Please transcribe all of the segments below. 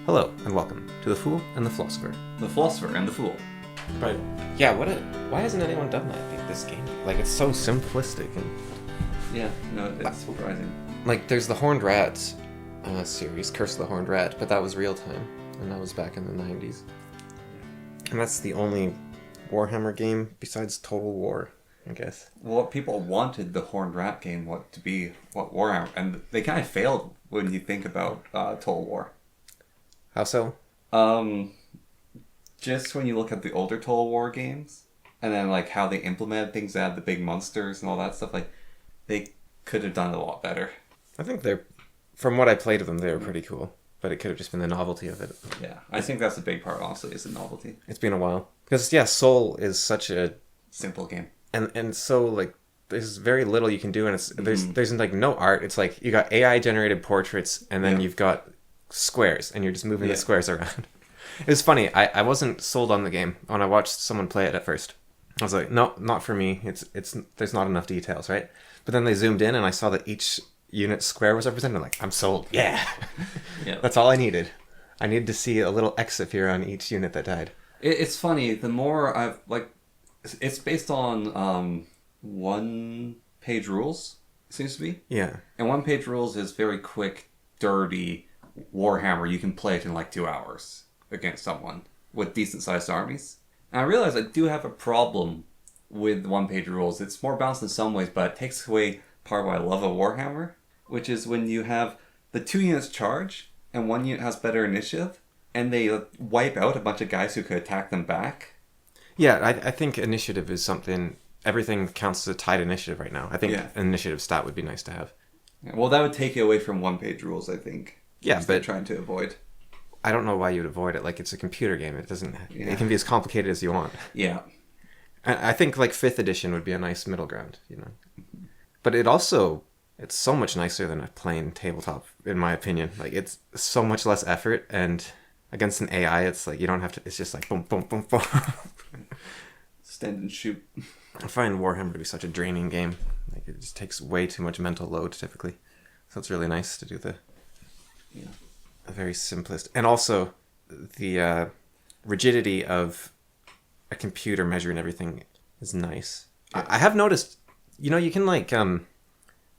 Hello, and welcome to The Fool and the Philosopher. The Philosopher and the Fool. Right. Yeah, why hasn't anyone done that, this game? Like, it's so simplistic and... Yeah, no, it's surprising. Like, there's the Horned Rat series, Curse of the Horned Rat, but that was real time, and that was back in the 90s. And that's the only Warhammer game besides Total War, I guess. Well, people wanted the Horned Rat game to be what Warhammer, and they kind of failed when you think about Total War. How so? Just when you look at the older Total War games, and then like how they implemented things, they had the big monsters and all that stuff, like they could have done it a lot better. I think from what I played of them, they were pretty cool, but it could have just been the novelty of it. Yeah, I think that's the big part, honestly, is the novelty. It's been a while. Because, yeah, Soul is such a... simple game. And so, like, there's very little you can do, and there's like, no art. It's like, you got AI-generated portraits, and then you've got squares, and you're just moving the squares around. It was funny. I wasn't sold on the game when I watched someone play it at first. I was like, no, not for me. It's there's not enough details, right? But then they zoomed in, and I saw that each unit square was represented. I'm like, I'm sold. Yeah. That's all I needed. I needed to see a little X appear on each unit that died. It's funny. The more I've, like, it's based on one-page rules, it seems to be. Yeah. And one-page rules is very quick, dirty Warhammer. You can play it in like 2 hours against someone with decent-sized armies. And I realize I do have a problem with one-page rules. It's more balanced in some ways, but it takes away part of what I love of Warhammer, which is when you have the 2 units charge, and 1 unit has better initiative, and they wipe out a bunch of guys who could attack them back. Yeah, I think initiative is something... Everything counts as a tied initiative right now. I think an initiative stat would be nice to have. Yeah, well, that would take you away from one-page rules, I think. Yeah, but... trying to avoid. I don't know why you would avoid it. Like, it's a computer game. It doesn't... It can be as complicated as you want. Yeah. I think, like, 5th edition would be a nice middle ground, you know. But it also... It's so much nicer than a plain tabletop, in my opinion. Like, it's so much less effort, and against an AI, it's like, you don't have to... It's just like, boom, boom, boom, boom. Stand and shoot. I find Warhammer to be such a draining game. Like, it just takes way too much mental load, typically. So it's really nice to do the very simplest. And also, the rigidity of a computer measuring everything is nice. Yeah. I have noticed, you know, you can, like,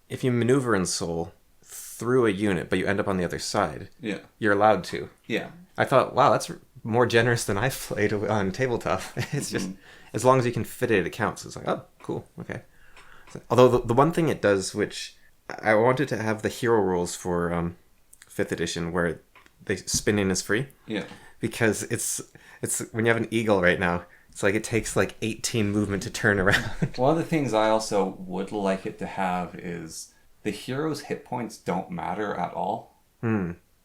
if you maneuver in Soul through a unit, but you end up on the other side, you're allowed to. Yeah. I thought, wow, that's more generous than I've played on tabletop. It's just, as long as you can fit it counts. It's like, oh, cool, okay. Although the one thing it does, which I wanted to have the hero rules for 5th edition, where they spinning is free. Yeah. Because it's when you have an eagle right now, it's like it takes like 18 movement to turn around. One of the things I also would like it to have is the hero's hit points don't matter at all.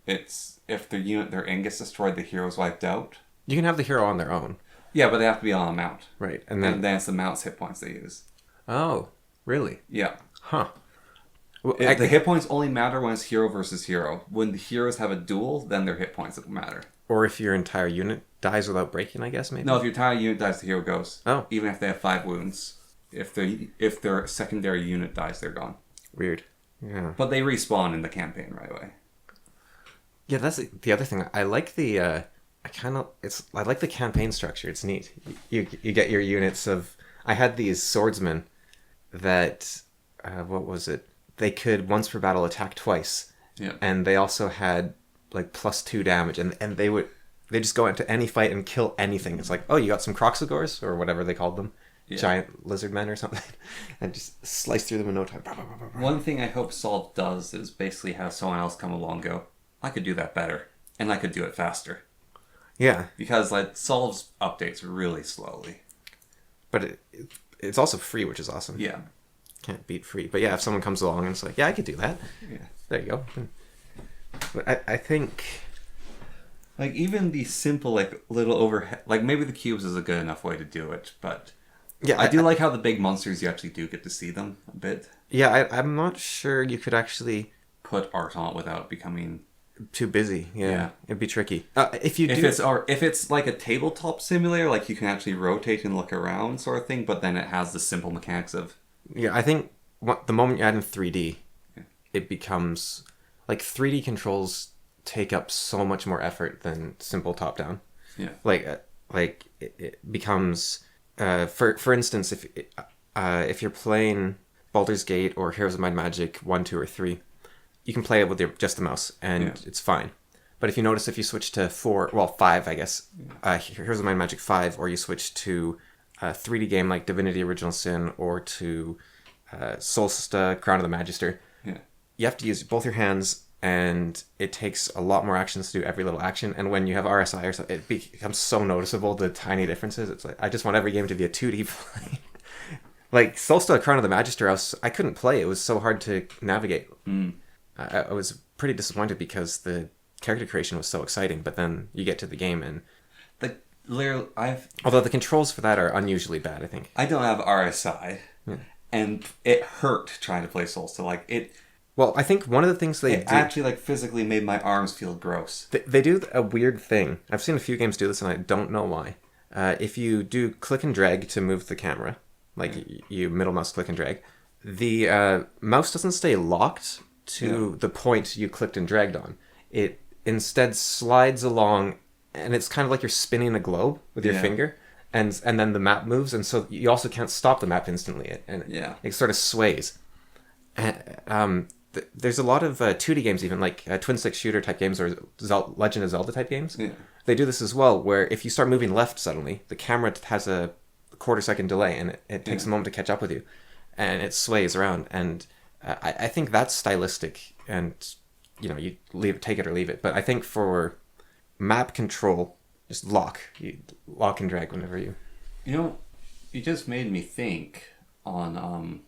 It's if the unit they're in gets destroyed, the hero's wiped out. You can have the hero on their own. Yeah, but they have to be on a mount. Right. And then it's the mount's hit points they use. Oh, really? Yeah. Huh. Well, the hit points only matter when it's hero versus hero. When the heroes have a duel, then their hit points matter. Or if your entire unit dies without breaking, I guess, maybe? No, if your entire unit dies, the hero goes. Oh. Even if they have 5 wounds. If their secondary unit dies, they're gone. Weird. Yeah. But they respawn in the campaign right away. Yeah, that's the other thing. I like the... I like the campaign structure. It's neat. You get your units of... I had these swordsmen that... what was it? They could, once per battle, attack twice. Yeah. And they also had, like, +2 damage. And they just go into any fight and kill anything. It's like, oh, you got some Croxagors? Or whatever they called them. Yeah. Giant lizard men or something. And just slice through them in no time. One thing I hope Solve does is basically have someone else come along and go, I could do that better. And I could do it faster. Yeah. Because, like, Solve's updates really slowly. But it's also free, which is awesome. Yeah. Can't beat free. But yeah, if someone comes along and it's like, yeah, I could do that. Yeah. There you go. But I think... Like, even the simple, like, little overhead... Like, maybe the cubes is a good enough way to do it, but... Yeah, I do like how the big monsters, you actually do get to see them a bit. Yeah, I'm not sure you could actually... Put art on it without becoming... Too busy, yeah. It'd be tricky. If it's like a tabletop simulator, like you can actually rotate and look around sort of thing, but then it has the simple mechanics of... Yeah, I think the moment you add in 3D, it becomes... Like, 3D controls take up so much more effort than simple top-down. Yeah. Like it becomes for instance, if you're playing Baldur's Gate or Heroes of Might and Magic 1, 2, or 3, you can play it with just the mouse and it's fine. But if you notice, if you switch to 5, I guess, Heroes of Might and Magic 5, or you switch to a 3D game like Divinity Original Sin or to Solstice Crown of the Magister, you have to use both your hands, and it takes a lot more actions to do every little action. And when you have RSI or something, it becomes so noticeable, the tiny differences. It's like, I just want every game to be a 2D play. Like Solstice Crown of the Magister, I couldn't play. It was so hard to navigate. I was pretty disappointed because the character creation was so exciting, but then you get to the game and although the controls for that are unusually bad, I think. I don't have RSI, and it hurt trying to play Solstice. Well, I think one of the things they do... actually, physically made my arms feel gross. They do a weird thing. I've seen a few games do this, and I don't know why. If you do click and drag to move the camera, you middle mouse click and drag, the mouse doesn't stay locked to the point you clicked and dragged on. It instead slides along, and it's kind of like you're spinning a globe with your finger, and then the map moves, and so you also can't stop the map instantly, and it sort of sways. There's a lot of 2D games, even like twin stick shooter type games or Legend of Zelda type games. They do this as well, where if you start moving left suddenly, the camera has a quarter-second delay, and it takes a moment to catch up with you, and it sways around. And I think that's stylistic, and you take it or leave it. But I think for map control, just you lock and drag whenever you. You just made me think on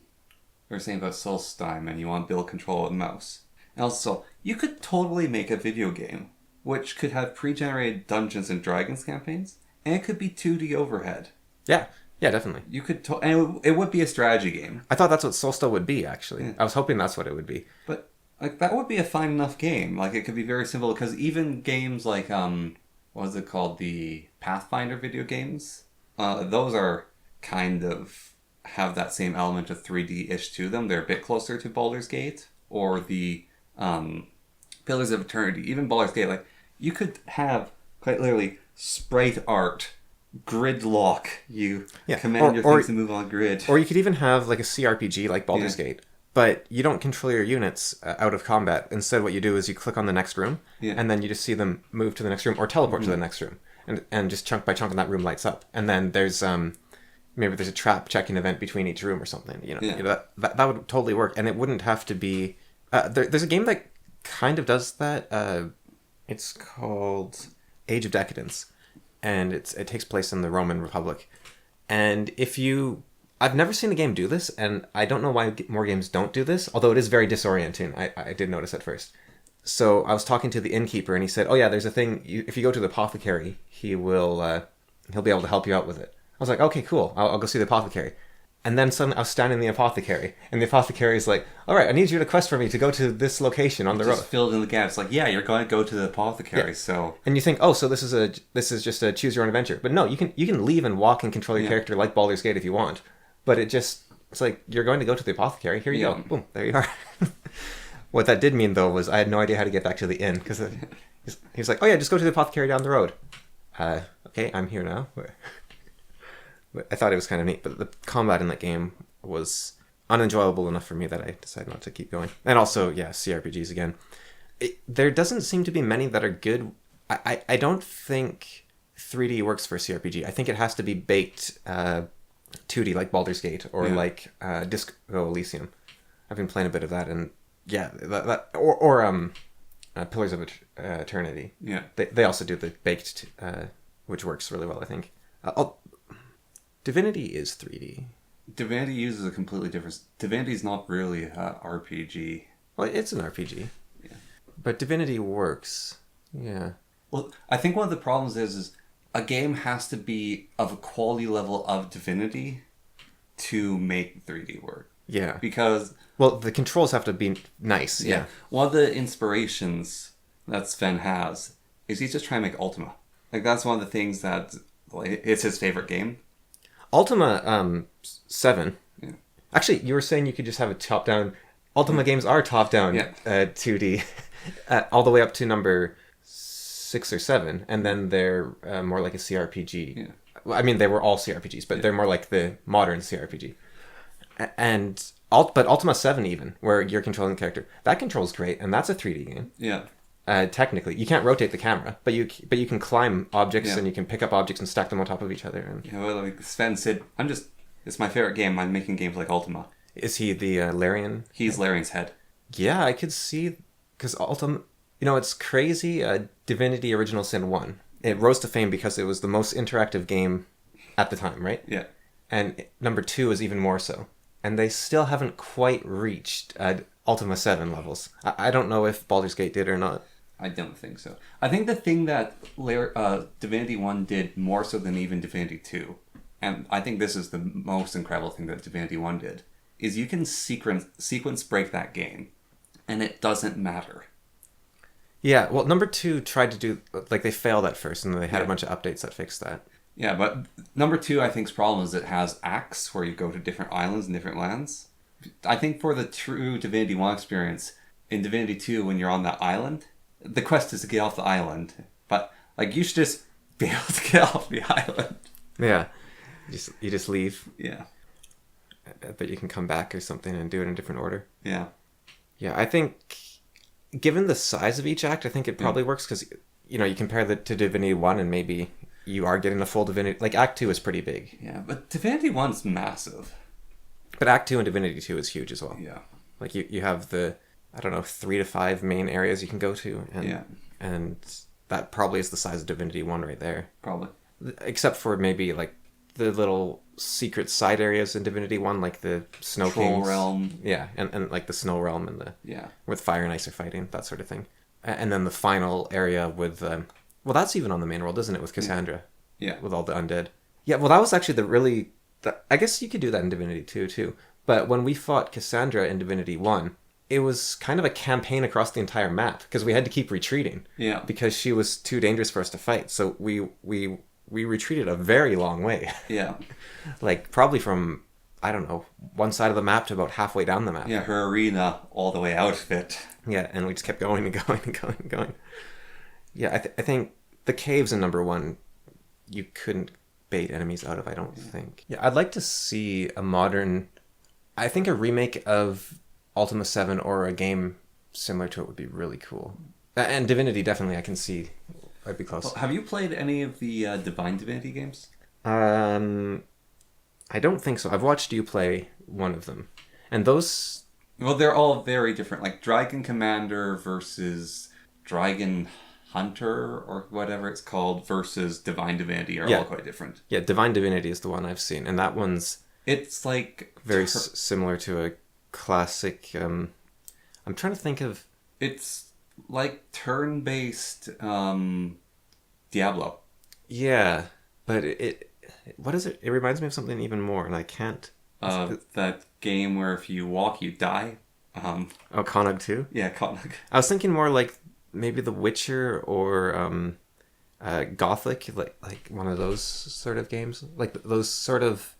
we were saying about Solstheim, and you want to build control of the mouse. And also, you could totally make a video game which could have pre-generated Dungeons and Dragons campaigns, and it could be 2D overhead. Yeah, definitely. You could, and it would be a strategy game. I thwhat that's what Solstice would be, actually. I was hoping that's what it would be. But that would be a fine enough game. It could be very simple, because even games like what was it called, the Pathfinder video games, those are kind of have that same element of 3D-ish to them. They're a bit closer to Baldur's Gate or the Pillars of Eternity. Even Baldur's Gate, you could have quite literally sprite art, grid lock. You command your things to move on grid. Or you could even have a CRPG like Baldur's Gate, but you don't control your units out of combat. Instead, what you do is you click on the next room, and then you just see them move to the next room or teleport to the next room, and just chunk by chunk, and that room lights up. And then there's maybe there's a trap checking event between each room or something. That would totally work, and it wouldn't have to be. There's a game that kind of does that. It's called Age of Decadence, and it takes place in the Roman Republic. And I've never seen a game do this, and I don't know why more games don't do this. Although it is very disorienting, I did notice at first. So I was talking to the innkeeper, and he said, "Oh yeah, there's a thing. If you go to the apothecary, he'll be able to help you out with it." I was like, okay, cool. I'll go see the apothecary. And then suddenly I was standing in the apothecary, and the apothecary is like, all right, I need you to quest for me to go to this location on the road. Just filled in the gaps. You're going to go to the apothecary, so... And you think, so this is just a choose your own adventure. But no, you can leave and walk and control your character like Baldur's Gate if you want. But it's like, you're going to go to the apothecary, here you go. Boom, there you are. What that did mean, though, was I had no idea how to get back to the inn, because he's like, oh yeah, just go to the apothecary down the road. Okay, I'm here now. I thought it was kind of neat, but the combat in that game was unenjoyable enough for me that I decided not to keep going. And also, CRPGs again. There doesn't seem to be many that are good. I don't think 3D works for a CRPG. I think it has to be baked 2D like Baldur's Gate or like Disco Elysium. I've been playing a bit of that, and or Pillars of Eternity. Yeah, they also do the baked, which works really well, I think. Divinity is 3D. Divinity uses a completely different... Divinity is not really an RPG. Well, it's an RPG. Yeah. But Divinity works. Yeah. Well, I think one of the problems is a game has to be of a quality level of Divinity to make 3D work. Yeah. Because... Well, the controls have to be nice. Yeah. One of the inspirations that Sven has is he's just trying to make Ultima. That's one of the things that... it's his favorite game. Ultima 7. Yeah. Actually, you were saying you could just have a top-down... Ultima games are top-down 2D. all the way up to number 6 or 7, and then they're more like a CRPG. Yeah. Well, I mean, they were all CRPGs, but they're more like the modern CRPG. But Ultima 7 even, where you're controlling the character, that controls great, and that's a 3D game. Yeah. Technically, you can't rotate the camera, but you can climb objects Yeah. and you can pick up objects and stack them on top of each other. And Yeah, well, like Sven said, it's my favorite game. I'm making games like Ultima. is he the Larian? He's Larian's head. Yeah, I could see, because Ultima, it's crazy. Divinity Original Sin 1, it rose to fame because it was the most interactive game at the time, right? Yeah. And number 2 is even more so. And they still haven't quite reached Ultima 7 levels. I don't know if Baldur's Gate did or not. I don't think so. I think the thing that Divinity 1 did more so than even Divinity 2, and I think this is the most incredible thing that Divinity 1 did, is you can sequence break that game, and it doesn't matter. Yeah, well, number 2 tried to do, like, they failed at first, and then they had Yeah. a bunch of updates that fixed that. Yeah, but number 2, I think's problem is it has acts where you go to different islands and different lands. I think for the true Divinity 1 experience, in Divinity 2, when you're on that island, the quest is to get off the island. But, like, you should just be able to get off the island. Yeah, you just leave, Yeah. but you can come back or something and do it in a different order. Yeah. Yeah, I think, given the size of each act, I think it probably works, because, you compare that to Divinity 1 and maybe you are getting the full Divinity... Like, Act 2 is pretty big. Yeah, but Divinity 1's massive. But Act 2 and Divinity 2 is huge as well. Yeah. Like, you have the, 3 to 5 main areas you can go to. And, and that probably is the size of Divinity 1 right there. Probably. Except for maybe, like, the little secret side areas in Divinity 1, like the Snow Troll Kings. Realm. Yeah, and like the Snow Realm and where fire and ice are fighting, that sort of thing. And then the final area with... well, that's even on the main world, isn't it, with Cassandra? Yeah. With all the undead. Yeah, well, that was actually I guess you could do that in Divinity 2, too. But when we fought Cassandra in Divinity 1, it was kind of a campaign across the entire map, because we had to keep retreating. Yeah. Because she was too dangerous for us to fight. So we retreated a very long way. Yeah. Like, probably from, I don't know, one side of the map to about halfway down the map. Yeah, her arena all the way out of it. Yeah, and we just kept going and going and going and going. Yeah, I think the caves in number 1, you couldn't bait enemies out of, I don't think. Yeah, I'd like to see a modern... I think a remake of Ultima 7 or a game similar to it would be really cool. And Divinity, definitely, I can see. I'd be close. Well, have you played any of the Divine Divinity games? I don't think so. I've watched you play one of them. And those... Well, they're all very different. Like Dragon Commander versus Dragon Hunter, or whatever it's called, versus Divine Divinity are all quite different. Yeah, Divine Divinity is the one I've seen. And that one's... It's like... very similar to a classic... I'm trying to think of... It's like turn-based Diablo. Yeah, but it what is it? It reminds me of something even more, and I can't... That game where if you walk, you die. Oh, Konog 2? Yeah, Konog. I was thinking more like maybe The Witcher or Gothic, like one of those sort of games. Like those sort of...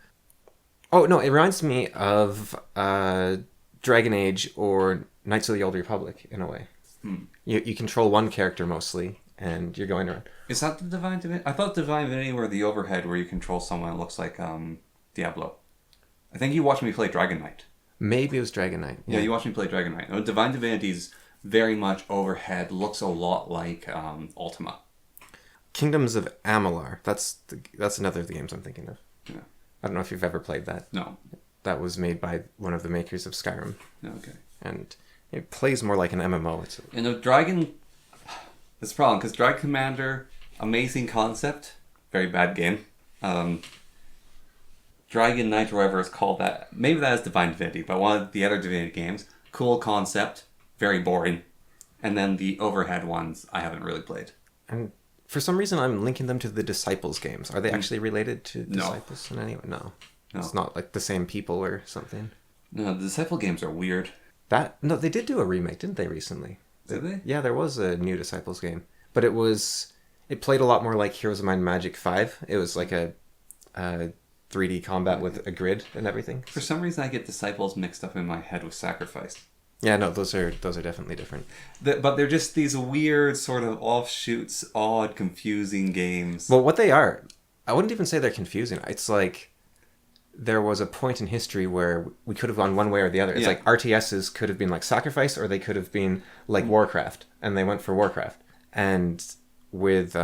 Oh, no, it reminds me of Dragon Age or Knights of the Old Republic, in a way. You control one character mostly, and you're going around. Is that the Divine Divinity? I thought Divine Divinity were the overhead where you control someone that looks like Diablo. I think you watched me play Dragon Knight. Maybe it was Dragon Knight. Yeah, you watched me play Dragon Knight. No, Divine Divinity's very much overhead, looks a lot like Ultima. Kingdoms of Amalur. That's another of the games I'm thinking of. Yeah. I don't know if you've ever played that. No. That was made by one of the makers of Skyrim. Okay. And it plays more like an MMO. Dragon... It's a problem, because Dragon Commander, amazing concept, very bad game. Dragon Knight, or whatever it's called, that maybe that is Divine Divinity, but one of the other Divinity games, cool concept, very boring. And then the overhead ones I haven't really played. And for some reason I'm linking them to the Disciples games. Are they actually related to Disciples in any way? No. It's not like the same people or something. No, the Disciple games are weird. No, they did do a remake, didn't they, recently? Did they? Yeah, there was a new Disciples game. But it played a lot more like Heroes of Might and Magic 5. It was like a 3D combat with a grid and everything. For some reason I get Disciples mixed up in my head with Sacrifice. Yeah, no, those are definitely different. But they're just these weird sort of offshoots, odd, confusing games. Well, what they are, I wouldn't even say they're confusing. It's like there was a point in history where we could have gone one way or the other. It's like RTSs could have been like Sacrifice, or they could have been like Warcraft, and they went for Warcraft. And with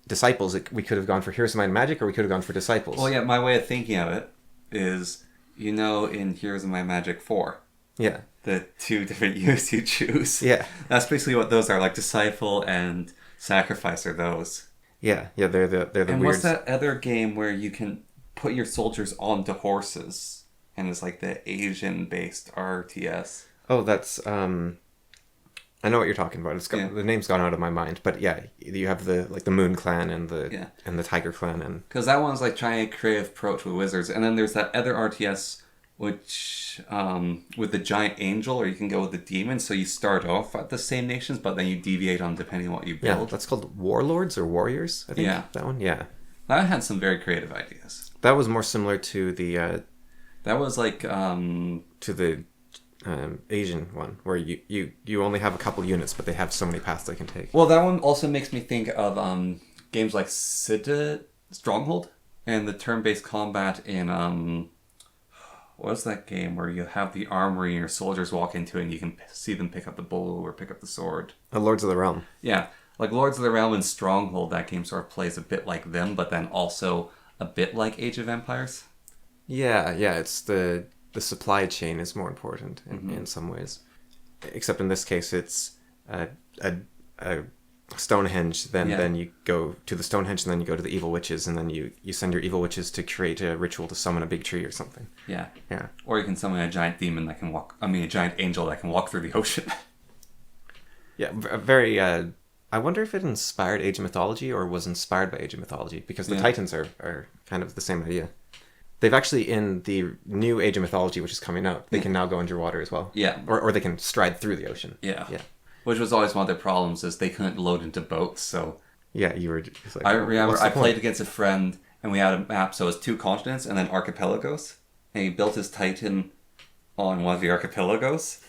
Disciples, we could have gone for Heroes of Might and Magic, or we could have gone for Disciples. Well, yeah, my way of thinking of it is, in Heroes of Might and Magic 4, yeah, the two different units you choose. Yeah. That's basically what those are, like Disciple and Sacrifice are those. Yeah, they're the And weird. what's that other game where you can put your soldiers onto horses, and it's like the Asian-based RTS? Oh, that's I know what you're talking about. The name's gone out of my mind, but yeah, you have the Moon Clan and the Tiger Clan, and because that one's like trying a creative approach with wizards, and then there's that other RTS which with the giant angel, or you can go with the demon. So you start off at the same nations, but then you deviate on depending on what you build. Yeah, that's called Warlords or Warriors. I think that one. Yeah, that had some very creative ideas. That was more similar to the. That was like to the Asian one, where you only have a couple units, but they have so many paths they can take. Well, that one also makes me think of games like Stronghold, and the turn-based combat in what's that game where you have the armory and your soldiers walk into it and you can see them pick up the bow or pick up the sword. Lords of the Realm. Yeah, like Lords of the Realm and Stronghold, that game sort of plays a bit like them, but then also a bit like Age of Empires. Yeah, it's the supply chain is more important in some ways. Except in this case, it's a Stonehenge, then you go to the Stonehenge, and then you go to the evil witches, and then you send your evil witches to create a ritual to summon a big tree or something. Yeah. Yeah. Or you can summon a giant demon that can a giant angel that can walk through the ocean. Yeah, very... I wonder if it inspired Age of Mythology or was inspired by Age of Mythology, because the Titans are kind of the same idea. They've actually, in the new Age of Mythology, which is coming out, they can now go underwater as well. Yeah. Or they can stride through the ocean. Yeah. Which was always one of their problems, is they couldn't load into boats, so... Yeah, you were just like... I remember I played against a friend, and we had a map, so it was 2 continents and then archipelagos, and he built his Titan on one of the archipelagos,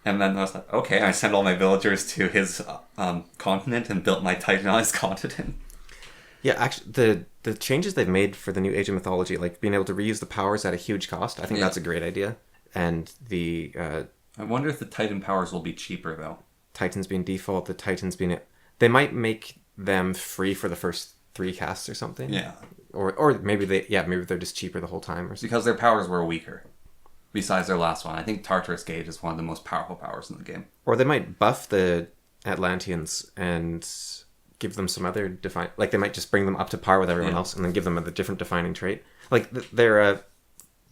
and then I was like, okay, I sent all my villagers to his continent and built my Titan on his continent. Yeah, actually, the changes they've made for the new Age of Mythology, like being able to reuse the powers at a huge cost, I think that's a great idea. And the... I wonder if the Titan powers will be cheaper, though. Titans being default, the Titans being... They might make them free for the first 3 casts or something. Yeah. Or maybe they're just cheaper the whole time. Or something. Because their powers were weaker. Besides their last one. I think Tartarus Gauge is one of the most powerful powers in the game. Or they might buff the Atlanteans and give them some other define... Like, they might just bring them up to par with everyone else and then give them a different defining trait. Like, their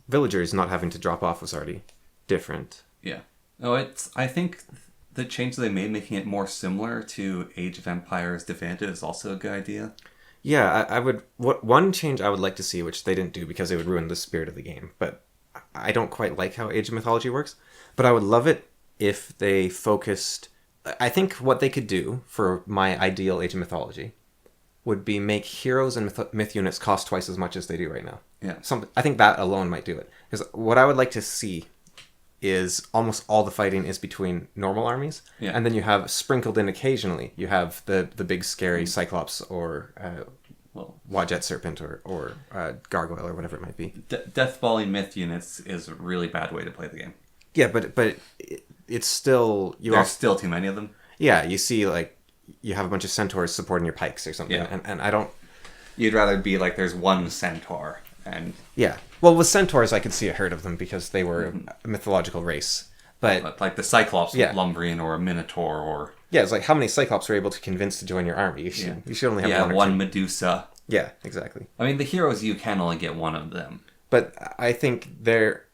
villagers not having to drop off was already different. Yeah. No, I think the change they made, making it more similar to Age of Empires Definitive, is also a good idea. Yeah, I would... One change I would like to see, which they didn't do because it would ruin the spirit of the game, but I don't quite like how Age of Mythology works, but I would love it if they focused... I think what they could do for my ideal Age of Mythology would be make heroes and myth units cost twice as much as they do right now. Yeah. I think that alone might do it. Because what I would like to see is almost all the fighting is between normal armies, and then you have sprinkled in occasionally, you have the big scary Cyclops or Wadjet Serpent or Gargoyle or whatever it might be. Death-falling myth units is a really bad way to play the game. Yeah, but it's still... There's still too many of them. Yeah, you see, like, you have a bunch of centaurs supporting your pikes or something, and I don't... You'd rather be like, there's one centaur, and... Yeah. Well, with centaurs, I could see a herd of them because they were a mythological race. But like the Cyclops with Lumbrian or a Minotaur or... Yeah, it's like how many Cyclops were able to convince to join your army? You should only have one or one two. Medusa. Yeah, exactly. I mean, the heroes, you can only get one of them. But I think they're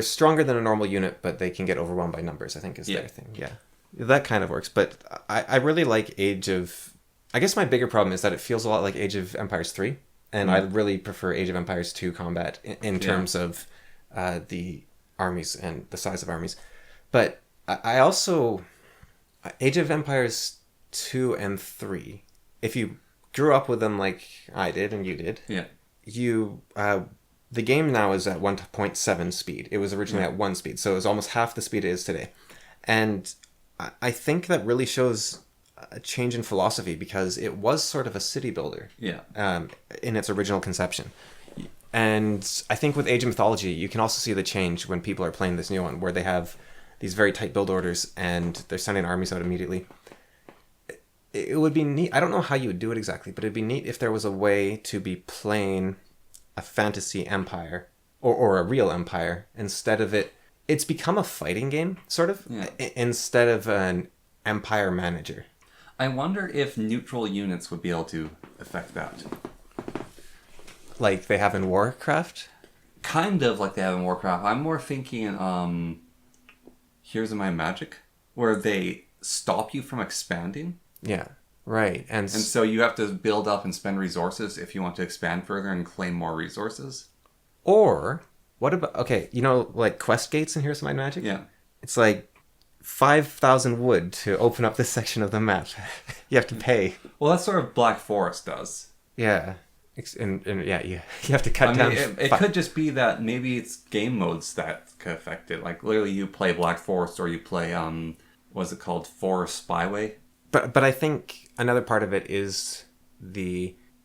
stronger than a normal unit, but they can get overwhelmed by numbers, I think is their thing. Yeah. That kind of works. But I really like Age of... I guess my bigger problem is that it feels a lot like Age of Empires 3. And I really prefer Age of Empires 2 combat in terms of the armies and the size of armies. But I also... Age of Empires 2 and 3, if you grew up with them like I did and you did, you the game now is at 1.7 speed. It was originally at 1 speed, so it was almost half the speed it is today. And I think that really shows a change in philosophy, because it was sort of a city builder in its original conception. And I think with Age of Mythology, you can also see the change when people are playing this new one, where they have these very tight build orders and they're sending armies out immediately. It would be neat. I don't know how you would do it exactly, but it'd be neat if there was a way to be playing a fantasy empire or a real empire instead of it. It's become a fighting game, sort of, instead of an empire manager. I wonder if neutral units would be able to affect that. Like they have in Warcraft? Kind of like they have in Warcraft. I'm more thinking, Here's My Magic, where they stop you from expanding. Yeah, right. And so you have to build up and spend resources if you want to expand further and claim more resources. Or, what about, okay, like quest gates in Here's My Magic? Yeah. It's like 5,000 wood to open up this section of the map. You have to pay. Well, that's sort of Black Forest does. Yeah. And you have to cut down. It could just be that maybe it's game modes that could affect it. Like, literally, you play Black Forest or you play, what's it called? Forest Spyway? But I think another part of it is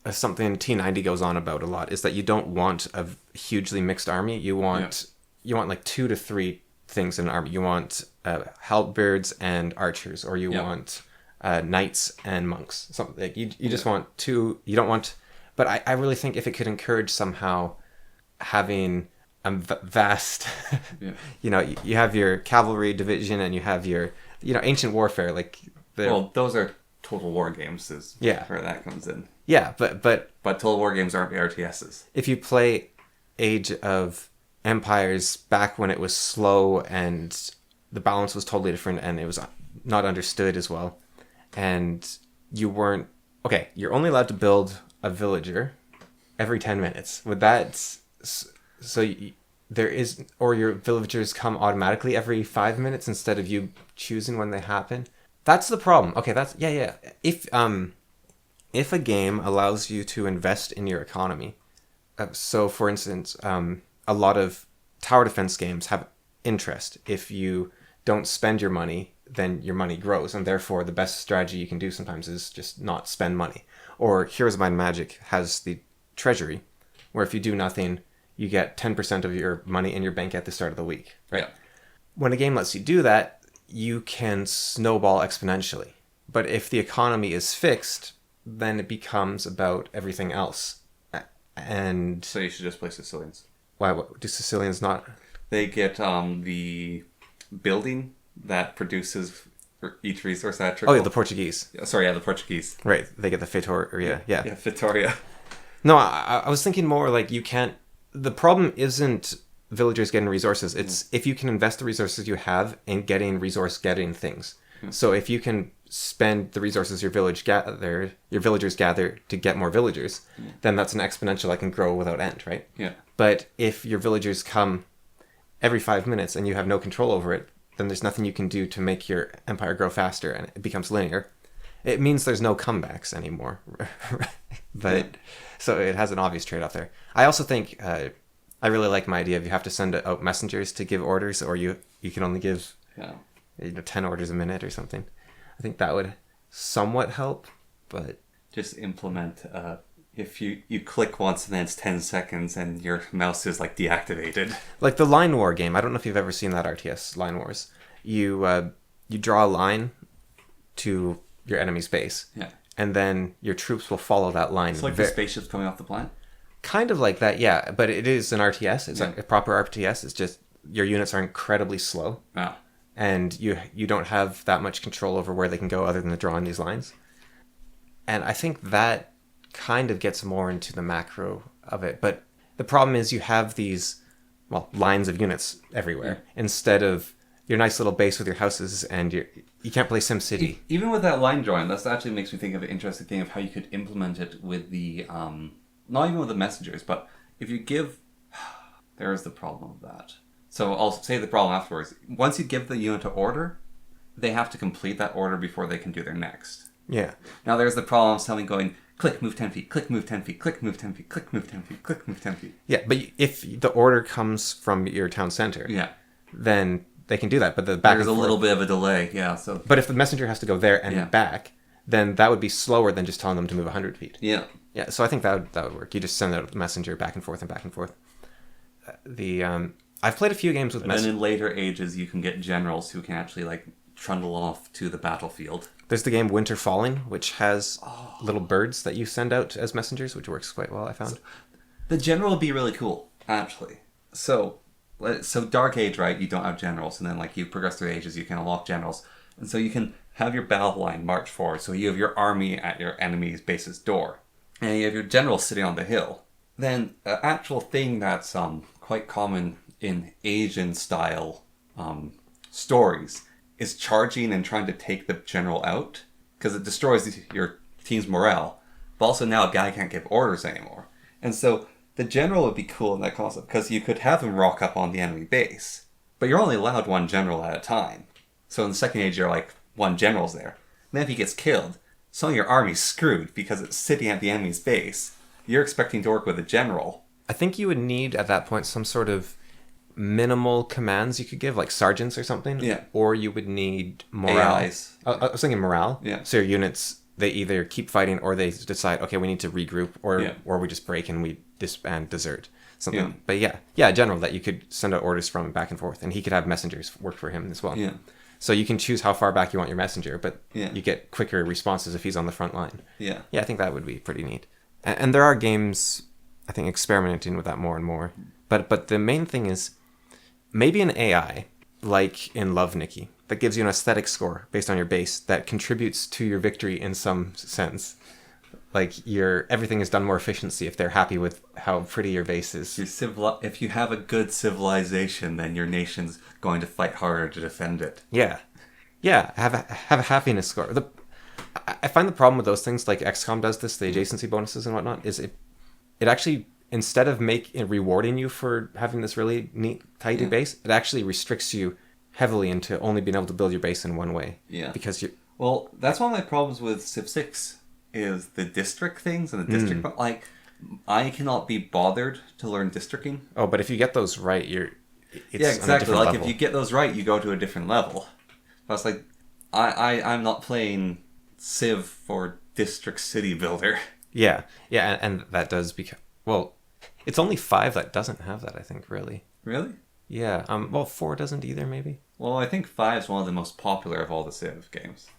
something T90 goes on about a lot, is that you don't want a hugely mixed army. You want like 2 to 3 things in an army. You want halberds and archers, or you want knights and monks. Something like you just want 2. You don't want. But I really think if it could encourage somehow having a vast, you have your cavalry division and you have your, ancient warfare. Like, well, those are Total War games, is where that comes in. Yeah, but Total War games aren't RTSs. If you play Age of Empires back when it was slow and the balance was totally different and it was not understood as well, and you're only allowed to build a villager every 10 minutes. Would that... there is... Or your villagers come automatically every 5 minutes instead of you choosing when they happen? That's the problem. Okay, that's... Yeah. If a game allows you to invest in your economy... so, for instance, a lot of tower defense games have interest. If you don't spend your money, then your money grows, and therefore the best strategy you can do sometimes is just not spend money. Or Heroes of Might and Magic has the treasury, where if you do nothing, you get 10% of your money in your bank at the start of the week. Right? Yeah. When a game lets you do that, you can snowball exponentially. But if the economy is fixed, then it becomes about everything else. And so you should just play Sicilians. Why? What, do Sicilians not? They get the building that produces each resource that trickle. Oh, yeah, the Portuguese. Sorry, the Portuguese. Right, they get the Fitoria. Yeah, Fitoria. No, I was thinking more like you can't... The problem isn't villagers getting resources. It's if you can invest the resources you have in getting resource-getting things. So if you can spend the resources your villagers gather to get more villagers, then that's an exponential that can grow without end, right? Yeah. But if your villagers come every 5 minutes and you have no control over it, then there's nothing you can do to make your empire grow faster, and it becomes linear. It means there's no comebacks anymore. But so it has an obvious trade-off there. I also think I really like my idea of you have to send out messengers to give orders, or you can only give 10 orders a minute or something. I think that would somewhat help, but just implement if you click once and then it's 10 seconds and your mouse is like deactivated. Like the Line War game. I don't know if you've ever seen that RTS, Line Wars. You draw a line to your enemy's base. Yeah. And then your troops will follow that line. It's like the spaceships coming off the planet? Kind of like that, yeah. But it is an RTS. It's a proper RTS. It's just your units are incredibly slow. Oh. And you don't have that much control over where they can go other than drawing these lines. And I think that kind of gets more into the macro of it. But the problem is you have these, lines of units everywhere instead of your nice little base with your houses, and you can't play SimCity. Even with that line drawing, that actually makes me think of an interesting thing of how you could implement it with the, not even with the messengers, but if you give, there is the problem of that. So I'll say the problem afterwards. Once you give the unit an order, they have to complete that order before they can do their next. Yeah. Now there's the problem of something going, click, move 10 feet, click, move 10 feet, click, move 10 feet, click, move 10 feet, click, move 10 feet. Yeah, but if the order comes from your town center, Yeah. then they can do that. But the back There's and a forth, little bit of a delay, yeah. So. But if the messenger has to go there and back, then that would be slower than just telling them to move 100 feet. Yeah. Yeah, so I think that would work. You just send out the messenger back and forth and back and forth. I've played a few games with messengers. And in later ages, you can get generals who can actually, like, trundle off to the battlefield. There's the game Winter Falling, which has little birds that you send out as messengers, which works quite well, I found. So, the general would be really cool, actually. So Dark Age, right, you don't have generals, and then, like, you progress through ages, you can unlock generals. And so you can have your battle line march forward, so you have your army at your enemy's base's door. And you have your general sitting on the hill. Then, an actual thing that's quite common in Asian-style stories is charging and trying to take the general out, because it destroys your team's morale. But also now a guy can't give orders anymore. And so the general would be cool in that concept, because you could have him rock up on the enemy base, but you're only allowed one general at a time. So in the second age, you're like, one general's there. And then if he gets killed, some of your army's screwed because it's sitting at the enemy's base. You're expecting to work with a general. I think you would need, at that point, some sort of minimal commands you could give, like sergeants or something. Yeah. Or you would need morale. AIs. I was thinking morale. Yeah. So your units, they either keep fighting or they decide, okay, we need to regroup, or we just break and we disband, desert. Something. Yeah. But yeah, a general that you could send out orders from back and forth, and he could have messengers work for him as well. Yeah. So you can choose how far back you want your messenger, but Yeah. you get quicker responses if he's on the front line. Yeah. Yeah, I think that would be pretty neat. And there are games, I think, experimenting with that more and more. But the main thing is maybe an AI, like in Love, Nikki, that gives you an aesthetic score based on your base that contributes to your victory in some sense. Like everything is done more efficiency if they're happy with how pretty your base is. If you have a good civilization, then your nation's going to fight harder to defend it. Yeah. Have a happiness score. I find the problem with those things, like XCOM does this, the adjacency bonuses and whatnot, is it actually, instead of rewarding you for having this really neat, tidy base, it actually restricts you heavily into only being able to build your base in one way. Yeah. Because you. Well, that's one of my problems with Civ 6 is the district things and the district. Like, I cannot be bothered to learn districting. Oh, but if you get those right, it's exactly. Like level. If you get those right, you go to a different level. But it's like, I'm not playing Civ for district city builder. Yeah, and that does become, well, it's only 5 that doesn't have that, I think, really. Really? Yeah. Well, 4 doesn't either, maybe. Well, I think 5 is one of the most popular of all the Civ games.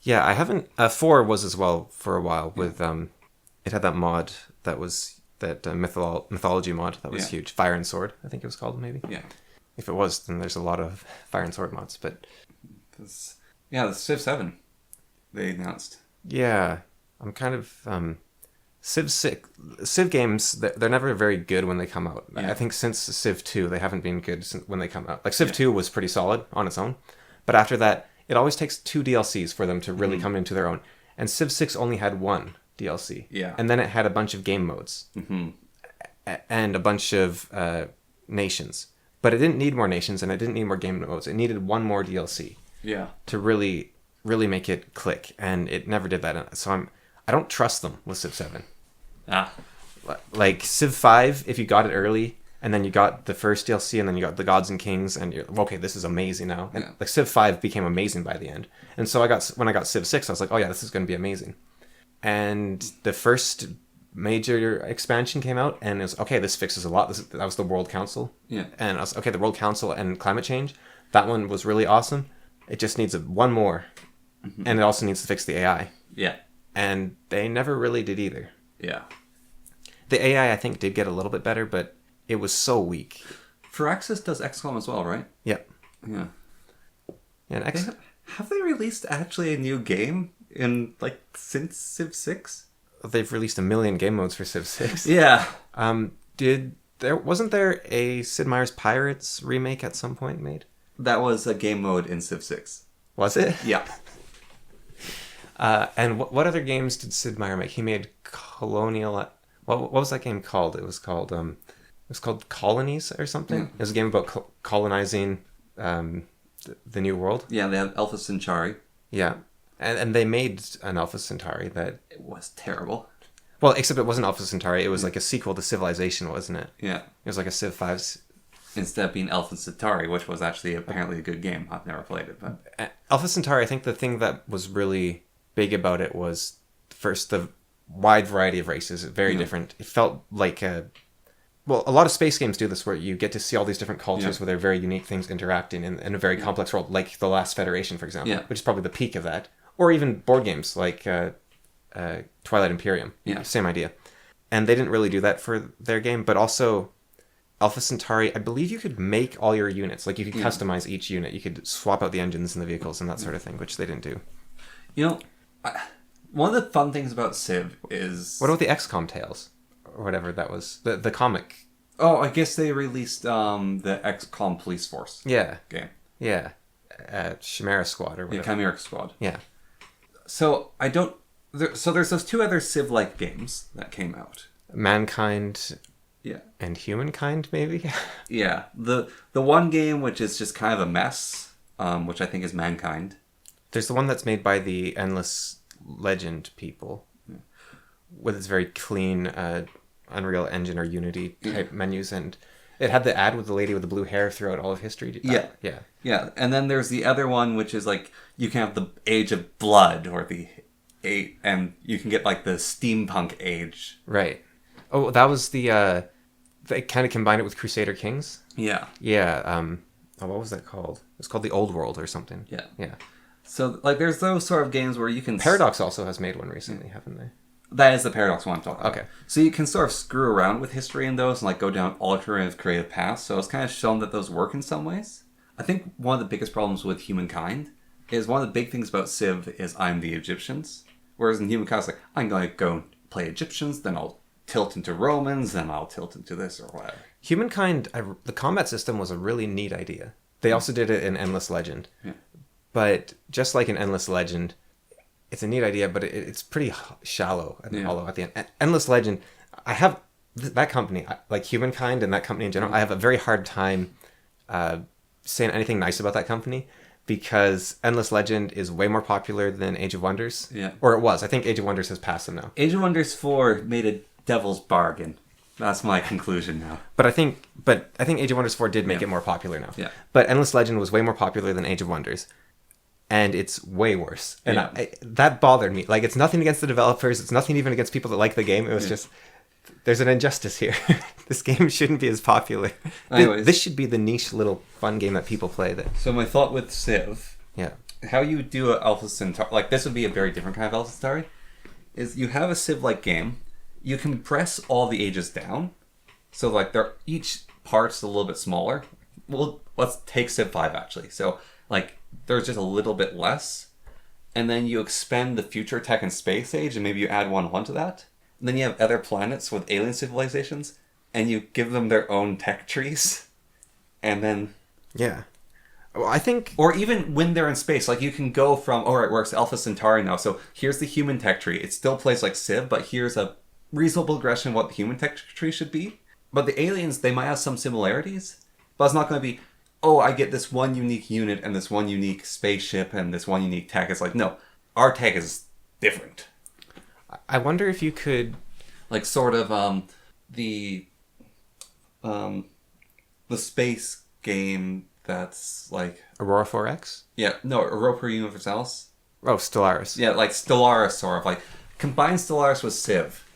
Yeah, I haven't. 4 was as well for a while with it had that mod that was that mythology mod that was huge. Fire and Sword, I think it was called, maybe. Yeah. If it was, then there's a lot of Fire and Sword mods, but. The Civ 7 they announced. Yeah, I'm kind of Civ games. They're never very good when they come out. Yeah. I think since Civ 2, they haven't been good when they come out. Like Civ 2 was pretty solid on its own, but after that, it always takes 2 DLCs for them to really come into their own. And Civ 6 only had 1 DLC. Yeah. And then it had a bunch of game modes. Mm-hmm. And a bunch of nations. But it didn't need more nations and it didn't need more game modes. It needed 1 more DLC. Yeah. To really, really make it click. And it never did that. So I don't trust them with Civ 7. Like Civ 5, if you got it early, and then you got the first DLC, and then you got the Gods and Kings, and you're okay, this is amazing now. And like Civ 5 became amazing by the end. And so when I got Civ 6, I was like, oh yeah, this is going to be amazing. And the first major expansion came out, and it was, okay, this fixes a lot. That was the World Council. Yeah. And I was, okay, the World Council and climate change, that one was really awesome. It just needs 1 more. Mm-hmm. And it also needs to fix the AI. Yeah. And they never really did either. Yeah. The AI, I think, did get a little bit better, but it was so weak. Firaxis does XCOM as well, right? Yep. Yeah. And have they released actually a new game since Civ 6? They've released 1 million game modes for Civ 6. Yeah. Wasn't there a Sid Meier's Pirates remake at some point made? That was a game mode in Civ 6. Was it? Yeah. And what other games did Sid Meier make? He made Colonial. What was that game called? It was called Colonies or something. It was a game about colonizing the New World. Yeah, they have Alpha Centauri. Yeah, and they made an Alpha Centauri that it was terrible. Well, except it wasn't Alpha Centauri. It was like a sequel to Civilization, wasn't it? Yeah. It was like a Civ 5. Instead of being Alpha Centauri, which was actually apparently a good game. I've never played it, but Alpha Centauri, I think the thing that was really big about it was, first, the wide variety of races. Very different. It felt like a lot of space games do this, where you get to see all these different cultures with their very unique things interacting in a very complex world, like The Last Federation, for example, which is probably the peak of that. Or even board games like Twilight Imperium. Yeah. Same idea. And they didn't really do that for their game, but also Alpha Centauri, I believe you could make all your units. Like, you could customize each unit. You could swap out the engines and the vehicles and that sort of thing, which they didn't do. You know, one of the fun things about Civ is... What about the XCOM Tales? Or whatever that was. The comic. Oh, I guess they released the XCOM Police Force Yeah. game. Yeah. Chimera Squad or whatever. Yeah, Chimera Squad. Yeah. So, there's those two other Civ-like games that came out. Mankind... Yeah. And Humankind, maybe? Yeah. The one game which is just kind of a mess, which I think is Mankind. There's the one that's made by the Endless Legend people, with its very clean Unreal Engine or Unity type menus, and it had the ad with the lady with the blue hair throughout all of history. Yeah. And then there's the other one which is like, you can have the Age of Blood, or and you can get like the steampunk age. Right. Oh, that was the they kind of combined it with Crusader Kings. Yeah. Yeah. What was that called? It's called the Old World or something. Yeah. Yeah. So, like, there's those sort of games where you can... Paradox also has made one recently, haven't they? That is the Paradox one I'm talking about. Okay. So you can sort of screw around with history in those and, like, go down alternative creative paths. So it's kind of shown that those work in some ways. I think one of the biggest problems with Humankind is one of the big things about Civ is I'm the Egyptians. Whereas in Humankind, it's like, I'm going to go play Egyptians, then I'll tilt into Romans, then I'll tilt into this or whatever. Humankind, the combat system was a really neat idea. They also did it in Endless Legend. Yeah. But just like in Endless Legend, it's a neat idea, but it's pretty shallow and hollow at the end. Endless Legend, I have that company, like Humankind and that company in general, I have a very hard time saying anything nice about that company, because Endless Legend is way more popular than Age of Wonders. Yeah. Or it was. I think Age of Wonders has passed them now. Age of Wonders 4 made a devil's bargain. That's my conclusion now. But I think Age of Wonders 4 did make it more popular now. Yeah. But Endless Legend was way more popular than Age of Wonders. And it's way worse. And that bothered me. Like, it's nothing against the developers. It's nothing even against people that like the game. It was just, there's an injustice here. This game shouldn't be as popular. Anyways. This should be the niche little fun game that people play. So my thought with Civ, how you would do an Alpha Centauri, like this would be a very different kind of Alpha Centauri, is you have a Civ-like game, you compress all the ages down, so like each part's a little bit smaller. Well, let's take Civ 5 actually. So like, there's just a little bit less, and then you expend the future tech and space age, and maybe you add one onto that. And then you have other planets with alien civilizations, and you give them their own tech trees, and then... Yeah. Well, I think... Or even when they're in space, like you can go from, alright, we're Alpha Centauri now, so here's the human tech tree. It still plays like Civ, but here's a reasonable progression of what the human tech tree should be. But the aliens, they might have some similarities, but it's not going to be... oh, I get this one unique unit and this one unique spaceship and this one unique tech. It's like, no, our tech is different. I wonder if you could... Like, sort of, the space game that's like... Aurora 4X? Yeah, no, Europa Universalis. Oh, Stellaris. Yeah, like Stellaris, sort of. Like, combine Stellaris with Civ.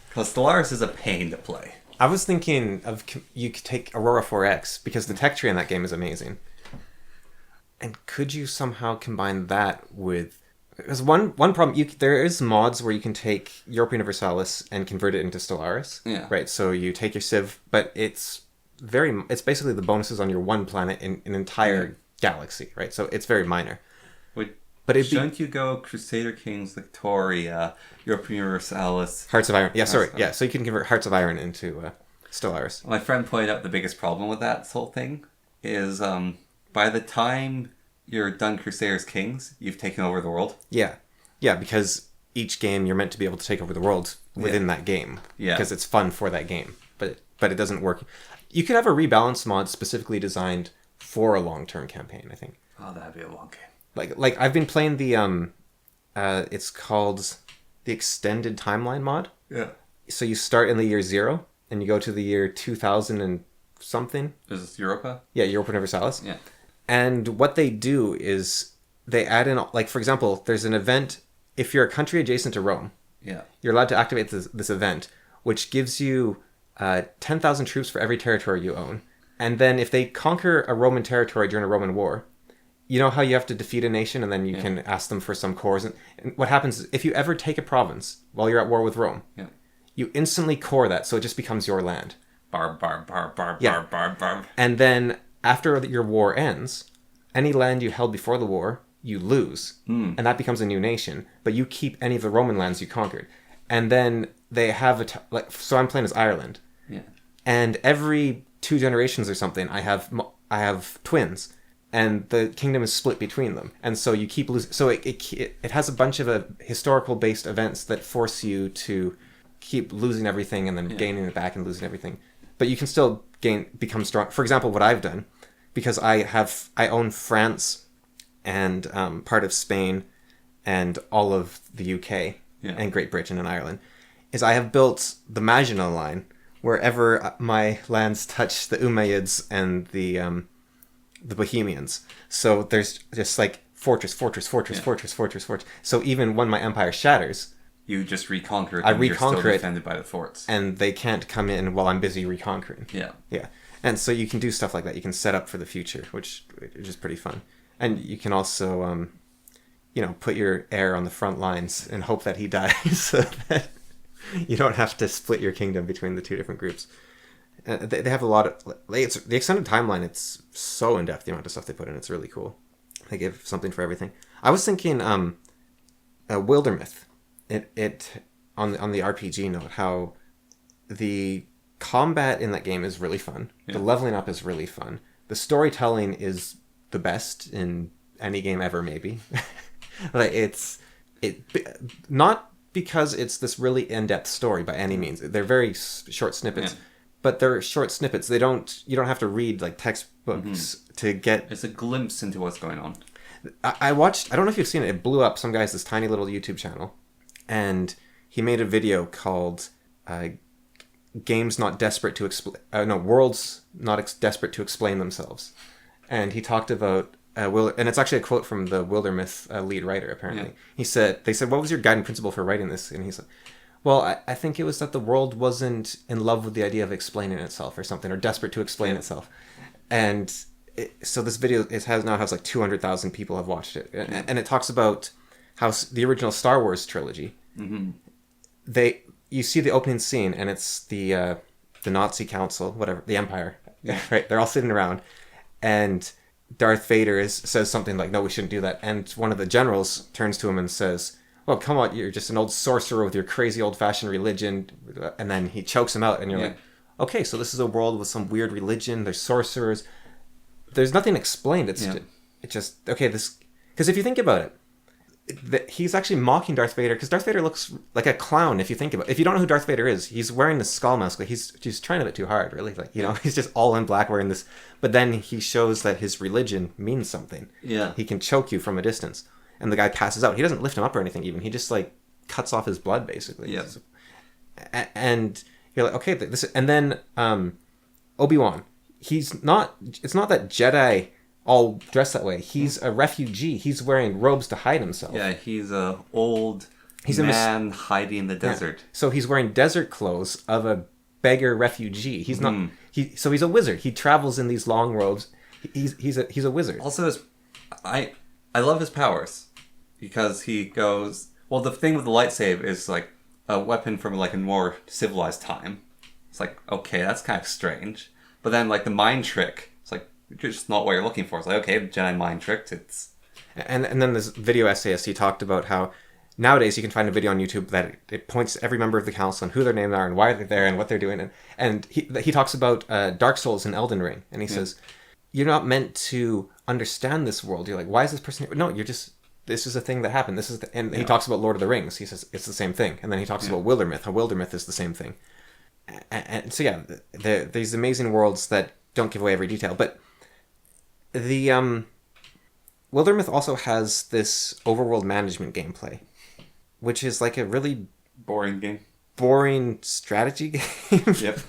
Because Stellaris is a pain to play. I was thinking of you could take Aurora 4X, because the tech tree in that game is amazing. And could you somehow combine that with... Because one problem, there is mods where you can take Europa Universalis and convert it into Stellaris. Yeah. Right, so you take your Civ, but it's basically the bonuses on your one planet in an entire galaxy, right? So it's very minor. But shouldn't you go Crusader Kings, Victoria, Europa Universalis... Hearts of Iron. Yeah, sorry. Yeah, so you can convert Hearts of Iron into Stellaris. My friend pointed out the biggest problem with that whole thing is by the time you're done Crusaders Kings, you've taken over the world. Yeah. Yeah, because each game you're meant to be able to take over the world within that game. Yeah. Because it's fun for that game. But it doesn't work. You could have a rebalance mod specifically designed for a long-term campaign, I think. Oh, that'd be a long game. Like I've been playing the it's called the extended timeline mod. Yeah. So you start in the year 0 and you go to the year 2000 and something. Is this Europa? Yeah, Europa Universalis. Yeah. And what they do is they add in, like, for example, there's an event. If you're a country adjacent to Rome, you're allowed to activate this event, which gives you 10,000 troops for every territory you own. And then if they conquer a Roman territory during a Roman war, you know how you have to defeat a nation and then you can ask them for some cores. And what happens is if you ever take a province while you're at war with Rome, you instantly core that, so it just becomes your land. Barb. And then after your war ends, any land you held before the war, you lose. And that becomes a new nation. But you keep any of the Roman lands you conquered. And then they have so I'm playing as Ireland. Yeah. And every 2 generations or something, I have twins. And the kingdom is split between them. And so you keep losing. So it has a bunch of historical-based events that force you to keep losing everything and then gaining it back and losing everything. But you can still become strong. For example, what I've done, because I own France and part of Spain and all of the UK and Great Britain and Ireland, is I have built the Maginot Line wherever my lands touch the Umayyads and the Bohemians. So there's just like fortress. So even when my empire shatters, you just reconquer it. I and reconquer you're still it, defended by the forts, and they can't come in while I'm busy reconquering. Yeah. And so you can do stuff like that. You can set up for the future, which is pretty fun. And you can also, put your heir on the front lines and hope that he dies, so that you don't have to split your kingdom between the 2 different groups. They have a lot of... the extended timeline, it's so in-depth, the amount of stuff they put in. It's really cool. They give something for everything. I was thinking Wildermyth. It on the RPG note, how the combat in that game is really fun. The leveling up is really fun. The storytelling is the best in any game ever, maybe. Not because it's this really in-depth story by any means. They're very short snippets. But they're short snippets. You don't have to read like textbooks to get... It's a glimpse into what's going on. I watched... I don't know if you've seen it. It blew up. Some guy's this tiny little YouTube channel. And he made a video called Games Not Desperate to Explain... Worlds Not Desperate to Explain Themselves. And he talked about... and it's actually a quote from the Wildermyth lead writer, apparently. They said, what was your guiding principle for writing this? And he said... Well, I think it was that the world wasn't in love with the idea of explaining itself or something, or desperate to explain itself. And so this video now has like 200,000 people have watched it. And it talks about how the original Star Wars trilogy, you see the opening scene, and it's the Nazi council, whatever, the Empire, right? They're all sitting around, and Darth Vader says something like, no, we shouldn't do that. And one of the generals turns to him and says... Well, come on, you're just an old sorcerer with your crazy old-fashioned religion. And then he chokes him out, and you're like, okay, so this is a world with some weird religion, there's sorcerers. There's nothing explained. It's just, okay, this... Because if you think about it, he's actually mocking Darth Vader, because Darth Vader looks like a clown, if you think about it. If you don't know who Darth Vader is, he's wearing the skull mask. Like, he's trying a bit too hard, really. Like, he's just all in black wearing this. But then he shows that his religion means something. Yeah. He can choke you from a distance. And the guy passes out. He doesn't lift him up or anything even. He just, like, cuts off his blood, basically. Yeah. And you're like, okay, and then Obi-Wan. It's not that Jedi all dress that way. He's a refugee. He's wearing robes to hide himself. Yeah, he's a old man hiding in the desert. Yeah. So he's wearing desert clothes of a beggar refugee. He's not... So he's a wizard. He travels in these long robes. He's a wizard. Also, I love his powers, because he goes... Well, the thing with the lightsaber is, like, a weapon from, like, a more civilized time. It's like, okay, that's kind of strange. But then, like, the mind trick, it's like, just not what you're looking for. It's like, okay, Jedi mind tricked, it's... And then this video essayist, he talked about how nowadays you can find a video on YouTube that it points to every member of the council and who their names are and why they're there and what they're doing. And he talks about Dark Souls and Elden Ring. And he says, you're not meant to understand this world. You're like, why is this person here? No, this is a thing that happened. And he talks about Lord of the Rings. He says it's the same thing. And then he talks about Wildermyth. How Wildermyth is the same thing. And so there's amazing worlds that don't give away every detail. But the Wildermyth also has this overworld management gameplay, which is like a really Boring game. boring strategy game. Yep.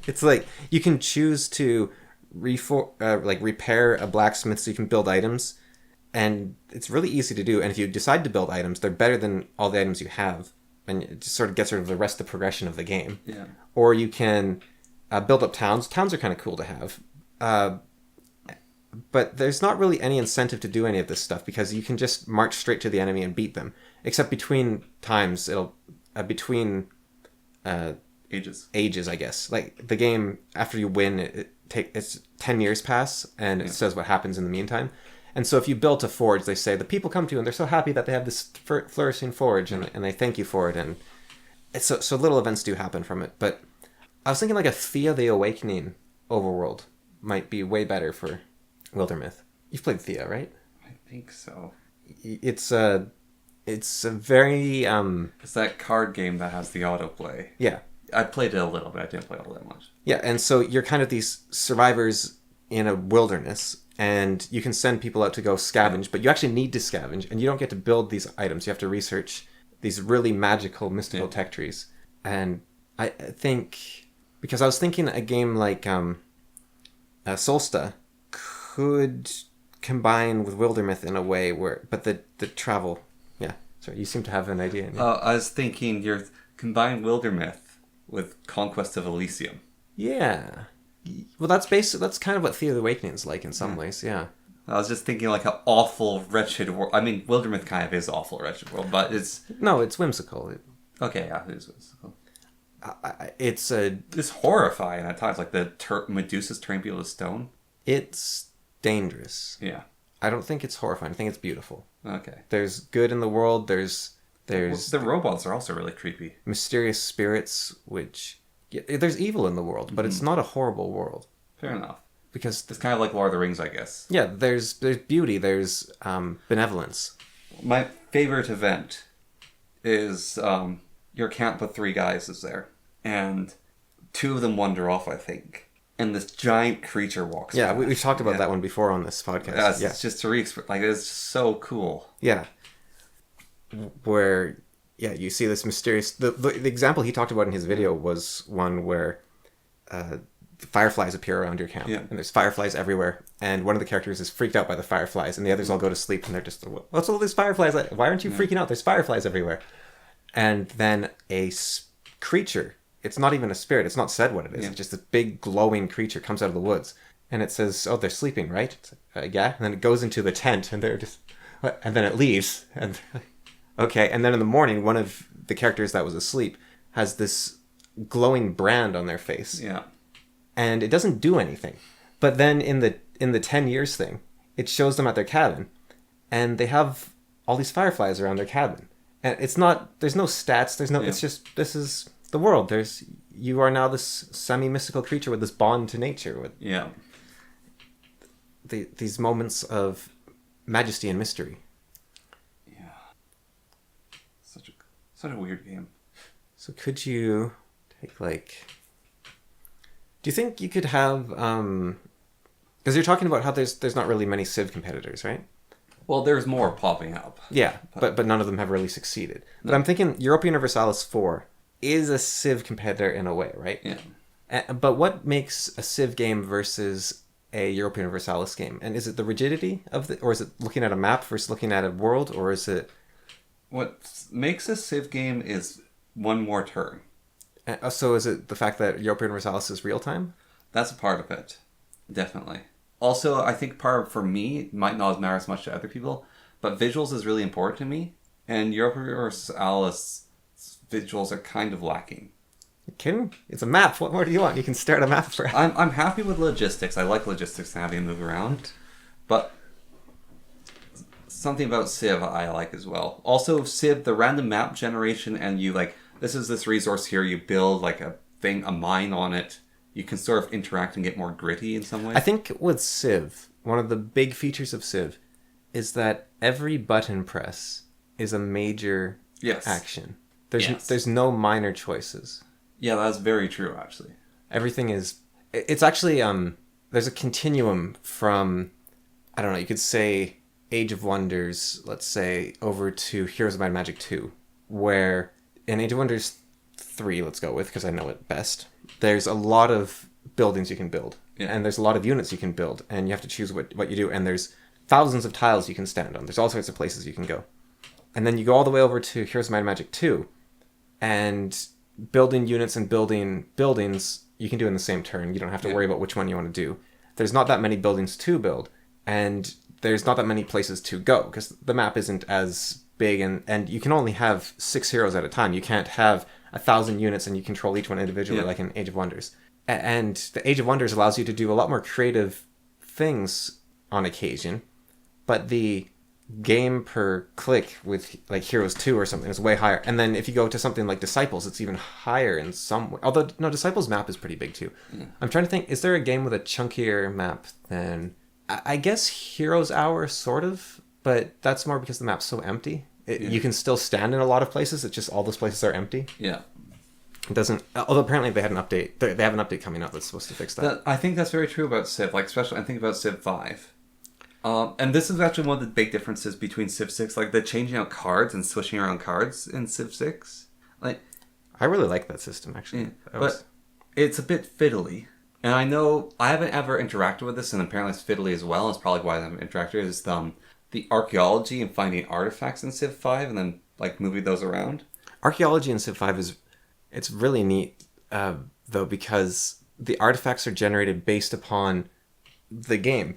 It's like you can choose to repair a blacksmith so you can build items, and it's really easy to do. And if you decide to build items, they're better than all the items you have, and it just sort of gets rid of the rest of the progression of the game. Yeah. Or you can build up towns. Towns are kind of cool to have. But there's not really any incentive to do any of this stuff because you can just march straight to the enemy and beat them. Except between times, between ages, I guess. Like the game, after you win, it's 10 years pass, and it says what happens in the meantime. And so if you built a forge, they say the people come to you and they're so happy that they have this flourishing forge, and they thank you for it. And it's so little events do happen from it. But I was thinking like a Thea the Awakening overworld might be way better for Wildermyth. You've played Thea, right? I think so. It's a very It's that card game that has the autoplay. Yeah. I played it a little bit. I didn't play all that much. Yeah, and so you're kind of these survivors in a wilderness, and you can send people out to go scavenge, but you actually need to scavenge, and you don't get to build these items. You have to research these really magical, mystical tech trees. And I think, because I was thinking a game like Solsta could combine with Wildermyth in a way where, but the travel, yeah. Sorry, you seem to have an idea. I was thinking you're combine Wildermyth with Conquest of Elysium. Yeah. Well, that's kind of what Thea the Awakening is like in some ways, yeah. I was just thinking like an awful, wretched world. I mean, Wildermyth kind of is awful, wretched world, but it's... No, it's whimsical. Okay, yeah, it is whimsical. It's horrifying at times, like the Medusa's turning people to stone. It's dangerous. Yeah. I don't think it's horrifying. I think it's beautiful. Okay. There's good in the world. There's the robots are also really creepy. Mysterious spirits, which... Yeah, there's evil in the world, but it's not a horrible world. Fair enough. Because... It's kind of like Lord of the Rings, I guess. Yeah, there's beauty. There's benevolence. My favorite event is your camp with 3 guys is there. And 2 of them wander off, I think. And this giant creature walks Yeah, past. we've talked about that one before on this podcast. It's just to like, it's just so cool. Yeah. Where, yeah, you see this mysterious... The example he talked about in his video was one where fireflies appear around your camp. Yeah. And there's fireflies everywhere. And one of the characters is freaked out by the fireflies. And the others all go to sleep. And they're just, what's all these fireflies? Why aren't you freaking out? There's fireflies everywhere. And then a creature... It's not even a spirit. It's not said what it is. Yeah. It's just this big glowing creature comes out of the woods. And it says, oh, they're sleeping, right? Yeah. And then it goes into the tent and they're just... And then it leaves. And okay. And then in the morning, one of the characters that was asleep has this glowing brand on their face. Yeah. And it doesn't do anything. But then in the 10 years thing, it shows them at their cabin. And they have all these fireflies around their cabin. And it's not... There's no stats. There's no... Yeah. It's just... This is... the world. You are now this semi-mystical creature with this bond to nature, with these moments of majesty and mystery. Yeah, such a weird game. So could you take do you think you could have because you're talking about how there's not really many Civ competitors, right? Well, there's more popping up. Yeah, but none of them have really succeeded. No. But I'm thinking Europa Universalis 4 is a Civ competitor in a way, right? Yeah. But what makes a Civ game versus a Europa Universalis game? And is it the rigidity of or is it looking at a map versus looking at a world, or is it... What makes a Civ game is one more turn. So is it the fact that Europa Universalis is real time? That's a part of it. Definitely. Also, I think for me, might not matter as much to other people, but visuals is really important to me. And Europa Universalis... visuals are kind of lacking. You kidding? It's a map. What more do you want? You can start a map for... I'm happy with logistics. I like logistics and having to move around. But something about Civ I like as well. Also, Civ, the random map generation, and you this is this resource here, you build a mine on it. You can sort of interact and get more gritty in some way. I think with Civ, one of the big features of Civ is that every button press is a major action. There's no minor choices. Yeah, that's very true, actually. Everything is... It's actually... there's a continuum from... I don't know, you could say Age of Wonders, let's say, over to Heroes of Might and Magic 2. where in Age of Wonders 3, let's go with, because I know it best, there's a lot of buildings you can build. Yeah. And there's a lot of units you can build, and you have to choose what you do. And there's thousands of tiles you can stand on. There's all sorts of places you can go. And then you go all the way over to Heroes of Might and Magic 2, and building units and building buildings you can do in the same turn. You don't have to worry about which one you want to do. There's not that many buildings to build, and there's not that many places to go, because the map isn't as big, and you can only have 6 heroes at a time. You can't have 1,000 units and you control each one individually like in Age of Wonders. And the Age of Wonders allows you to do a lot more creative things on occasion, but the game per click with like Heroes 2 or something is way higher. And then if you go to something like Disciples, it's even higher in some way. Although, no, Disciples map is pretty big too. I'm trying to think, is there a game with a chunkier map than... I guess Heroes Hour, sort of, but that's more because the map's so empty. You can still stand in a lot of places, it's just all those places are empty. Yeah. It doesn't... Although apparently they had an update. They have an update coming out that's supposed to fix that. I think that's very true about Civ. Like, especially, I think about Civ 5. And this is actually one of the big differences between Civ 6. Like, the changing out cards and switching around cards in Civ 6. Like, I really like that system, actually. Yeah, but it's a bit fiddly. And I know I haven't ever interacted with this, and apparently it's fiddly as well. It's probably why I haven't interacted. Is the archaeology and finding artifacts in Civ 5 and then, like, moving those around. Archaeology in Civ 5 is... It's really neat, though, because the artifacts are generated based upon the game.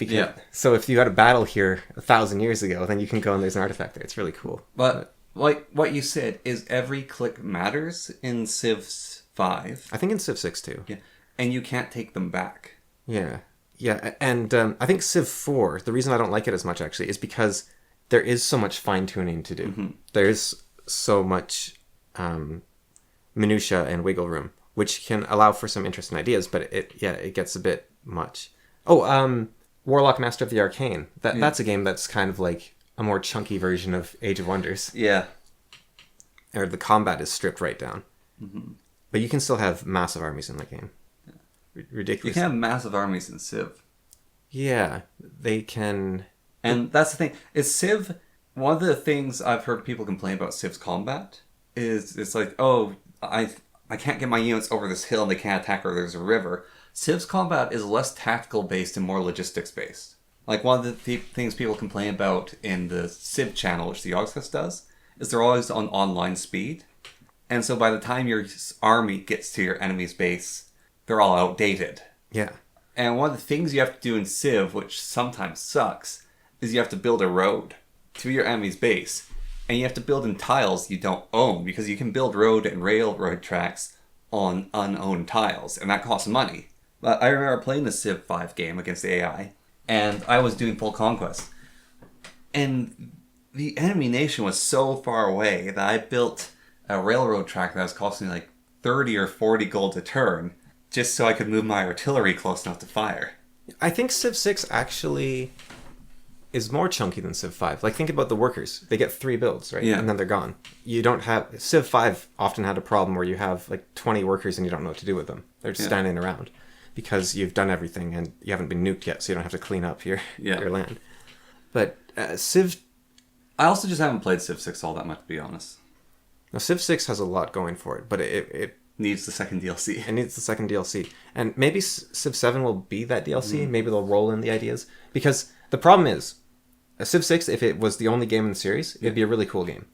So if you had a battle here 1,000 years ago, then you can go and there's an artifact there. It's really cool. But like what you said, is every click matters in Civ 5. I think in Civ 6 too. Yeah, and you can't take them back. Yeah. And I think Civ 4, the reason I don't like it as much, actually, is because there is so much fine-tuning to do. Mm-hmm. There's so much... minutia and wiggle room, which can allow for some interesting ideas, but it gets a bit much. Warlock Master of the Arcane. That's a game that's kind of like a more chunky version of Age of Wonders. Yeah. Or the combat is stripped right down. Mm-hmm. But you can still have massive armies in that game. Yeah. Ridiculous. You can have massive armies in Civ. Yeah, they can... And that's the thing. Is Civ... One of the things I've heard people complain about Civ's combat is it's like, oh... I can't get my units over this hill and they can't attack or there's a river. Civ's combat is less tactical based and more logistics based. Like one of the things people complain about in the Civ channel, which the Yogscast does, is they're always on online speed. And so by the time your army gets to your enemy's base, they're all outdated. Yeah. And one of the things you have to do in Civ, which sometimes sucks, is you have to build a road to your enemy's base. And you have to build in tiles you don't own, because you can build road and railroad tracks on unowned tiles, and that costs money. But I remember playing the Civ 5 game against the AI, and I was doing full conquest. And the enemy nation was so far away that I built a railroad track that was costing like 30 or 40 gold a turn, just so I could move my artillery close enough to fire. I think Civ 6 actually... is more chunky than Civ 5. Like, think about the workers. They get 3 builds, right? Yeah. And then they're gone. You don't have... Civ 5 often had a problem where you have, like, 20 workers and you don't know what to do with them. They're just standing around because you've done everything and you haven't been nuked yet, so you don't have to clean up your land. But Civ... I also just haven't played Civ 6 all that much, to be honest. Now, Civ 6 has a lot going for it, but it needs the second DLC. It needs the second DLC. And maybe Civ 7 will be that DLC. Mm. Maybe they'll roll in the ideas. Because the problem is, Civ 6, if it was the only game in the series, it'd be a really cool game.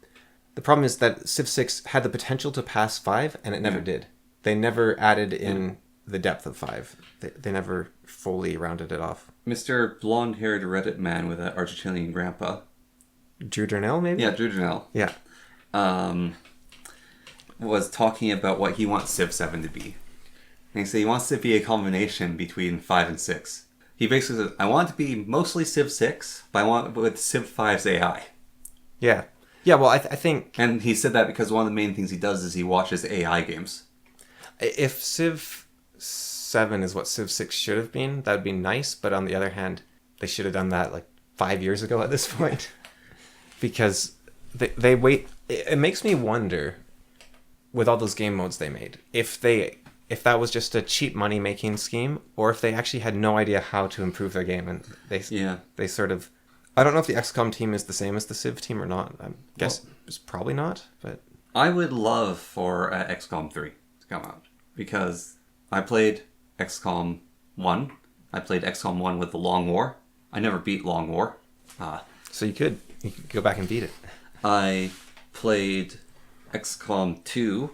The problem is that Civ 6 had the potential to pass 5, and it never did. They never added in the depth of 5. They never fully rounded it off. Mr. Blonde-haired Reddit man with an Argentinian grandpa. Drew Darnell, maybe? Yeah, Drew Darnell. Yeah. Was talking about what he wants Civ 7 to be. And he said he wants it to be a combination between 5 and 6. He basically says, I want it to be mostly Civ 6, but I want it with Civ 5's AI. Yeah. Yeah, well, I think... And he said that because one of the main things he does is he watches AI games. If Civ 7 is what Civ 6 should have been, that would be nice, but on the other hand, they should have done that like 5 years ago at this point. Because they wait... It makes me wonder, with all those game modes they made, if that was just a cheap money-making scheme, or if they actually had no idea how to improve their game, and they sort of... I don't know if the XCOM team is the same as the Civ team or not. I guess it's probably not, but... I would love for XCOM 3 to come out, because I played XCOM 1. I played XCOM 1 with the Long War. I never beat Long War. So you could go back and beat it. I played XCOM 2.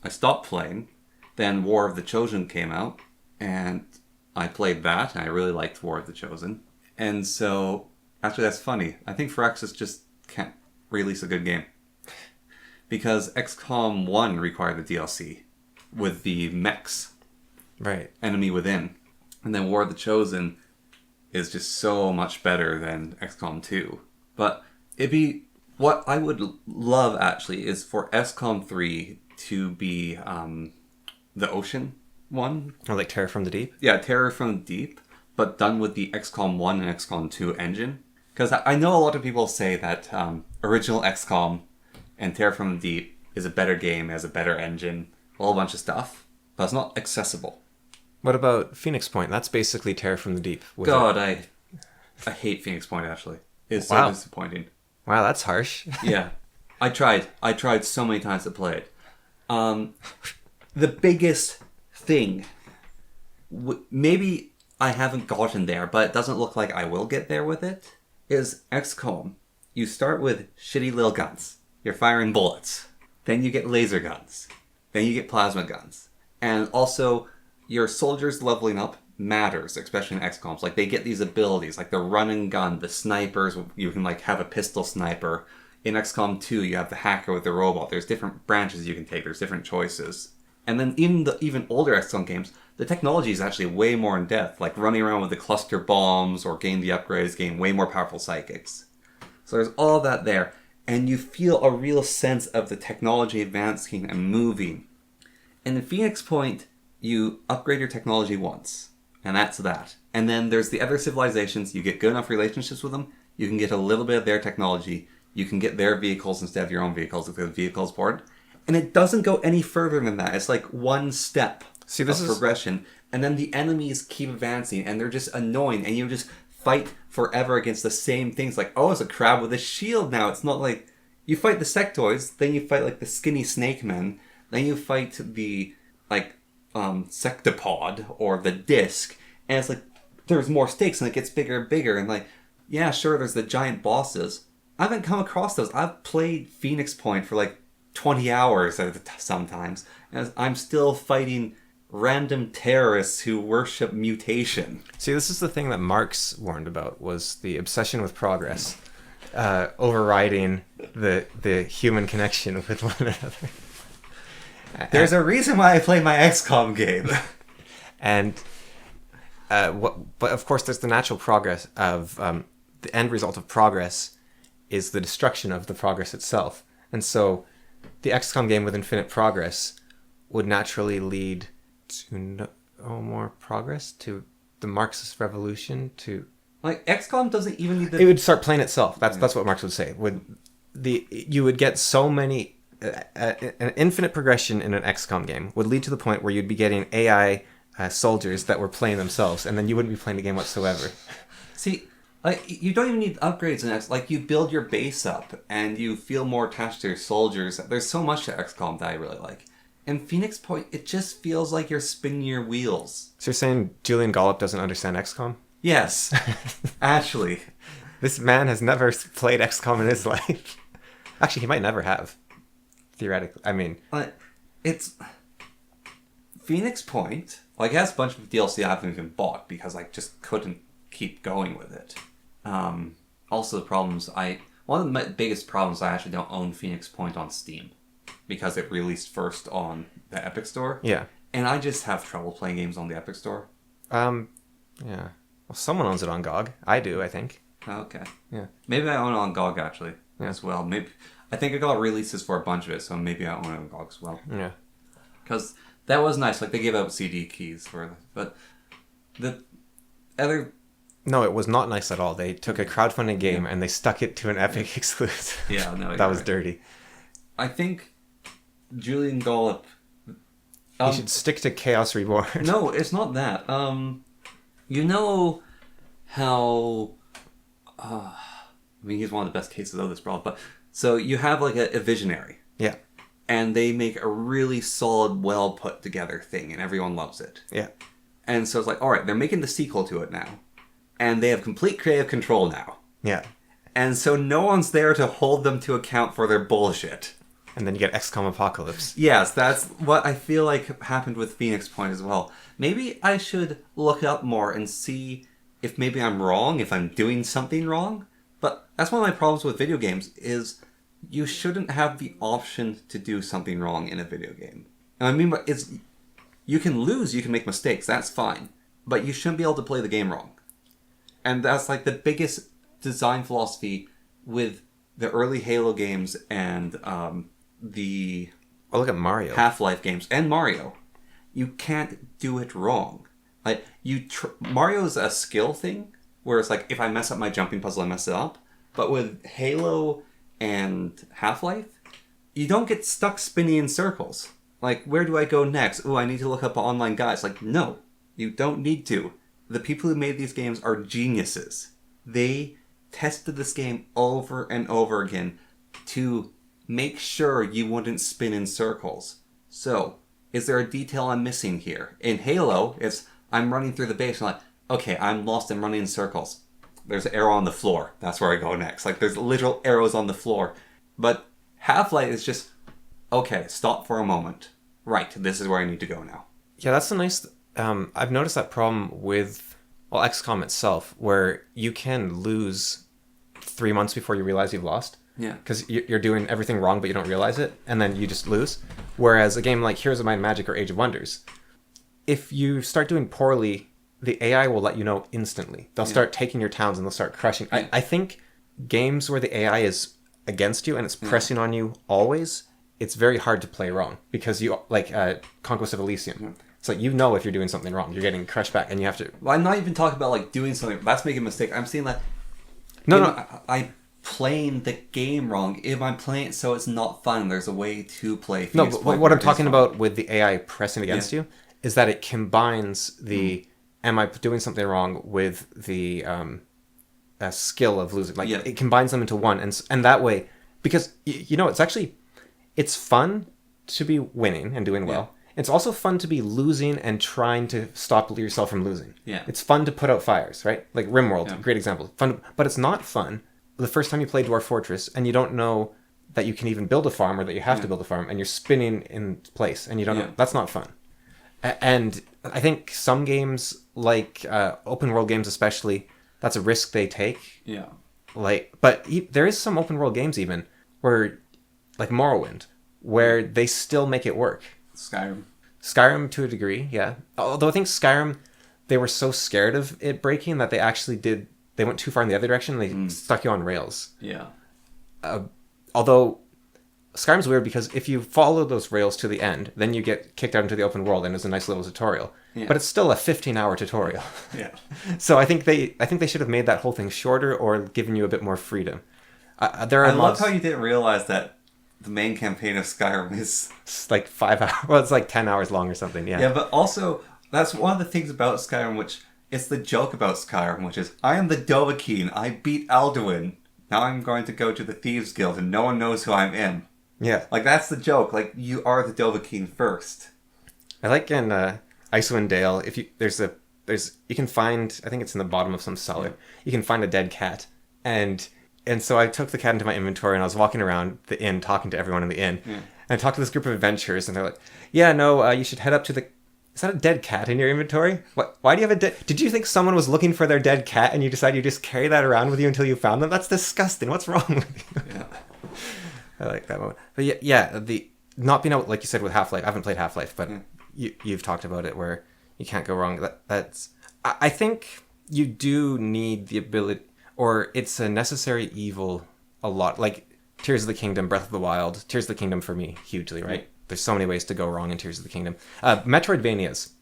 I stopped playing. Then War of the Chosen came out, and I played that, and I really liked War of the Chosen. And so, actually that's funny. I think Firaxis just can't release a good game. Because XCOM 1 required the DLC with the mechs. Right. Enemy Within. And then War of the Chosen is just so much better than XCOM 2. But it'd be... What I would love, actually, is for XCOM 3 to be the ocean one. Or like Terror from the Deep? Yeah, Terror from the Deep, but done with the XCOM 1 and XCOM 2 engine. Because I know a lot of people say that original XCOM and Terror from the Deep is a better game, has a better engine, a whole bunch of stuff, but it's not accessible. What about Phoenix Point? That's basically Terror from the Deep. God, I hate Phoenix Point, actually. It's so disappointing. Wow, that's harsh. Yeah. I tried so many times to play it. The biggest thing, maybe I haven't gotten there, but it doesn't look like I will get there with it, is XCOM. You start with shitty little guns. You're firing bullets. Then you get laser guns. Then you get plasma guns. And also, your soldiers leveling up matters, especially in XCOMs. Like, they get these abilities, like the run and gun, the snipers, you can like have a pistol sniper. In XCOM 2, you have the hacker with the robot. There's different branches you can take. There's different choices. And then in the even older XCOM games, the technology is actually way more in depth, like running around with the cluster bombs or getting the upgrades, getting way more powerful psychics. So there's all that there. And you feel a real sense of the technology advancing and moving. And in Phoenix Point, you upgrade your technology once. And that's that. And then there's the other civilizations. You get good enough relationships with them. You can get a little bit of their technology. You can get their vehicles instead of your own vehicles if the vehicle's board. And it doesn't go any further than that. It's like one step of progression. And then the enemies keep advancing and they're just annoying. And you just fight forever against the same things. Like, oh, it's a crab with a shield now. It's not like... You fight the sectoids, then you fight like the skinny snake men. Then you fight the like sectopod or the disc. And it's like, there's more stakes and it gets bigger and bigger. And like, yeah, sure, there's the giant bosses. I haven't come across those. I've played Phoenix Point for like 20 hours sometimes. And I'm still fighting random terrorists who worship mutation. See, this is the thing that Marx warned about, was the obsession with progress, overriding the human connection with one another. There's a reason why I play my XCOM game. And but of course, there's the natural progress of the end result of progress is the destruction of the progress itself. And so the XCOM game with infinite progress would naturally lead to no more progress, to the Marxist revolution, to... Like, XCOM doesn't even need the... It would start playing itself. That's what Marx would say. You would get so many... an infinite progression in an XCOM game would lead to the point where you'd be getting AI soldiers that were playing themselves, and then you wouldn't be playing the game whatsoever. See... Like, you don't even need upgrades in X. Like, you build your base up, and you feel more attached to your soldiers. There's so much to XCOM that I really like. In Phoenix Point, it just feels like you're spinning your wheels. So you're saying Julian Gollop doesn't understand XCOM? Yes. Actually. This man has never played XCOM in his life. Actually, he might never have. Theoretically. I mean... But it's... Phoenix Point, like, it has a bunch of DLC I haven't even bought because I just couldn't keep going with it. Also, the problems one of the biggest problems, I actually don't own Phoenix Point on Steam because it released first on the Epic Store. Yeah. And I just have trouble playing games on the Epic Store. Yeah. Well, someone owns it on GOG. I do, I think. Okay. Yeah. Maybe I own it on GOG actually as well. Maybe I think I got releases for a bunch of it, so maybe I own it on GOG as well. Yeah. Because that was nice. Like, they gave out CD keys for it. But the other... No, it was not nice at all. They took a crowdfunding game and they stuck it to an Epic exclusive. Yeah, no, that was dirty. I think Julian Gollop... he should stick to Chaos Reborn. No, it's not that. You know how... I mean, he's one of the best cases of this problem, but... So you have, like, a visionary. Yeah. and they make a really solid, well put together thing, and everyone loves it. Yeah. And so it's like, all right, they're making the sequel to it now, and they have complete creative control now. Yeah. And so no one's there to hold them to account for their bullshit. And then you get XCOM Apocalypse. Yes, that's what I feel like happened with Phoenix Point as well. Maybe I should look up more and see if maybe I'm wrong, if I'm doing something wrong. But that's one of my problems with video games, is you shouldn't have the option to do something wrong in a video game. And I mean, it's, you can lose, you can make mistakes, that's fine. But you shouldn't be able to play the game wrong. And that's like the biggest design philosophy with the early Halo games and the look at Mario. Half-Life games and Mario. You can't do it wrong. Like Mario's a skill thing, where it's like if I mess up my jumping puzzle, I mess it up. But with Halo and Half-Life, you don't get stuck spinning in circles. Like, where do I go next? Oh, I need to look up online guides. Like, no, you don't need to. The people who made these games are geniuses. They tested this game over and over again to make sure you wouldn't spin in circles. So, is there a detail I'm missing here? In Halo, it's I'm running through the base and I'm like, okay, I'm lost and running in circles. There's an arrow on the floor. That's where I go next. Like, there's literal arrows on the floor. But Half-Life is just, okay, stop for a moment. Right, this is where I need to go now. Yeah, that's a nice... I've noticed that problem with, well, XCOM itself, where you can lose 3 months before you realize you've lost. Yeah. Because you're doing everything wrong, but you don't realize it, and then you just lose. Whereas a game like Heroes of Might and Magic or Age of Wonders, if you start doing poorly, the AI will let you know instantly. They'll start taking your towns and they'll start crushing. Yeah. I think games where the AI is against you and it's pressing on you always, it's very hard to play wrong. Because you, like Conquest of Elysium, it's like, you know, if you're doing something wrong, you're getting crushed back and you have to... Well, I'm not even talking about like doing something, that's making a mistake. I'm saying that... I'm playing the game wrong. If I'm playing it so it's not fun, there's a way to play Phoenix No, but Point what I'm where talking about with the AI pressing against you is that it combines the am I doing something wrong with the skill of losing. Like it combines them into one, and that way, because you know, it's fun to be winning and doing well. It's also fun to be losing and trying to stop yourself from losing. Yeah. It's fun to put out fires, right? Like RimWorld, great example. Fun, but it's not fun the first time you play Dwarf Fortress and you don't know that you can even build a farm or that you have to build a farm and you're spinning in place and you don't know. That's not fun. And I think some games, like open world games especially, that's a risk they take. Yeah. But there is some open world games even where, like Morrowind, where they still make it work. Skyrim to a degree, yeah. Although I think Skyrim, they were so scared of it breaking that they went too far in the other direction and they stuck you on rails. Yeah. Although Skyrim's weird because if you follow those rails to the end, then you get kicked out into the open world and it's a nice little tutorial. Yeah. But it's still a 15-hour tutorial. Yeah. So I think they should have made that whole thing shorter or given you a bit more freedom. I love how you didn't realize that the main campaign of Skyrim is like 5 hours. Well, it's like 10 hours long or something. Yeah. Yeah, but also that's one of the things about Skyrim, which it's the joke about Skyrim, which is I am the Dovahkiin. I beat Alduin. Now I'm going to go to the Thieves Guild, and no one knows who I am. Yeah. Like that's the joke. Like you are the Dovahkiin first. I like in Icewind Dale. If you can find, I think it's in the bottom of some cellar. You can find a dead cat, and so I took the cat into my inventory and I was walking around the inn talking to everyone in the inn. And I talked to this group of adventurers and they're like, yeah, no, you should head up to the... Is that a dead cat in your inventory? Why do you have a dead... Did you think someone was looking for their dead cat and you decided you just carry that around with you until you found them? That's disgusting. What's wrong with you? Yeah. I like that moment. But yeah, the not being able... Like you said with Half-Life. I haven't played Half-Life, but you've talked about it where you can't go wrong. That's... I think you do need the ability... Or it's a necessary evil a lot. Like Tears of the Kingdom, Breath of the Wild. Tears of the Kingdom for me, hugely, right? There's so many ways to go wrong in Tears of the Kingdom. Metroidvanias.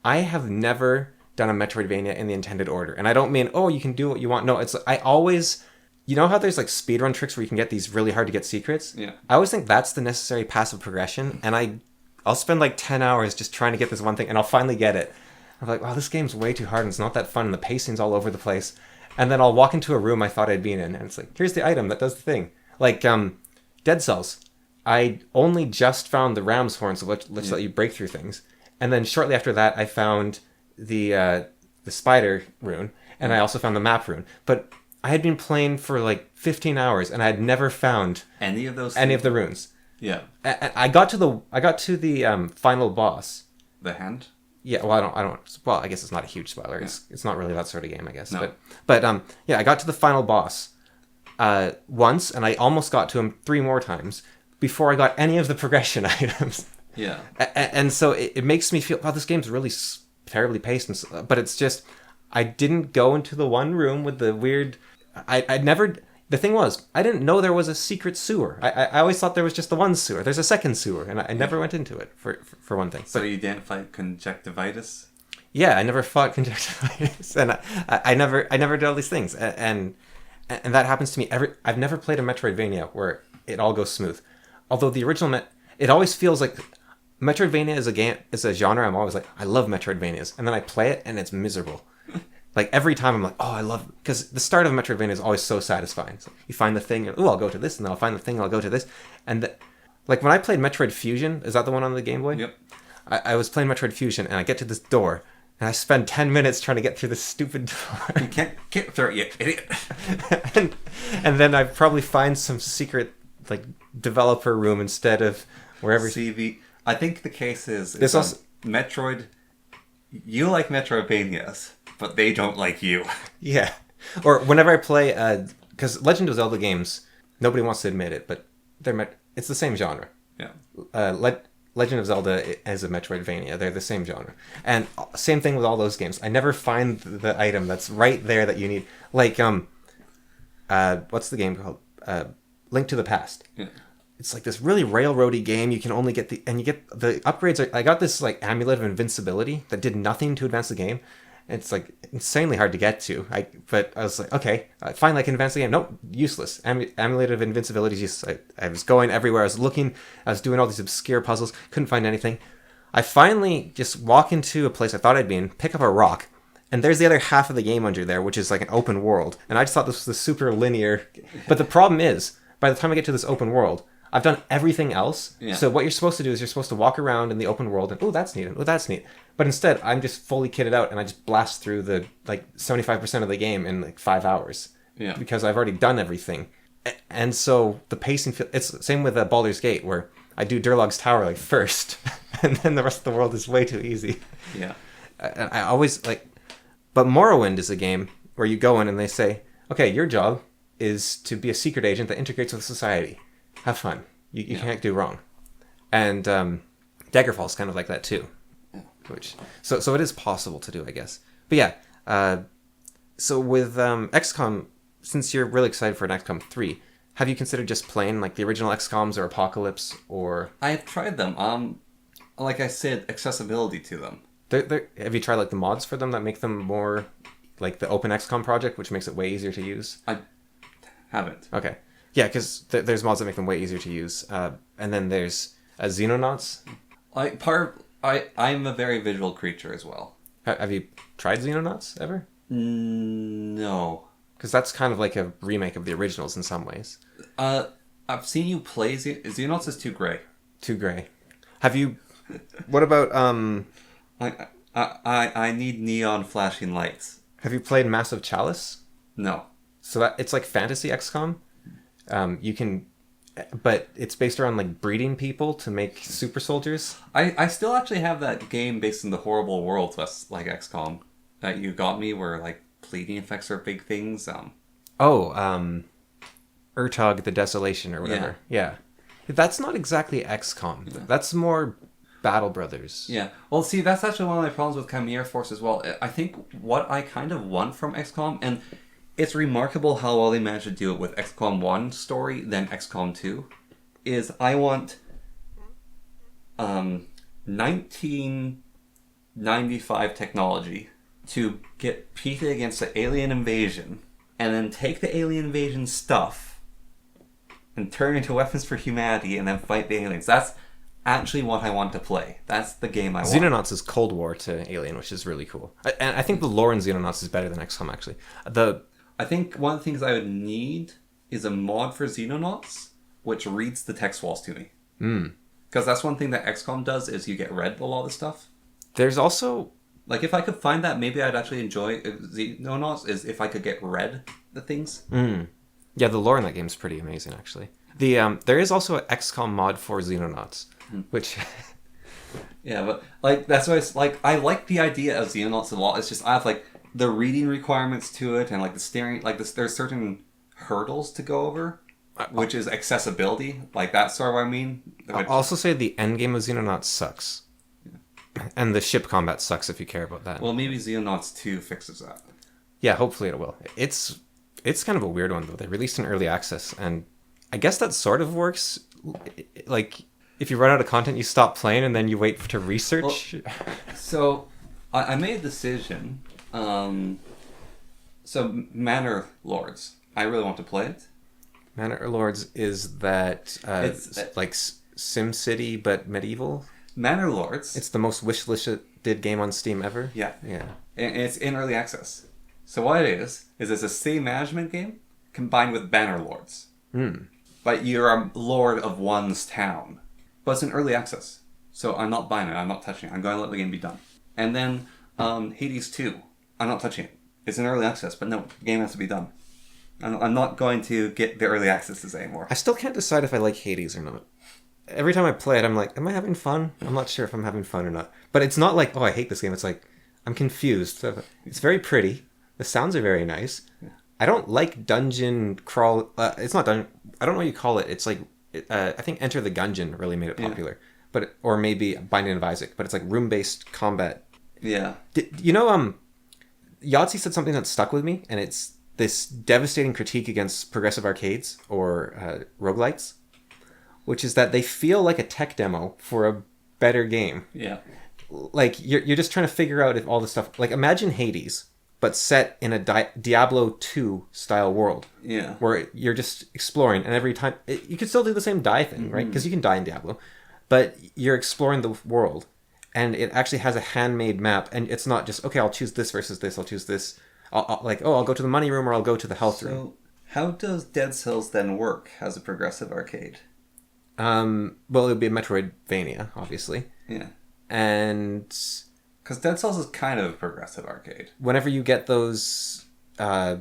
I have never done a Metroidvania in the intended order. And I don't mean, you can do what you want. No, it's I always... You know how there's like speedrun tricks where you can get these really hard to get secrets? Yeah. I always think that's the necessary passive progression. And I'll spend like 10 hours just trying to get this one thing and I'll finally get it. I'm like, wow, this game's way too hard and it's not that fun and the pacing's all over the place. And then I'll walk into a room I thought I'd been in, and it's like, here's the item that does the thing. Like, Dead Cells. I only just found the ram's horn, so let's let you break through things. And then shortly after that, I found the spider rune, and I also found the map rune. But I had been playing for like 15 hours, and I had never found any of the runes. Yeah. I got to the final boss. The hand. Yeah. Well, I don't. Well, I guess it's not a huge spoiler. Yeah. It's not really that sort of game, I guess. No. But yeah, I got to the final boss once, and I almost got to him 3 more times before I got any of the progression items. Yeah. And so it makes me feel, wow, this game's really terribly paced. But it's just, I didn't go into the one room with the weird... I never... The thing was, I didn't know there was a secret sewer. I always thought there was just the one sewer. There's a second sewer, and I never went into it, for one thing. So you didn't fight conjunctivitis? Yeah, I never fought conjunctivitis. And I never did all these things. And that happens to me I've never played a Metroidvania where it all goes smooth. Although the original... It always feels like... Metroidvania is a genre I'm always like, I love Metroidvanias. And then I play it, and it's miserable. Like, every time I'm like, oh, I love... Because the start of Metroidvania is always so satisfying. So you find the thing, oh, I'll go to this, and then I'll find the thing, and I'll go to this. And, like, when I played Metroid Fusion, is that the one on the Game Boy? Yep. I was playing Metroid Fusion, and I get to this door, and I spend 10 minutes trying to get through this stupid door. You can't get through it, you idiot. and then I probably find some secret, like, developer room instead of wherever... I think the case is also... Metroid... You like Metroidvanias, but they don't like you. Yeah. Or whenever I play... Because Legend of Zelda games, nobody wants to admit it, but it's the same genre. Yeah. Legend of Zelda is a Metroidvania. They're the same genre. And same thing with all those games. I never find the item that's right there that you need. Like, what's the game called? Link to the Past. Yeah. It's like this really railroady game. You can only get and you get the upgrades. I got this like amulet of invincibility that did nothing to advance the game. It's like insanely hard to get to. But I was like, okay, finally I can advance the game. Nope, useless. Amulet of invincibility is useless. I was going everywhere. I was looking. I was doing all these obscure puzzles. Couldn't find anything. I finally just walk into a place I thought I'd be in, pick up a rock, and there's the other half of the game under there, which is like an open world. And I just thought this was the super linear. But the problem is, by the time I get to this open world, I've done everything else. Yeah. So what you're supposed to do is you're supposed to walk around in the open world and, oh, that's neat. Oh, that's neat. But instead, I'm just fully kitted out and I just blast through the, like, 75% of the game in, like, 5 hours. Yeah. Because I've already done everything. And so the pacing... It's the same with Baldur's Gate, where I do Durlog's Tower, like, first. And then the rest of the world is way too easy. Yeah. And I always, like... But Morrowind is a game where you go in and they say, okay, your job is to be a secret agent that integrates with society. Have fun. You can't do wrong. And Daggerfall's kind of like that too. Which so it is possible to do, I guess. But yeah, so with XCOM, since you're really excited for an XCOM 3, have you considered just playing like the original XCOMs or Apocalypse or... I have tried them. Like I said, accessibility to them. Have you tried like the mods for them that make them more like the Open XCOM project, which makes it way easier to use? I haven't. Okay. Yeah, because there's mods that make them way easier to use. And then there's Xenonauts. I'm a very visual creature as well. Have you tried Xenonauts ever? No. Because that's kind of like a remake of the originals in some ways. I've seen you play Xenonauts is too gray. Too gray. Have you... What about... I need neon flashing lights. Have you played Massive Chalice? No. So it's like fantasy XCOM. You can... But it's based around like breeding people to make super soldiers. I still actually have that game based in the horrible world that's like XCOM that you got me where like bleeding effects are big things. Urtog the Desolation or whatever. Yeah. That's not exactly XCOM. Yeah. That's more Battle Brothers. Yeah. Well, see, that's actually one of my problems with Chimera Force as well. I think what I kind of want from XCOM, and it's remarkable how well they managed to do it with XCOM 1 story than XCOM 2, is I want 1995 technology to get pitted against the alien invasion and then take the alien invasion stuff and turn into weapons for humanity and then fight the aliens. That's actually what I want to play. That's the game I want. Xenonauts is Cold War to Alien, which is really cool. And I think the lore in Xenonauts is better than XCOM, actually. I think one of the things I would need is a mod for Xenonauts which reads the text walls to me. Mm. Because that's one thing that XCOM does, is you get read a lot of the stuff. There's also... Like, if I could find that, maybe I'd actually enjoy Xenonauts, is if I could get read the things. Mm. Yeah, the lore in that game is pretty amazing, actually. There is also an XCOM mod for Xenonauts, which... Yeah, but, like, that's why it's, like, I like the idea of Xenonauts a lot. It's just, I have, like, the reading requirements to it, and, like, the staring... Like, there's certain hurdles to go over, which is accessibility. Like, that's sort of what I mean. I'll also say the endgame of Xenonauts sucks. Yeah. And the ship combat sucks if you care about that. Well, maybe Xenonauts 2 fixes that. Yeah, hopefully it will. It's kind of a weird one, though. They released in early access, and I guess that sort of works. Like, if you run out of content, you stop playing, and then you wait to research. Well, so, I made a decision. So, Manor Lords. I really want to play it. Manor Lords is that like SimCity but medieval? Manor Lords. It's the most wishlisted game on Steam ever? Yeah. Yeah. And it's in early access. So what it is it's a city management game combined with Banner Lords. Hmm. But you're a lord of one's town. But it's in early access. So I'm not buying it. I'm not touching it. I'm going to let the game be done. And then Hades 2. I'm not touching it. It's in early access, but no, the game has to be done. I'm not going to get the early accesses anymore. I still can't decide if I like Hades or not. Every time I play it, I'm like, am I having fun? I'm not sure if I'm having fun or not. But it's not like, oh, I hate this game. It's like, I'm confused. It's very pretty. The sounds are very nice. Yeah. I don't like dungeon crawl. It's not dungeon. I don't know what you call it. It's like, I think Enter the Gungeon really made it popular. Yeah. Or maybe Binding of Isaac. But it's like room-based combat. Yeah. Yahtzee said something that stuck with me, and it's this devastating critique against progressive arcades or roguelites, which is that they feel like a tech demo for a better game. Yeah. Like, you're just trying to figure out if all the stuff... Like, imagine Hades, but set in a Diablo 2 style world. Yeah. Where you're just exploring, and every time... You can still do the same die thing, right? Because you can die in Diablo. But you're exploring the world, and it actually has a handmade map, and it's not just, okay, I'll choose this versus this, I'll choose this... I'll go to the money room or I'll go to the health room. So, how does Dead Cells then work as a progressive arcade? Well, it would be a Metroidvania, obviously. Yeah. And... Because Dead Cells is kind of a progressive arcade. Whenever you get those... I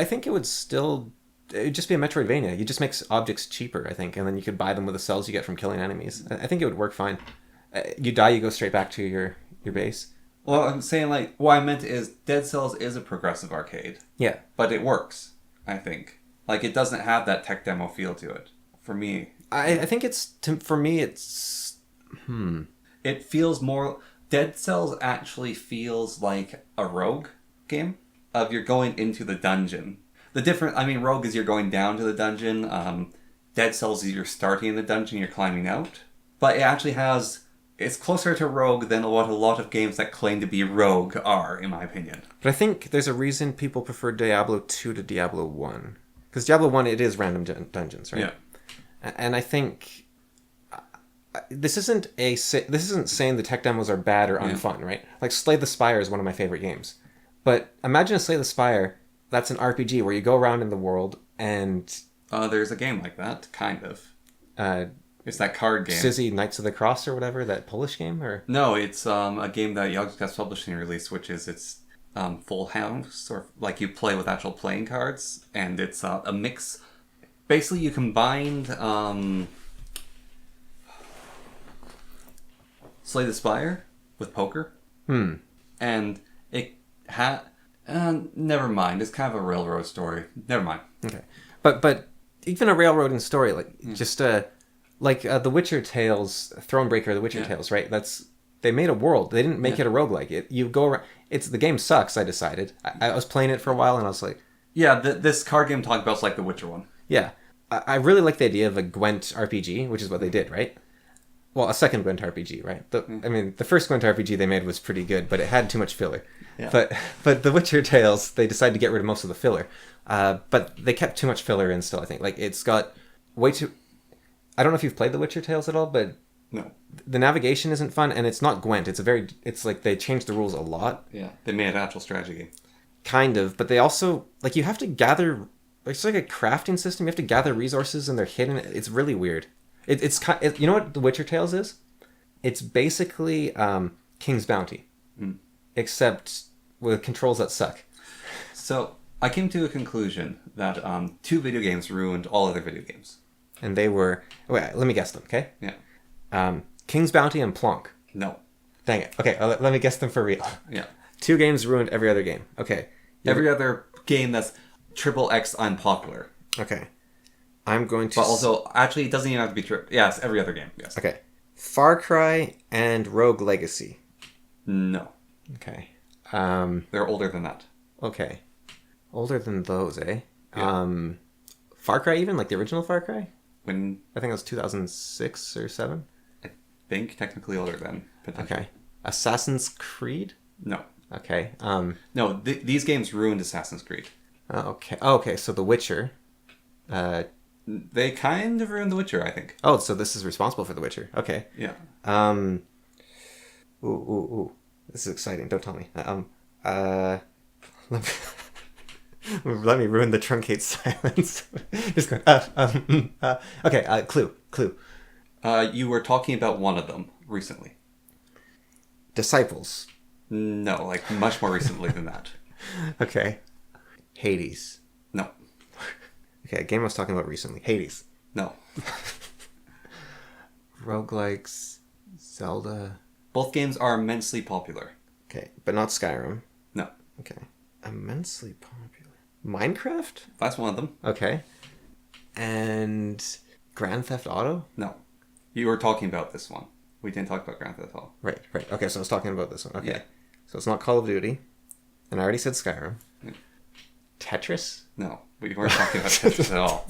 think it would still... It would just be a Metroidvania. You just make objects cheaper, I think, and then you could buy them with the cells you get from killing enemies. I think it would work fine. You die, you go straight back to your base. Well, I'm saying, like, what I meant is Dead Cells is a progressive arcade. Yeah. But it works, I think. Like, it doesn't have that tech demo feel to it. For me. I think it's... For me, it's... It feels more... Dead Cells actually feels like a rogue game. Of you're going into the dungeon. The different... I mean, rogue is you're going down to the dungeon. Dead Cells is you're starting in the dungeon, you're climbing out. But it actually has... It's closer to Rogue than what a lot of games that claim to be Rogue are, in my opinion. But I think there's a reason people prefer Diablo 2 to Diablo 1. Because Diablo 1, it is random dungeons, right? Yeah. And I think... This isn't saying the tech demos are bad or unfun, right? Like, Slay the Spire is one of my favorite games. But imagine a Slay the Spire that's an RPG where you go around in the world and... There's a game like that, kind of. It's that card game. Sizzy Knights of the Cross or whatever, that Polish game? Or no, it's a game that Yogscast Publishing released, which is it's full house, or like you play with actual playing cards, and it's a mix. Basically, you combined Slay the Spire with poker. And it had... never mind, it's kind of a railroad story. Never mind. Okay. But even a railroading story, like, just... Like The Witcher Tales, Thronebreaker, The Witcher Tales, right? They made a world. They didn't make it a roguelike. You go around... The game sucks, I decided. I was playing it for a while and I was like... Yeah, this card game talking about like the Witcher one. Yeah. I really like the idea of a Gwent RPG, which is what they did, right? Well, a second Gwent RPG, right? I mean, the first Gwent RPG they made was pretty good, but it had too much filler. Yeah. But The Witcher Tales, they decided to get rid of most of the filler. But they kept too much filler in still, I think. Like, it's got way too... I don't know if you've played The Witcher Tales at all, but no, the navigation isn't fun, and it's not Gwent. It's like they changed the rules a lot. Yeah, they made an actual strategy game. Kind of, but they also, like, you have to gather it's like a crafting system. You have to gather resources, and they're hidden. It's really weird. It's kind. You know what The Witcher Tales is? It's basically King's Bounty, except with controls that suck. So I came to a conclusion that 2 video games ruined all other video games. And they were... Wait, let me guess them, okay? Yeah. King's Bounty and Plonk. No. Dang it. Okay, let me guess them for real. Yeah. 2 games ruined every other game. Okay. Every other game that's XXX unpopular. Okay. I'm going to... But also, actually, it doesn't even have to be true. Yes, every other game, yes. Okay. Far Cry and Rogue Legacy. No. Okay. They're older than that. Okay. Older than those, eh? Yeah. Far Cry even? Like the original Far Cry? When I think it was 2006 or 7. I think technically older than. Okay. Assassin's Creed? No. Okay. No, these games ruined Assassin's Creed. Okay. Oh, okay, so The Witcher. They kind of ruined The Witcher, I think. Oh, so this is responsible for The Witcher. Okay. Yeah. Ooh. This is exciting. Don't tell me. Let me ruin the truncate silence. Just going. Okay. Clue. You were talking about one of them recently. Disciples. No, like much more recently than that. Okay. Hades. No. Okay, a game I was talking about recently. Hades. No. Roguelikes. Zelda. Both games are immensely popular. Okay, but not Skyrim. No. Okay. Immensely popular. Minecraft? That's one of them. Okay. And Grand Theft Auto? No. You were talking about this one. We didn't talk about Grand Theft Auto. Right. Okay, so I was talking about this one. Okay. Yeah. So it's not Call of Duty. And I already said Skyrim. Yeah. Tetris? No. We weren't talking about Tetris at all.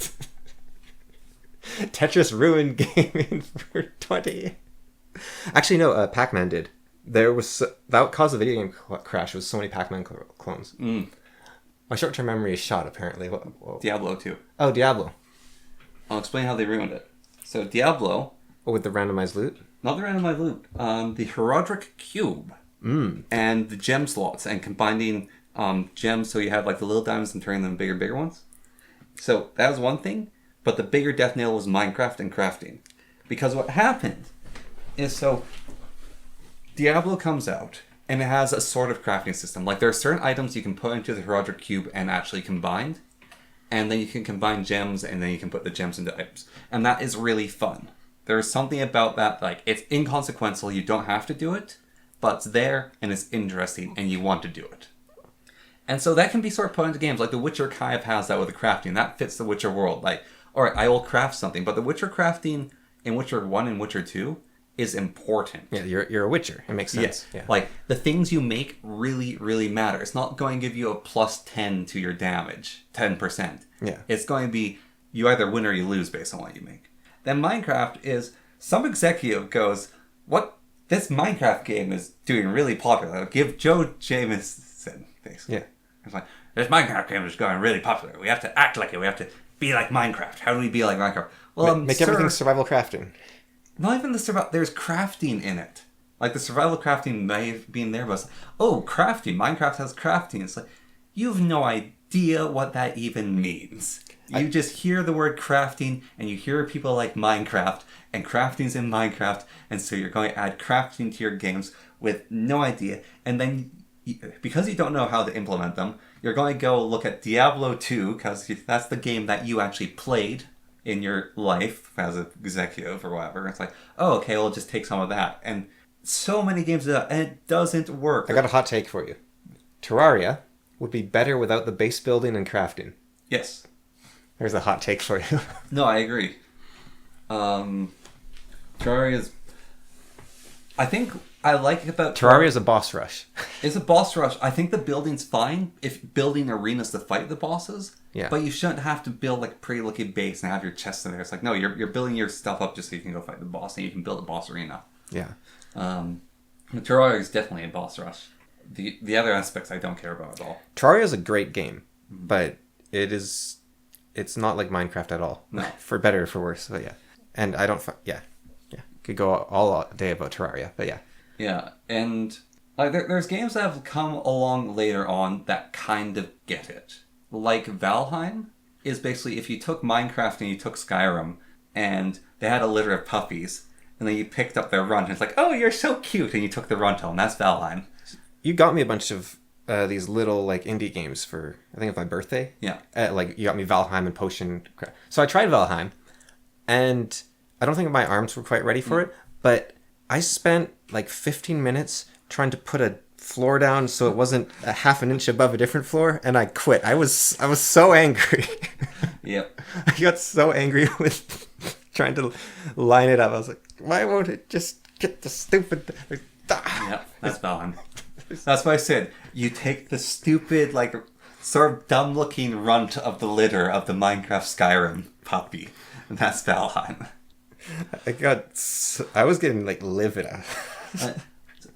Tetris ruined gaming for 20. Actually, no, Pac-Man did. That caused a video game crash was so many Pac-Man clones. My short-term memory is shot, apparently. Whoa. Diablo 2. Oh, Diablo. I'll explain how they ruined it. So Diablo... Oh, with the randomized loot? Not the randomized loot. The Herodic Cube. And the gem slots. And combining gems so you have like the little diamonds and turning them bigger and bigger ones. So that was one thing. But the bigger death nail was Minecraft and crafting. Because what happened is so... Diablo comes out, and it has a sort of crafting system. Like, there are certain items you can put into the Herodic Cube and actually combine, and then you can combine gems, and then you can put the gems into items. And that is really fun. There's something about that, like, it's inconsequential, you don't have to do it, but it's there, and it's interesting, and you want to do it. And so that can be sort of put into games, like The Witcher kind of has that with the crafting. That fits the Witcher world. Like, alright, I will craft something, but the Witcher crafting in Witcher 1 and Witcher 2 is important. Yeah, you're a Witcher. It makes sense. Yes. Yeah. Like, the things you make really, really matter. It's not going to give you a plus 10 to your damage, 10%. Yeah. It's going to be, you either win or you lose based on what you make. Then Minecraft is, some executive goes, what? This Minecraft game is doing really popular. Give Joe Jameson, basically. Yeah. It's like, this Minecraft game is going really popular. We have to act like it. We have to be like Minecraft. How do we be like Minecraft? Well, make everything survival crafting. Not even the survival. There's crafting in it. Like, the survival crafting may have been there, but it's like, oh, crafting. Minecraft has crafting. It's like, you have no idea what that even means. You just hear the word crafting, and you hear people like Minecraft, and crafting's in Minecraft, and so you're going to add crafting to your games with no idea. And then, because you don't know how to implement them, you're going to go look at Diablo 2, because that's the game that you actually played in your life as an executive or whatever. It's like, oh, okay, we'll just take some of that. And so many games do that, and it doesn't work. I got a hot take for you. Terraria would be better without the base building and crafting. Yes. There's a hot take for you. No, I agree. Terraria's... I think I like about... Terraria is a boss rush. It's a boss rush. I think the building's fine if building arenas to fight the bosses. Yeah. But you shouldn't have to build like a pretty looking base and have your chests in there. It's like, no, you're building your stuff up just so you can go fight the boss, and you can build a boss arena. Yeah. Terraria is definitely a boss rush. The other aspects I don't care about at all. Terraria is a great game, but it's not like Minecraft at all. No. For better or for worse, but yeah. And I don't... Yeah. Could go all day about Terraria, but yeah. Yeah, and like there's games that have come along later on that kind of get it. Like Valheim is basically if you took Minecraft and you took Skyrim and they had a litter of puppies and then you picked up their runt and it's like, oh, you're so cute, and you took the runt home. That's Valheim. You got me a bunch of these little like indie games for, I think, my birthday. Yeah. Like you got me Valheim and Potion. So I tried Valheim, and I don't think my arms were quite ready for it, but I spent like 15 minutes trying to put a floor down so it wasn't a half an inch above a different floor, and I quit. I was so angry. Yep. I got so angry with trying to line it up. I was like, why won't it just get the stupid... Yep, that's Valheim. That's why I said, you take the stupid, like, sort of dumb-looking runt of the litter of the Minecraft Skyrim puppy, and that's Valheim. I was getting, like, livid. So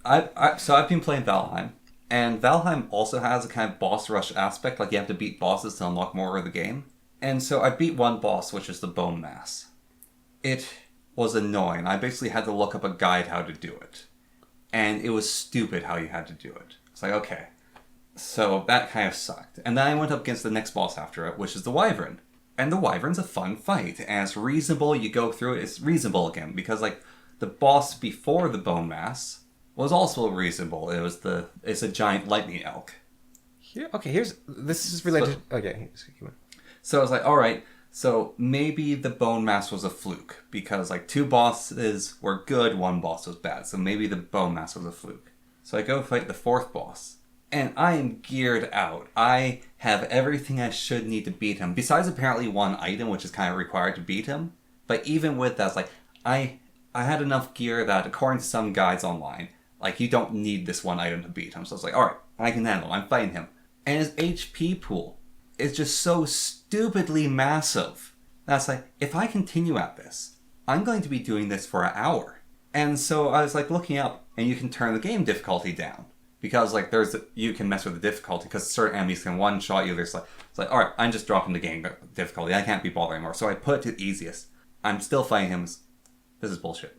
I've been playing Valheim, and Valheim also has a kind of boss rush aspect, like you have to beat bosses to unlock more of the game. And so I beat one boss, which is the Bone Mass. It was annoying. I basically had to look up a guide how to do it. And it was stupid how you had to do it. It's like, okay. So that kind of sucked. And then I went up against the next boss after it, which is the Wyvern. And the Wyvern's a fun fight. And it's reasonable, you go through it, it's reasonable again. Because, like, the boss before the Bone Mass was also reasonable. It's a giant lightning elk. This is related... So I was like, alright, so maybe the Bone Mass was a fluke. Because, like, 2 bosses were good, 1 boss was bad. So maybe the Bone Mass was a fluke. So I go fight the 4th boss. And I am geared out. I have everything I should need to beat him. Besides apparently 1 item, which is kind of required to beat him. But even with that, it's like, I had enough gear that, according to some guides online, like, you don't need this 1 item to beat him. So it's like, alright, I can handle him. I'm fighting him. And his HP pool is just so stupidly massive. That's like, if I continue at this, I'm going to be doing this for an hour. And so I was like looking up, and you can turn the game difficulty down. Because like you can mess with the difficulty, because certain enemies can one-shot you. It's like, alright, I'm just dropping the game difficulty. I can't be bothered anymore. So I put it to the easiest. I'm still fighting him. This is bullshit.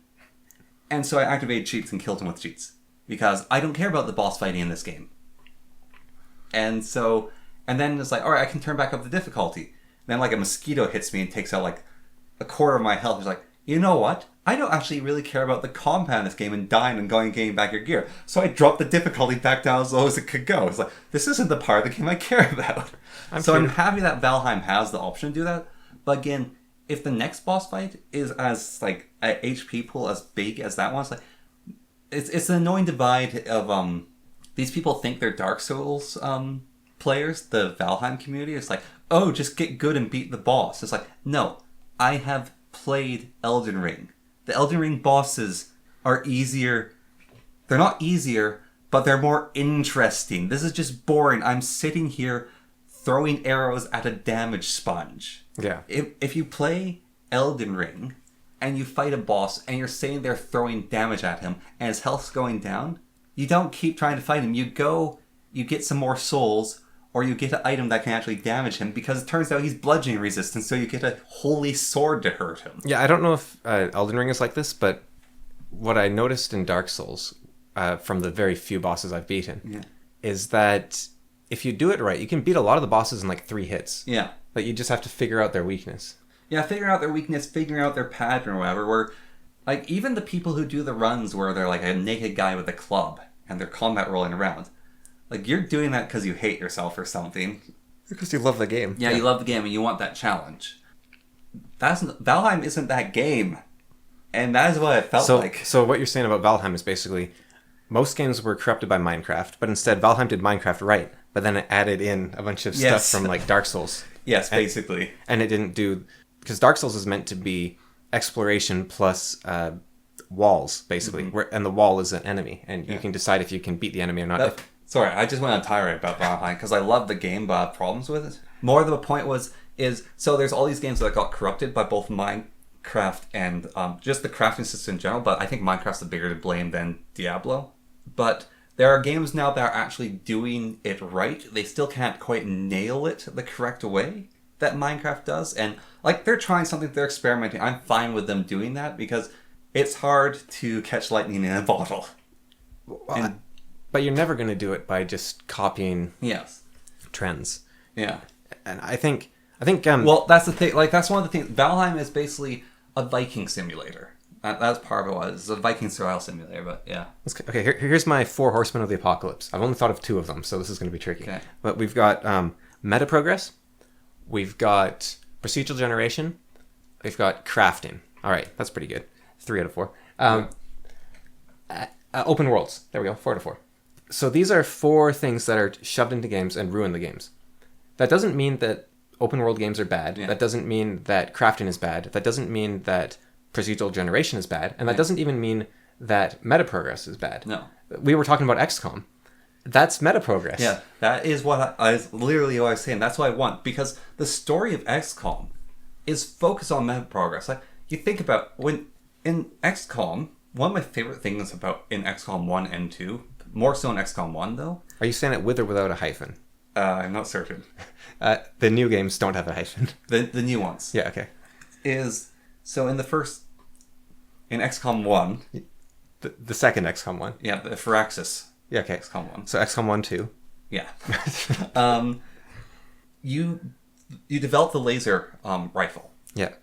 And so I activated cheats and killed him with cheats. Because I don't care about the boss fighting in this game. And then it's like, alright, I can turn back up the difficulty. And then like a mosquito hits me and takes out like a quarter of my health. It's like, you know what? I don't actually really care about the combat in this game and dying and getting back your gear. So I dropped the difficulty back down as low as it could go. It's like, this isn't the part of the game I care about. I'm happy that Valheim has the option to do that. But again, if the next boss fight is as like an HP pool as big as that one, it's like, it's an annoying divide of these people think they're Dark Souls players, the Valheim community. It's like, oh, just get good and beat the boss. It's like, no, I have played Elden Ring. The Elden Ring bosses are easier. They're not easier, but they're more interesting. This is just boring. I'm sitting here throwing arrows at a damage sponge. Yeah. If you play Elden Ring and you fight a boss and you're sitting there throwing damage at him and his health's going down, you don't keep trying to fight him. You get some more souls, or you get an item that can actually damage him, because it turns out he's bludgeoning resistant, so you get a holy sword to hurt him. Yeah, I don't know if Elden Ring is like this, but what I noticed in Dark Souls, from the very few bosses I've beaten, is that if you do it right, you can beat a lot of the bosses in like 3 hits. Yeah. But you just have to figure out their weakness. Yeah, figuring out their weakness, figuring out their pattern or whatever, where, like, even the people who do the runs where they're like a naked guy with a club and they're combat rolling around, like, you're doing that because you hate yourself or something. Because you love the game. Yeah, you love the game and you want that challenge. Valheim isn't that game. And that is what it felt like. So what you're saying about Valheim is basically, most games were corrupted by Minecraft, but instead Valheim did Minecraft right, but then it added in a bunch of stuff from like Dark Souls. Yes, basically. And it didn't do... Because Dark Souls is meant to be exploration plus walls, basically. And the wall is an enemy, and you can decide if you can beat the enemy or not. Sorry, I just went on tirade about Valheim because I love the game, but I have problems with it. More of the point so there's all these games that got corrupted by both Minecraft and just the crafting system in general, but I think Minecraft's the bigger to blame than Diablo. But there are games now that are actually doing it right. They still can't quite nail it the correct way that Minecraft does. And like, they're trying something, they're experimenting. I'm fine with them doing that because it's hard to catch lightning in a bottle. But you're never going to do it by just copying yes trends. Yeah. And I think I think Well, that's the thing. Like, that's one of the things. Valheim is basically a Viking simulator. That's part of it. It's a Viking style simulator, but yeah. Okay, here's my 4 horsemen of the apocalypse. I've only thought of 2 of them, so this is going to be tricky. Okay. But we've got meta progress, we've got procedural generation, we've got crafting. All right, that's pretty good. 3 out of 4. Open worlds. There we go. 4 out of 4. So these are 4 things that are shoved into games and ruin the games. That doesn't mean that open world games are bad. Yeah. That doesn't mean that crafting is bad. That doesn't mean that procedural generation is bad. And that doesn't even mean that meta progress is bad. No. We were talking about XCOM. That's meta progress. Yeah, that is what I literally what I was saying. That's what I want. Because the story of XCOM is focused on meta progress. Like, you think about when in XCOM, one of my favorite things about in XCOM 1 and 2, more so in XCOM 1 though. Are you saying it with or without a hyphen? I'm not certain. The new games don't have a hyphen. The new ones. Yeah, okay. Is so in XCOM 1. The second XCOM 1. Yeah, the Firaxis. Yeah, okay. XCOM 1. So XCOM 1, 2. Yeah. You develop the laser rifle. Yeah.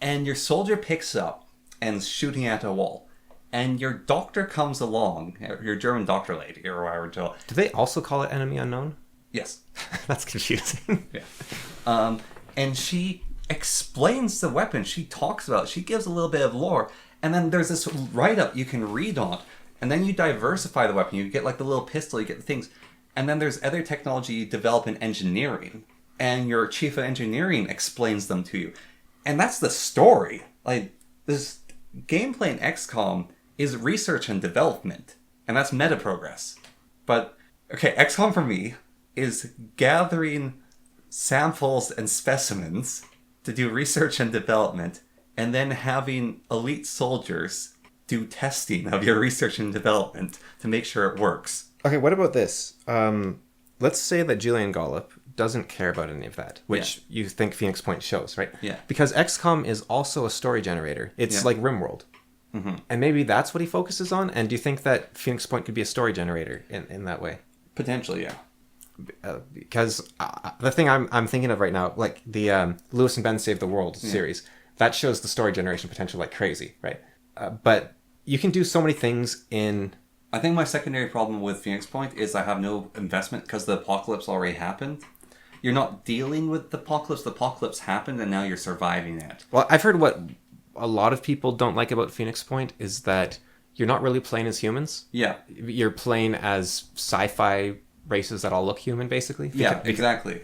And your soldier picks up and is shooting at a wall. And your doctor comes along, your German doctor lady, or whatever. Do they also call it enemy unknown? Yes. That's confusing. Yeah. And she explains the weapon. She talks about it. She gives a little bit of lore. And then there's this write-up you can read on. And then you diversify the weapon. You get like the little pistol, you get the things. And then there's other technology you develop in engineering. And your chief of engineering explains them to you. And that's the story. Like, this gameplay in XCOM is research and development. And that's meta progress. But, okay, XCOM for me is gathering samples and specimens to do research and development, and then having elite soldiers do testing of your research and development to make sure it works. Okay, what about this? Let's say that Julian Gollop doesn't care about any of that, which you think Phoenix Point shows, right? Yeah. Because XCOM is also a story generator. It's like RimWorld. Mm-hmm. And maybe that's what he focuses on? And do you think that Phoenix Point could be a story generator in that way? Potentially, yeah. Because the thing I'm thinking of right now, like the Lewis and Ben Save the World series, that shows the story generation potential like crazy, right? But you can do so many things in... I think my secondary problem with Phoenix Point is I have no investment because the apocalypse already happened. You're not dealing with the apocalypse. The apocalypse happened and now you're surviving it. Well, I've heard what a lot of people don't like about Phoenix Point is that you're not really playing as humans. Yeah. You're playing as sci-fi races that all look human, basically. Yeah, exactly.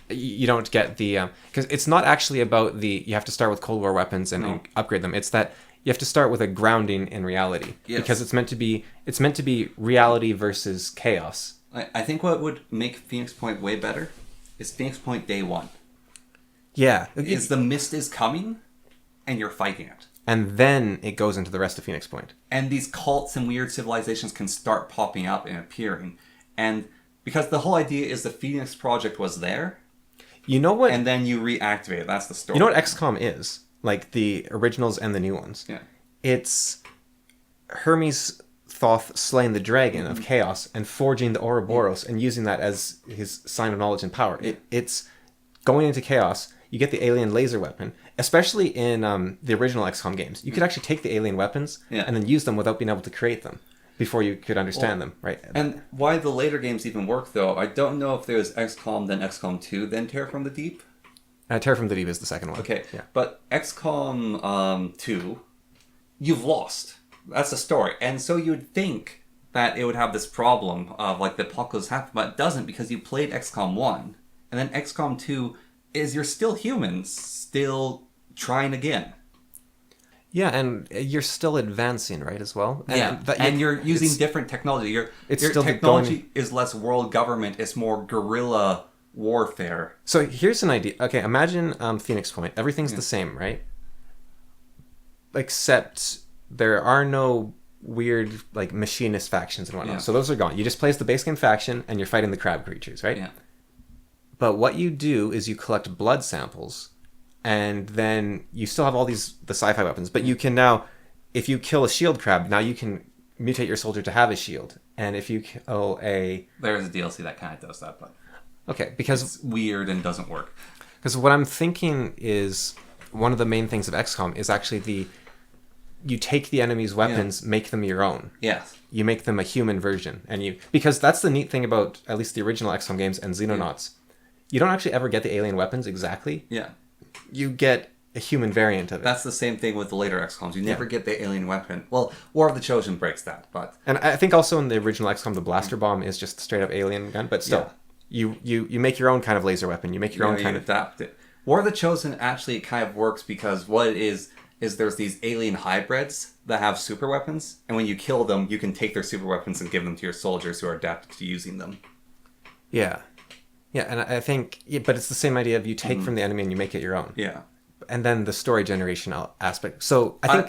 You don't get the... Because it's not actually about the... You have to start with Cold War weapons and upgrade them. It's that you have to start with a grounding in reality. Yes. Because it's meant to be reality versus chaos. I think what would make Phoenix Point way better is Phoenix Point Day 1. Yeah. Is the mist is coming and you're fighting it. And then it goes into the rest of Phoenix Point. And these cults and weird civilizations can start popping up and appearing. And because the whole idea is the Phoenix Project was there. You know what? And then you reactivate it. That's the story. You know what XCOM is? Like the originals and the new ones. Yeah. It's Hermes Thoth slaying the dragon of chaos and forging the Ouroboros and using that as his sign of knowledge and power. It's going into chaos. You get the alien laser weapon, especially in the original XCOM games. You could actually take the alien weapons and then use them without being able to create them before you could understand them, right? And why the later games even work, though, I don't know if there's XCOM, then XCOM 2, then Terror from the Deep. Terror from the Deep is the second one. Okay, but XCOM 2, you've lost. That's the story. And so you'd think that it would have this problem of, like, the apocalypse happened, but it doesn't because you played XCOM 1. And then XCOM 2 is you're still humans, still trying again. Yeah, and you're still advancing, right, as well? And you're using different technology. Your technology is less world government, it's more guerrilla warfare. So here's an idea. Okay, imagine Phoenix Point. Everything's the same, right? Except there are no weird, like, machinist factions and whatnot. So those are gone. You just play as the base game faction, and you're fighting the crab creatures, right? Yeah. But what you do is you collect blood samples, and then you still have all the sci-fi weapons, but you can now, if you kill a shield crab, now you can mutate your soldier to have a shield. And if you kill There's a DLC that kind of does that, but... Okay, because It's weird and doesn't work. Because what I'm thinking is one of the main things of XCOM is actually you take the enemy's weapons, make them your own. Yes. You make them a human version, because that's the neat thing about at least the original XCOM games and Xenonauts. You don't actually ever get the alien weapons exactly. Yeah. You get a human variant of it. That's the same thing with the later XCOMs. You never get the alien weapon. Well, War of the Chosen breaks that, but... And I think also in the original XCOM, the blaster bomb is just a straight up alien gun, but still, you make your own kind of laser weapon. You make your own kind of... adapt it. War of the Chosen actually kind of works because what it is there's these alien hybrids that have super weapons, and when you kill them, you can take their super weapons and give them to your soldiers who are adapted to using them. Yeah. Yeah, and I think... Yeah, but it's the same idea of you take from the enemy and you make it your own. Yeah. And then the story generation aspect. So I think...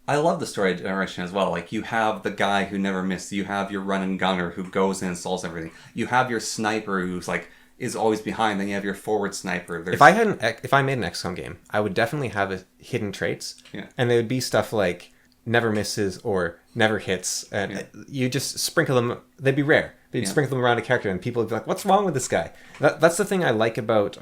I love the story generation as well. Like, you have the guy who never missed. You have your run and gunner who goes in and solves everything. You have your sniper who's like... is always behind. Then you have your forward sniper. If I made an XCOM game, I would definitely have hidden traits. Yeah. And they would be stuff like never misses or never hits. And you just sprinkle them. They'd be rare. They'd sprinkle them around a character, and people would be like, "What's wrong with this guy?" That's the thing I like about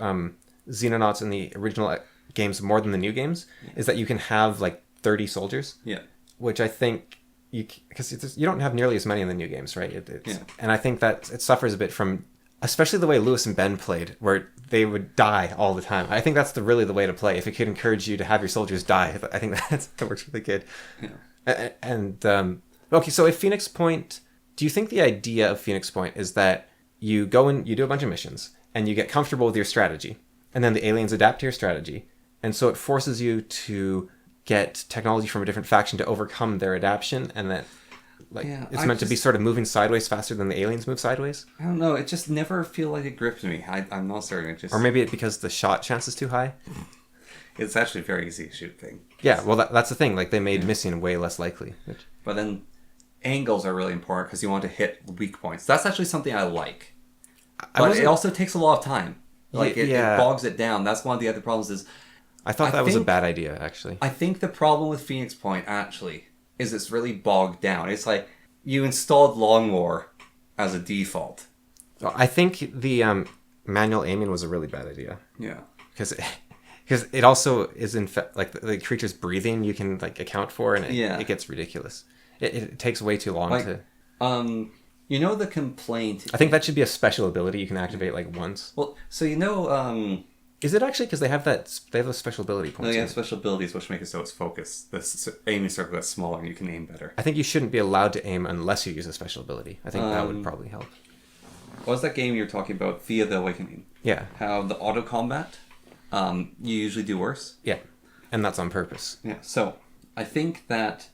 Xenonauts in the original games more than the new games is that you can have like 30 soldiers. Yeah. Which I think because you don't have nearly as many in the new games, right? And I think that it suffers a bit from. Especially the way Lewis and Ben played, where they would die all the time. I think that's really the way to play. If it could encourage you to have your soldiers die, I think that works really good. Yeah. And okay, so if Phoenix Point, do you think the idea of Phoenix Point is that you go and you do a bunch of missions, and you get comfortable with your strategy, and then the aliens adapt to your strategy, and so it forces you to get technology from a different faction to overcome their adaptation, and that... it's meant to be sort of moving sideways faster than the aliens move sideways? I don't know. It just never feel like it gripped me. I'm not certain. Or maybe it's because the shot chance is too high? It's actually a very easy to shoot thing. Yeah, well, that's the thing. Like, they made missing way less likely. But then angles are really important because you want to hit weak points. That's actually something I like. But it also takes a lot of time. Like, it bogs it down. That's one of the other problems is... I thought that was a bad idea, actually. I think the problem with Phoenix Point, actually... is it's really bogged down. It's like you installed Long War as a default. I think the manual aiming was a really bad idea. Yeah. Because it also is like the creature's breathing you can like account for, and it gets ridiculous. It takes way too long to... You know the complaint... I think that should be a special ability you can activate like once. Well, so you know... Is it actually because they have those special ability points? No, they have special abilities which make it so it's focused. The aiming circle gets smaller and you can aim better. I think you shouldn't be allowed to aim unless you use a special ability. I think that would probably help. What was that game you were talking about? Via the Awakening. Yeah. How the auto combat, you usually do worse. Yeah, and that's on purpose. Yeah. So I think that.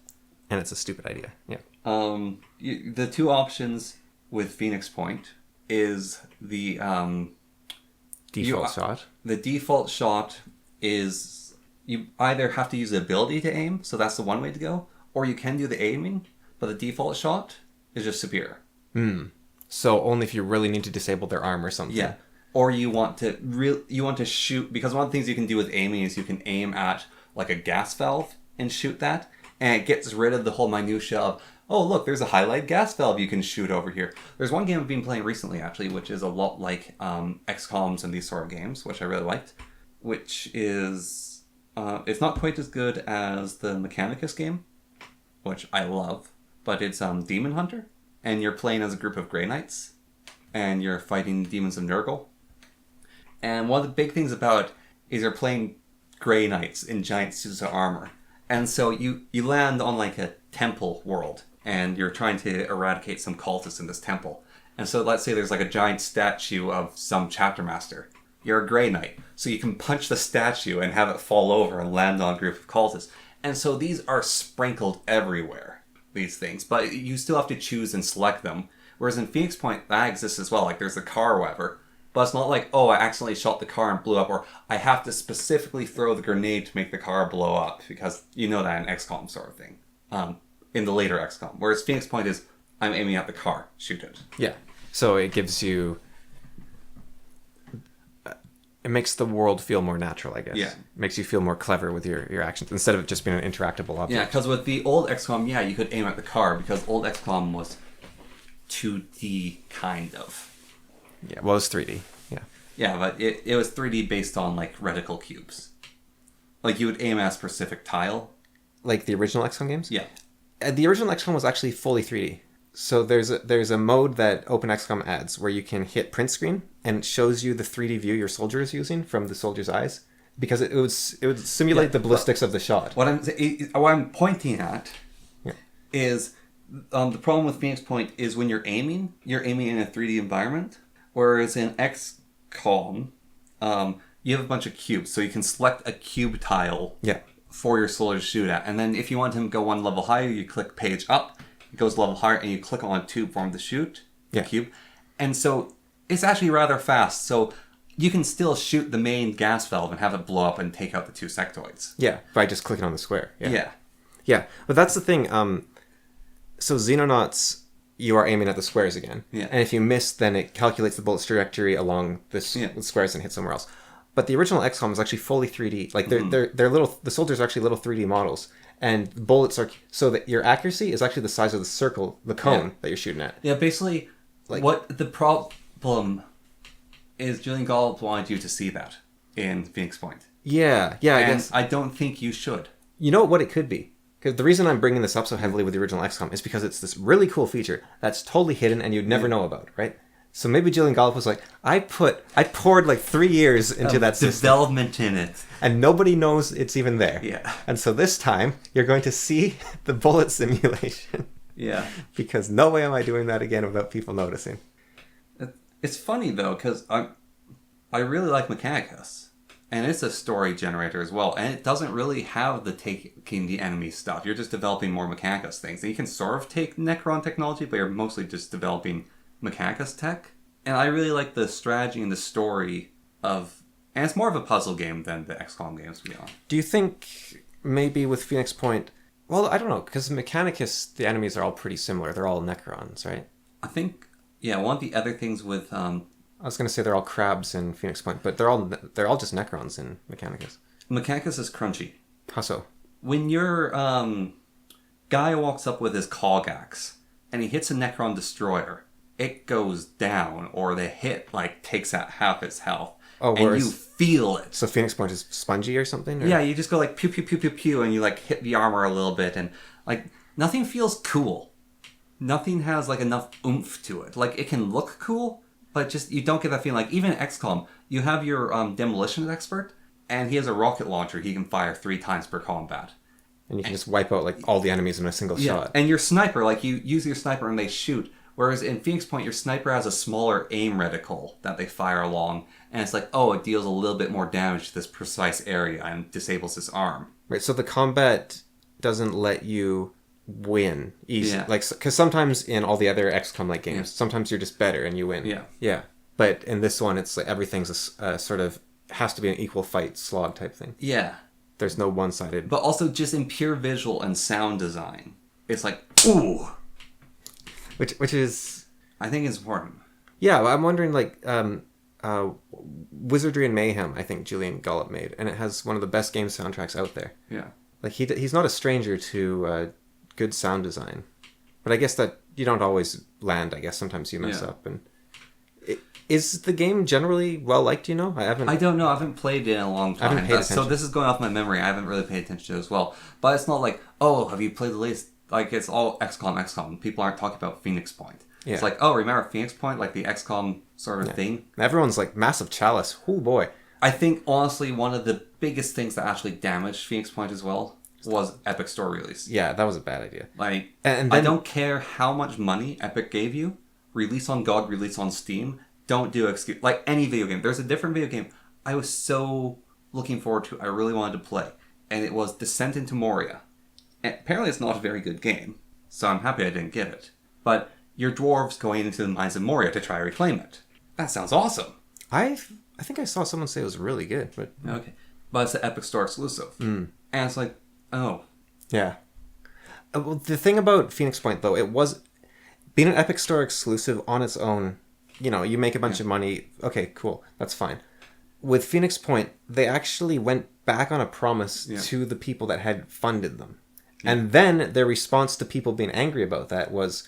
And it's a stupid idea. Yeah. The two options with Phoenix Point is the default shot. The default shot is you either have to use the ability to aim, so that's the one way to go, or you can do the aiming, but the default shot is just superior. So only if you really need to disable their arm or something. Yeah. Or you want to shoot, because one of the things you can do with aiming is you can aim at like a gas valve and shoot that, and it gets rid of the whole minutia of, oh look, there's a highlight gas valve you can shoot over here. There's one game I've been playing recently actually, which is a lot like XCOMs and these sort of games, which I really liked, which is it's not quite as good as the Mechanicus game, which I love, but it's Demon Hunter, and you're playing as a group of Grey Knights, and you're fighting demons of Nurgle. And one of the big things about it is you're playing Grey Knights in giant suits of armor. And so you land on like a temple world, and you're trying to eradicate some cultists in this temple. And so let's say there's like a giant statue of some chapter master. You're a Grey Knight, so you can punch the statue and have it fall over and land on a group of cultists. And so these are sprinkled everywhere, these things. But you still have to choose and select them. Whereas in Phoenix Point, that exists as well. Like there's a car or whatever. But it's not like, oh, I accidentally shot the car and blew up, or I have to specifically throw the grenade to make the car blow up, because you know that in XCOM sort of thing. In the later XCOM. Whereas Phoenix Point is, I'm aiming at the car, shoot it. Yeah. So it gives you... It makes the world feel more natural, I guess. Yeah. It makes you feel more clever with your actions, instead of it just being an interactable object. Yeah, because with the old XCOM, you could aim at the car, because old XCOM was 2D, kind of. Yeah, well, it's 3D. Yeah. Yeah, but it was 3D based on, like, reticle cubes. Like, you would aim at a specific tile. Like the original XCOM games? Yeah. The original XCOM was actually fully 3D. So there's a mode that OpenXCOM adds where you can hit print screen and it shows you the 3D view your soldier is using from the soldier's eyes, because it would simulate the ballistics of the shot. What I'm pointing at is the problem with Phoenix Point is when you're aiming in a 3D environment, whereas in XCOM, you have a bunch of cubes, so you can select a cube tile for your soldier to shoot at, and then if you want him to go one level higher, you click page up. It goes level higher, and you click on a tube for him to shoot the cube. And so it's actually rather fast. So you can still shoot the main gas valve and have it blow up and take out the two sectoids. Yeah, by just clicking on the square. Yeah. Yeah, but that's the thing. So Xenonauts, you are aiming at the squares again. Yeah. And if you miss, then it calculates the bullet's trajectory along the squares and hits somewhere else. But the original XCOM is actually fully 3D. Like they're little. The soldiers are actually little 3D models. And bullets are so that your accuracy is actually the size of the circle, the cone that you're shooting at. Yeah, basically, like, what the problem is, Julian Gollop wanted you to see that in Phoenix Point. Yeah, I guess. I don't think you should. You know what it could be? Because the reason I'm bringing this up so heavily with the original XCOM is because it's this really cool feature that's totally hidden and you'd never know about, right? So maybe Julian Gollop was like, I poured like 3 years into that system. Development in it. And nobody knows it's even there. Yeah. And so this time, you're going to see the bullet simulation. Yeah. Because no way am I doing that again without people noticing. It's funny, though, because I really like Mechanicus. And it's a story generator as well. And it doesn't really have the taking the enemy stuff. You're just developing more Mechanicus things. And you can sort of take Necron technology, but you're mostly just developing Mechanicus tech. And I really like the strategy and the story of... And it's more of a puzzle game than the XCOM games, to be honest. Do you think maybe with Phoenix Point... Well, I don't know, because Mechanicus, the enemies are all pretty similar. They're all Necrons, right? I think... Yeah, one of the other things with... I was going to say they're all crabs in Phoenix Point, but they're all just Necrons in Mechanicus. Mechanicus is crunchy. How so? When your guy walks up with his cog axe, and he hits a Necron destroyer, it goes down, or the hit, like, takes out half its health. Oh, and you feel it. So Phoenix Point is spongy or something? Or? Yeah, you just go like pew, pew, pew, pew, pew, and you like hit the armor a little bit, and like nothing feels cool. Nothing has like enough oomph to it. Like it can look cool, but just you don't get that feeling. Like even in XCOM, you have your demolition expert, and he has a rocket launcher he can fire 3 times per combat. And you can just wipe out like all the enemies in a single shot. And your sniper, like you use your sniper and they shoot. Whereas in Phoenix Point, your sniper has a smaller aim reticle that they fire along. And it's like, oh, it deals a little bit more damage to this precise area and disables this arm. Right, so the combat doesn't let you win easy. Yeah. Like, because sometimes in all the other XCOM-like games, sometimes you're just better and you win. Yeah. Yeah. But in this one, it's like everything's a sort of, has to be an equal fight slog type thing. Yeah. There's no one-sided... But also just in pure wisual and sound design, it's like, ooh! Which is... I think it's important. Yeah, I'm wondering, like, Wizardry and Mayhem, I think Julian Gollop made, and it has one of the best game soundtracks out there. Yeah. Like, he's not a stranger to good sound design. But I guess that you don't always land, I guess. Sometimes you mess up. And is the game generally well-liked, do you know? I don't know. I haven't played it in a long time. So this is going off my memory. I haven't really paid attention to it as well. But it's not like, oh, have you played the latest... Like, it's all XCOM. People aren't talking about Phoenix Point. Yeah. It's like, oh, remember Phoenix Point? Like the XCOM sort of thing? Everyone's like, massive chalice. Oh, boy. I think, honestly, one of the biggest things that actually damaged Phoenix Point as well was Epic Store release. Yeah, that was a bad idea. Like, and then, I don't care how much money Epic gave you. Release on GOG, release on Steam. Don't do excuse... Like, any video game. There's a different video game I was so looking forward to. I really wanted to play. And it was Descent into Moria. And apparently it's not a very good game, so I'm happy I didn't get it. But your dwarves going into the mines of Moria to try to reclaim it. That sounds awesome. I think I saw someone say it was really good, but... Okay. But it's an Epic Store exclusive. And it's like, oh. Yeah. Well, the thing about Phoenix Point, though, it was... Being an Epic Store exclusive on its own, you know, you make a bunch of money. Okay, cool. That's fine. With Phoenix Point, they actually went back on a promise to the people that had funded them. And then their response to people being angry about that was,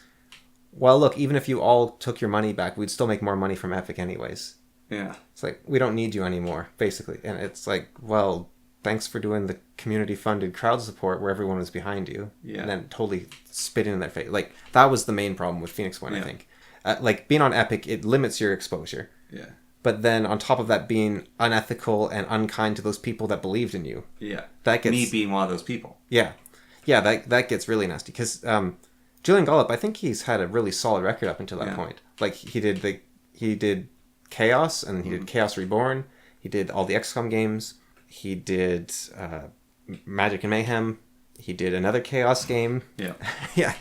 well, look, even if you all took your money back, we'd still make more money from Epic anyways. Yeah. It's like, we don't need you anymore, basically. And it's like, well, thanks for doing the community-funded crowd support where everyone was behind you. Yeah. And then totally spitting in their face. Like, that was the main problem with Phoenix Point, I think. Like, being on Epic, it limits your exposure. Yeah. But then, on top of that, being unethical and unkind to those people that believed in you. Yeah. That gets... Me being one of those people. Yeah. Yeah, that gets really nasty. Because Julian Gollop, I think he's had a really solid record up until that point. Like, he did Chaos, and he did Chaos Reborn. He did all the XCOM games. He did Magic and Mayhem. He did another Chaos game. Yeah. Yeah.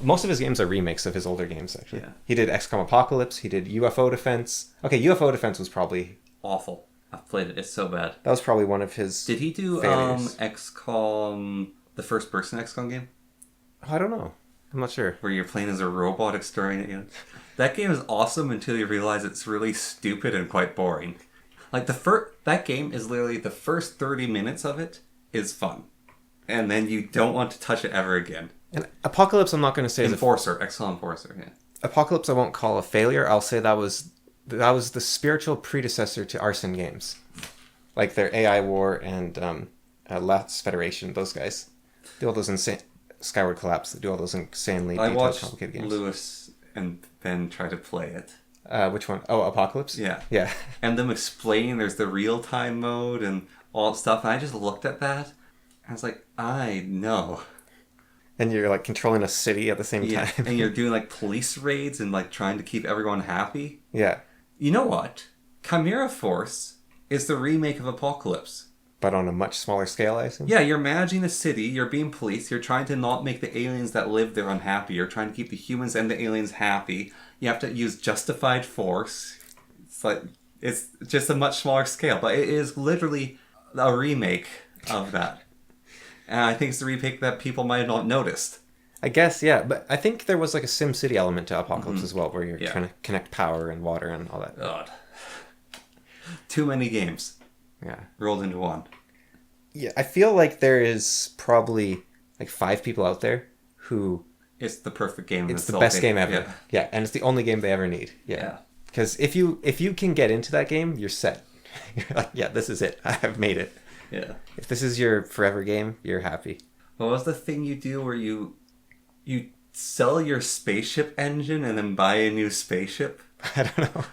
Most of his games are remakes of his older games, actually. Yeah. He did XCOM Apocalypse. He did UFO Defense. Okay, UFO Defense was probably... Awful. I've played it. It's so bad. That was probably one of his Did he do failures. XCOM, the first person XCOM game? Oh, I don't know. I'm not sure. Where you're playing as a robot exterminating aliens? That game is awesome until you realize it's really stupid and quite boring. Like, that game is literally the first 30 minutes of it is fun. And then you don't want to touch it ever again. And Apocalypse, I'm not going to say... XCOM Enforcer, yeah. Apocalypse I won't call a failure. I'll say that was the spiritual predecessor to Arson games. Like their AI War and Last Federation, those guys. Do all those insane... Skyward Collapse, they do all those insanely detailed, complicated games. Lewis and Ben try to play it. Which one? Oh, Apocalypse? Yeah. Yeah. And them explaining there's the real-time mode and all that stuff. And I just looked at that and I was like, I know. And you're like controlling a city at the same time. And you're doing like police raids and like trying to keep everyone happy. Yeah. You know what? Chimera Force is the remake of Apocalypse. But on a much smaller scale, I assume? Yeah, you're managing a city, you're being police, you're trying to not make the aliens that live there unhappy, you're trying to keep the humans and the aliens happy. You have to use justified force. It's like, it's just a much smaller scale, but it is literally a remake of that. And I think it's the remake that people might have not noticed. I guess, yeah. But I think there was like a SimCity element to Apocalypse as well, where you're trying to connect power and water and all that. God. Too many games. Yeah. Rolled into one. Yeah, I feel like there is probably like 5 people out there who... It's the perfect game. It's the best game ever. Yeah. Yeah, and it's the only game they ever need. Yeah. Because if you can get into that game, you're set. You're like, yeah, this is it. I've made it. Yeah. If this is your forever game, you're happy. What was the thing you do where you sell your spaceship engine and then buy a new spaceship? I don't know.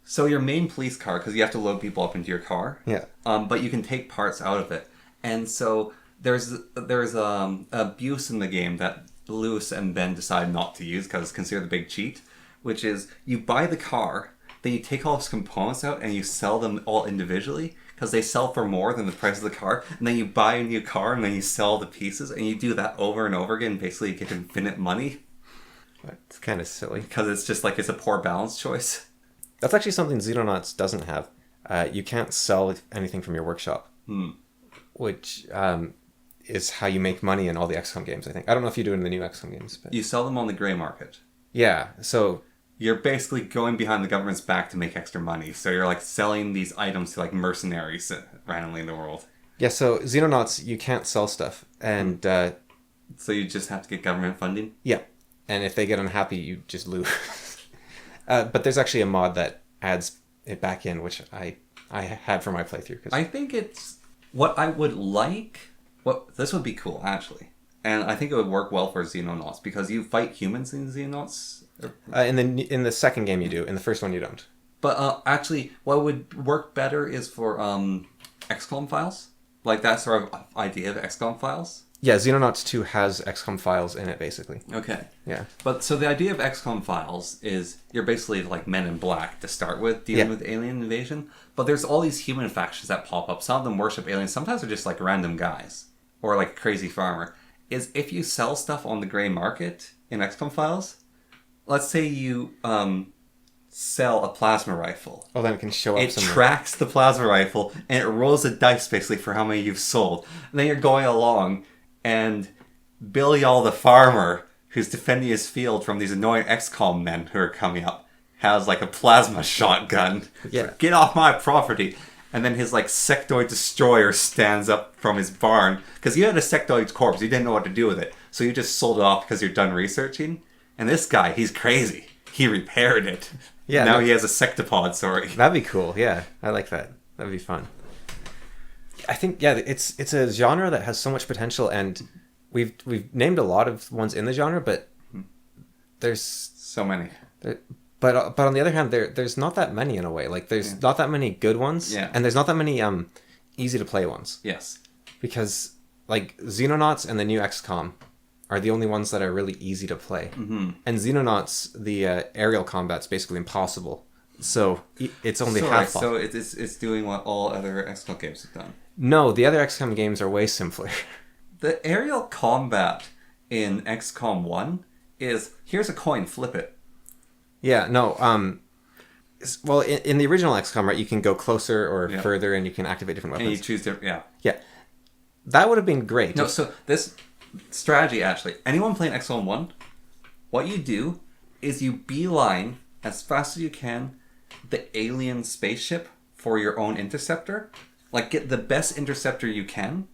So your main police car, because you have to load people up into your car. Yeah. But you can take parts out of it, and so there's abuse in the game that Lewis and Ben decide not to use because it's considered a big cheat, which is you buy the car, then you take all its components out and you sell them all individually because they sell for more than the price of the car, and then you buy a new car and then you sell the pieces, and you do that over and over again. Basically, you get infinite money. It's kind of silly. Because it's just like it's a poor balance choice. That's actually something Xenonauts doesn't have. You can't sell anything from your workshop, which is how you make money in all the XCOM games, I think. I don't know if you do it in the new XCOM games. But... You sell them on the grey market. Yeah, so... You're basically going behind the government's back to make extra money. So you're like selling these items to like mercenaries randomly in the world. Yeah, so Xenonauts, you can't sell stuff. And... So you just have to get government funding? Yeah. And if they get unhappy, you just lose. But there's actually a mod that adds it back in, which I had for my playthrough. I think it's... What I would like... This would be cool, actually. And I think it would work well for Xenonauts, because you fight humans in Xenonauts. In the second game you do. In the first one you don't. But actually, what would work better is for XCOM files. Like that sort of idea of XCOM files. Yeah, Xenonauts 2 has XCOM files in it, basically. Okay. Yeah. But so the idea of XCOM files is you're basically like Men in Black to start with, dealing with alien invasion. But there's all these human factions that pop up. Some of them worship aliens. Sometimes they're just like random guys. Or like a crazy farmer. Is if you sell stuff on the grey market in XCOM files, let's say you sell a plasma rifle. Oh, then it can show up It somewhere. tracks the plasma rifle and it rolls a dice basically for how many you've sold. And then you're going along and Billy All the farmer, who's defending his field from these annoying XCOM men who are coming up, has like a plasma shotgun. Yeah. Get off my property. And then his like sectoid destroyer stands up from his barn. Because you had a sectoid corpse, you didn't know what to do with it. So you just sold it off because you're done researching. And this guy, he's crazy. He repaired it. Yeah. Now he has a sectopod, sorry. That'd be cool. Yeah, I like that. That'd be fun. I think it's a genre that has so much potential, and we've named a lot of ones in the genre, but there's so many. But on the other hand, there's not that many in a way. Like there's not that many good ones, and there's not that many easy to play ones. Yes, because like Xenonauts and the new XCOM are the only ones that are really easy to play. Mm-hmm. And Xenonauts, the aerial combat's basically impossible. So it's only half. So it's doing what all other XCOM games have done. No, the other XCOM games are way simpler. The aerial combat in XCOM 1 is here's a coin, flip it. Yeah, no. Well, in the original XCOM, right, you can go closer or further, and you can activate different weapons. And you choose different. Yeah, that would have been great. No, so this strategy actually, anyone playing XCOM 1, what you do is you beeline as fast as you can the alien spaceship for your own interceptor. Like, get the best interceptor you can,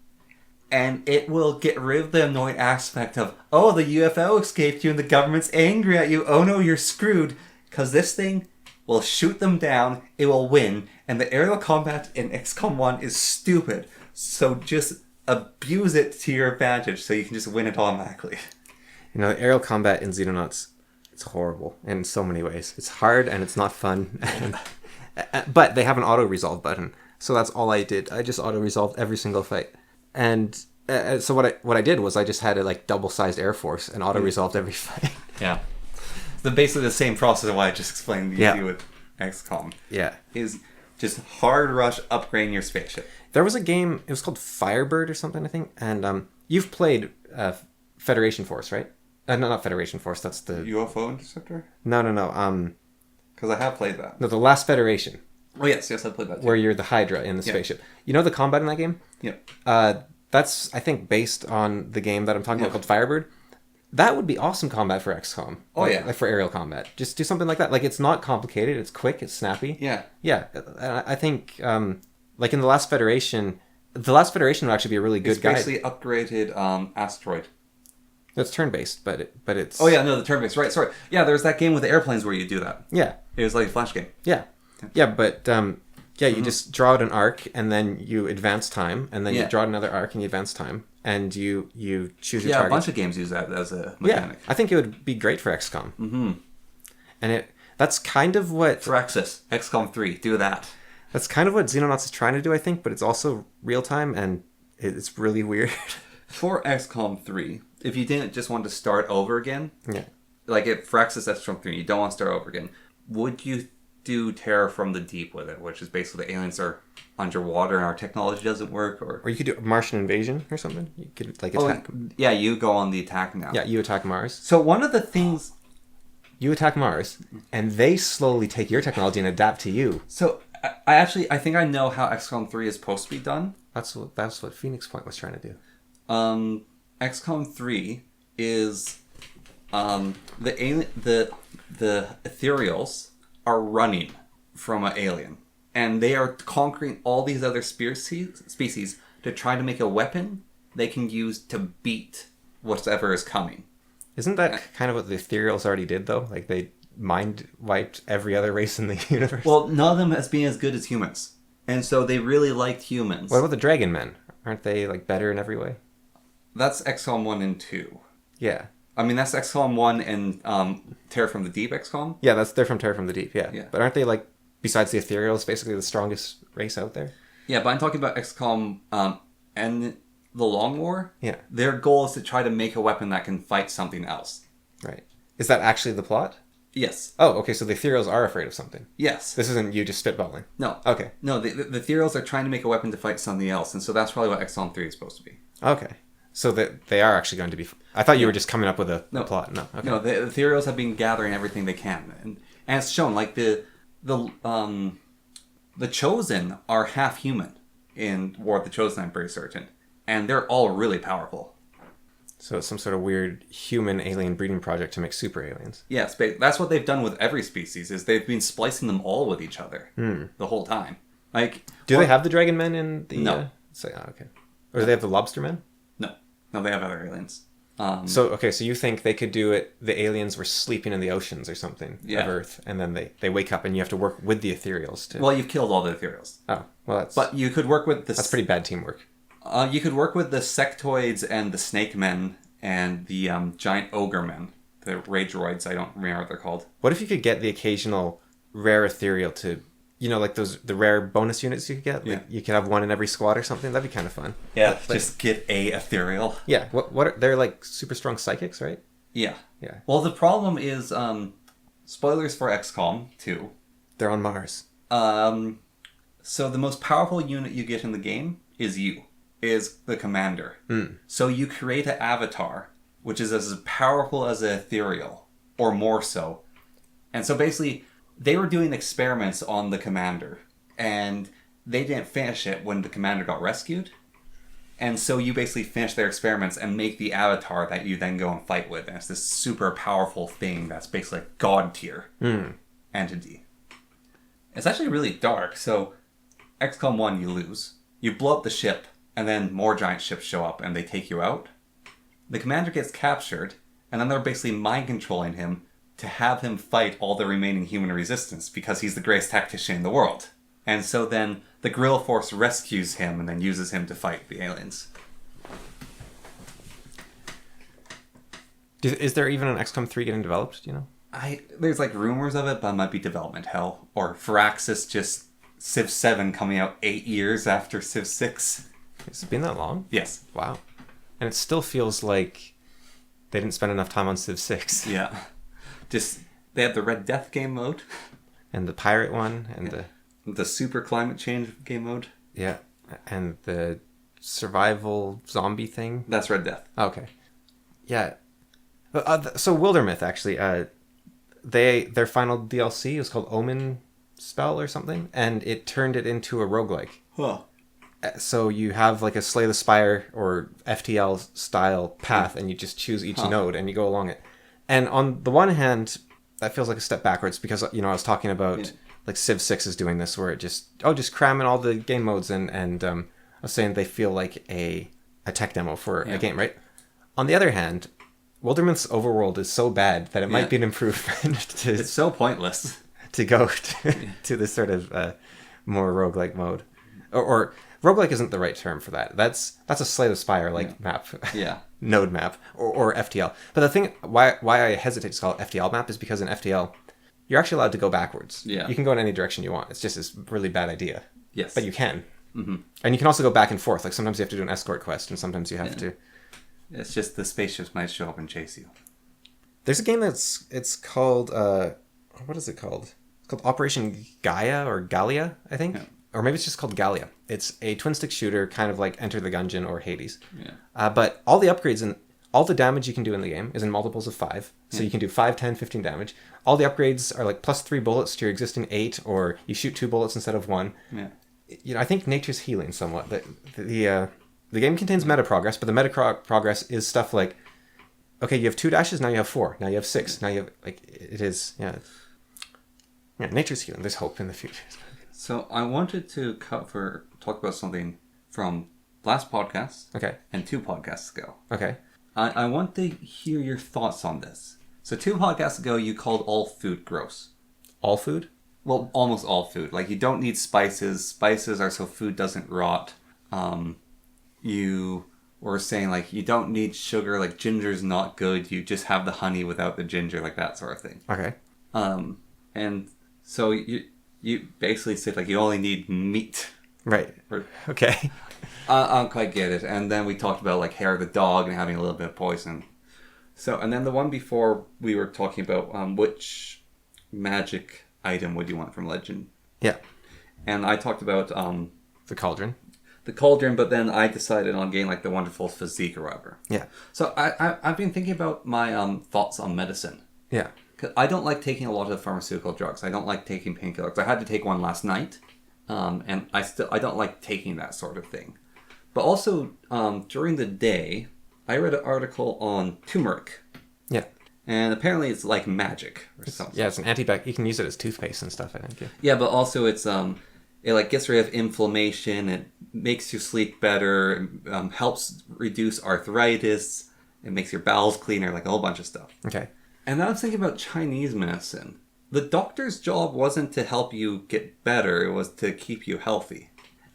and it will get rid of the annoying aspect of, oh, the UFO escaped you and the government's angry at you. Oh no, you're screwed. Because this thing will shoot them down, it will win, and the aerial combat in XCOM 1 is stupid. So just abuse it to your advantage so you can just win it automatically. You know, aerial combat in Xenonauts, it's horrible in so many ways. It's hard and it's not fun. But they have an auto-resolve button. So that's all I did. I just auto-resolved every single fight. And so what I did was I just had a like double-sized Air Force and auto-resolved every fight. Yeah. So basically the same process of what I just explained to you with XCOM. Yeah. Is just hard rush upgrading your spaceship. There was a game, it was called Firebird or something, I think. And you've played Federation Force, right? No, not Federation Force, that's the... UFO Interceptor? No. Because I have played that. No, the Last Federation. Oh, yes, I played that too. Where you're the Hydra in the spaceship. You know the combat in that game? Yep. That's, I think, based on the game that I'm talking about called Firebird. That would be awesome combat for XCOM. Oh, like for aerial combat. Just do something like that. Like, it's not complicated. It's quick. It's snappy. Yeah. Yeah. I think, like in the Last Federation would actually be a really good guide. It's basically upgraded Asteroid. It's turn-based, but it's... Oh, yeah, no, the turn-based. Right, sorry. Yeah, there's that game with the airplanes where you do that. Yeah. It was like a Flash game. Yeah. Yeah, but... you just draw out an arc, and then you advance time, and then you draw another arc, and you advance time, and you choose your target. Yeah, a bunch of games use that as a mechanic. Yeah, I think it would be great for XCOM. Mm-hmm. And that's kind of what... Firaxis, XCOM 3, do that. That's kind of what Xenonauts is trying to do, I think, but it's also real-time, and it's really weird. For XCOM 3, if you didn't just want to start over again, like if Firaxis XCOM 3, you don't want to start over again, would you do Terror from the Deep with it, which is basically the aliens are underwater and our technology doesn't work, or you could do Martian invasion or something. You could like attack. Yeah, you go on the attack now. Yeah, you attack Mars. So one of the things you attack Mars, and they slowly take your technology and adapt to you. So I think I know how XCOM 3 is supposed to be done. That's what Phoenix Point was trying to do. XCOM 3 is the ethereals are running from an alien, and they are conquering all these other species to try to make a weapon they can use to beat whatever is coming. Isn't that kind of what the ethereals already did, though? Like, they mind wiped every other race in the universe? Well, none of them has been as good as humans, and so they really liked humans. What about the Dragon Men? Aren't they like better in every way? That's XCOM 1 and 2. Yeah. I mean, that's XCOM 1 and Terror from the Deep XCOM. Yeah, they're from Terror from the Deep, yeah. But aren't they, like, besides the ethereals, basically the strongest race out there? Yeah, but I'm talking about XCOM and the Long War. Yeah. Their goal is to try to make a weapon that can fight something else. Right. Is that actually the plot? Yes. Oh, okay, so the ethereals are afraid of something. Yes. This isn't you just spitballing. No. Okay. No, the ethereals are trying to make a weapon to fight something else, and so that's probably what XCOM 3 is supposed to be. Okay. So that they are actually going to be... I thought you were just coming up with a plot. No, okay. No, the ethereals have been gathering everything they can, and it's shown, like, the Chosen are half human in War of the Chosen, I'm pretty certain, and they're all really powerful. So it's some sort of weird human-alien breeding project to make super aliens. Yes, that's what they've done with every species, is they've been splicing them all with each other the whole time. Like, do they have the Dragon Men in the... No. Okay. Or do they have the Lobster Men? No, they have other aliens. So you think they could do it? The aliens were sleeping in the oceans or something of Earth, and then they wake up, and you have to work with the ethereals to. Well, you've killed all the ethereals. Oh, well, that's. But you could work with the. That's pretty bad teamwork. You could work with the sectoids and the snake men and the giant ogre men, the rageroids. I don't remember what they're called. What if you could get the occasional rare ethereal to, like the rare bonus units you could get? Like you could have one in every squad or something. That'd be kind of fun. Yeah, just get a ethereal. Yeah, they're like super strong psychics, right? Yeah. Yeah. Well, the problem is, spoilers for XCOM 2. They're on Mars. So the most powerful unit you get in the game is the commander. So you create an avatar, which is as powerful as an ethereal, or more so. And so basically, they were doing experiments on the commander, and they didn't finish it when the commander got rescued. And so you basically finish their experiments and make the avatar that you then go and fight with. And it's this super powerful thing that's basically a god tier entity. It's actually really dark. So XCOM 1, you lose. You blow up the ship, and then more giant ships show up and they take you out. The commander gets captured, and then they're basically mind controlling him to have him fight all the remaining human resistance because he's the greatest tactician in the world. And so then the guerrilla force rescues him and then uses him to fight the aliens. Is there even an XCOM 3 getting developed, do you know? There's like rumors of it, but it might be development hell. Or Firaxis just Civ 7 coming out 8 years after Civ 6. Has it been that long? Yes. Wow. And it still feels like they didn't spend enough time on Civ 6. Yeah. They have the Red Death game mode. And the pirate one, and the super climate change game mode. Yeah. And the survival zombie thing. That's Red Death. Okay. Yeah. So Wildermyth, actually, their final DLC was called Omen Spell or something, and it turned it into a roguelike. Huh. So you have like a Slay the Spire or FTL style path, and you just choose each node and you go along it. And on the one hand, that feels like a step backwards because, I was talking about like Civ 6 is doing this where it just cram in all the game modes and I was saying they feel like a tech demo for a game, right? On the other hand, Wildermyth's overworld is so bad that it might be an improvement it's so pointless to go to this sort of more roguelike mode. Or roguelike isn't the right term for that. That's a Slay the Spire map. Yeah. Node map or FTL. But the thing why I hesitate to call it FTL map is because in FTL you're actually allowed to go backwards. Yeah. You can go in any direction you want. It's just this really bad idea. Yes. But you can. Mm-hmm. And you can also go back and forth. Like sometimes you have to do an escort quest and sometimes you have to. It's just the spaceships might show up and chase you. There's a game it's called what is it called? It's called Operation Gaia or Gallia, I think. Yeah. Or maybe it's just called Gallia. It's a twin-stick shooter, kind of like Enter the Gungeon or Hades. Yeah. But all the upgrades and all the damage you can do in the game is in multiples of 5. So you can do 5, 10, 15 damage. All the upgrades are like plus 3 bullets to your existing 8, or you shoot 2 bullets instead of 1. Yeah. I think nature's healing somewhat. The game contains meta progress, but the meta progress is stuff like, okay, you have 2 dashes, now you have 4. Now you have 6. Now you have, it is, yeah, nature's healing. There's hope in the future. So I wanted to talk about something from last podcast. Okay. And 2 podcasts ago. Okay. I want to hear your thoughts on this. So 2 podcasts ago, you called all food gross. All food? Well, almost all food. Like, you don't need spices. Spices are so food doesn't rot. You were saying, like, you don't need sugar. Like, ginger's not good. You just have the honey without the ginger, like that sort of thing. Okay. And so you basically said, like, you only need meat. Right. Okay. I don't quite get it. And then we talked about, like, hair of the dog and having a little bit of poison. So, and then the one before, we were talking about which magic item would you want from Legend. Yeah. And I talked about... the cauldron. The cauldron, but then I decided on getting, like, the wonderful physique or whatever. Yeah. So I've been thinking about my thoughts on medicine. Yeah. Cause I don't like taking a lot of pharmaceutical drugs. I don't like taking painkillers. I had to take one last night. And I don't like taking that sort of thing. But also, during the day, I read an article on turmeric. Yeah. And apparently it's like magic or something. Yeah, it's an antibacterial. You can use it as toothpaste and stuff, I think. Yeah, yeah, but also it's it like gets rid of inflammation, it makes you sleep better, helps reduce arthritis, It makes your bowels cleaner, like a whole bunch of stuff. Okay. And then I was thinking about Chinese medicine. The doctor's job wasn't to help you get better, it was to keep you healthy.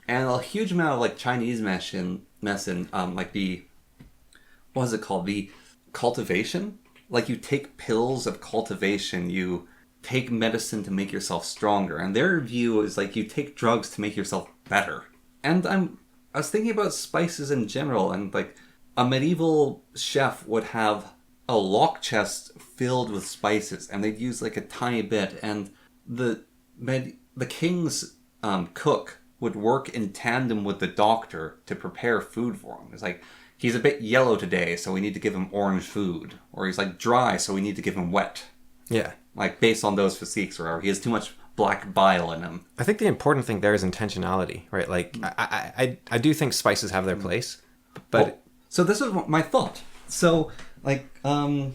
And a huge amount of like Chinese medicine, like the, what is it called? The cultivation? Like you take pills of cultivation, you take medicine to make yourself stronger. And their view is like you take drugs to make yourself better. And I was thinking about spices in general, and like a medieval chef would have a lock chest filled with spices, and they'd use like a tiny bit, and the king's cook would work in tandem with the doctor to prepare food for him. It's like, he's a bit yellow today, so we need to give him orange food. Or he's like dry, so we need to give him wet. Yeah. Like based on those physiques, or he has too much black bile in him. I think the important thing there is intentionality, right? Like, I do think spices have their place, but... Well, so this is my thought. So, like, yeah,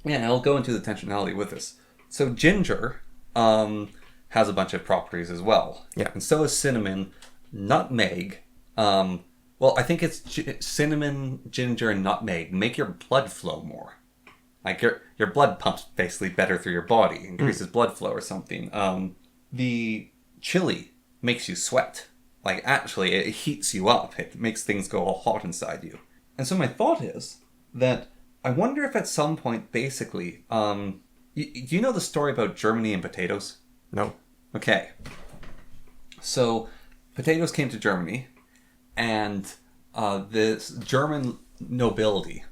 I'll go into the intentionality with this. So ginger has a bunch of properties as well. Yeah. And so is cinnamon, nutmeg. Well, I think it's cinnamon, ginger, and nutmeg make your blood flow more. Like your blood pumps basically better through your body, increases blood flow or something. The chili makes you sweat. Like actually, it heats you up. It makes things go all hot inside you. And so my thought is that I wonder if at some point, basically, do you know the story about Germany and potatoes? No. Okay. So potatoes came to Germany, and this German nobility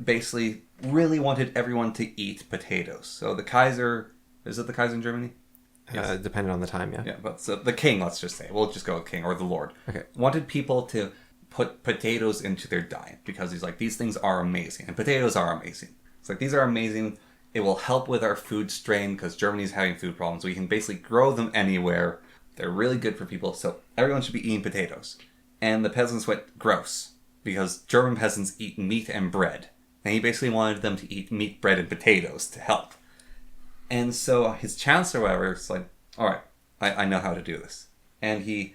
basically really wanted everyone to eat potatoes. So the Kaiser, is it the Kaiser in Germany? Yes. Depending on the time, yeah. Yeah, but so the king, let's just say, we'll just go with king or the lord. Okay. Wanted people to put potatoes into their diet because he's like, these things are amazing. And potatoes are amazing. It's like, these are amazing. It will help with our food strain because Germany's having food problems. We can basically grow them anywhere. They're really good for people. So everyone should be eating potatoes. And the peasants went, gross. Because German peasants eat meat and bread. And he basically wanted them to eat meat, bread, and potatoes to help. And so his chancellor, however, was like, all right, I know how to do this. And he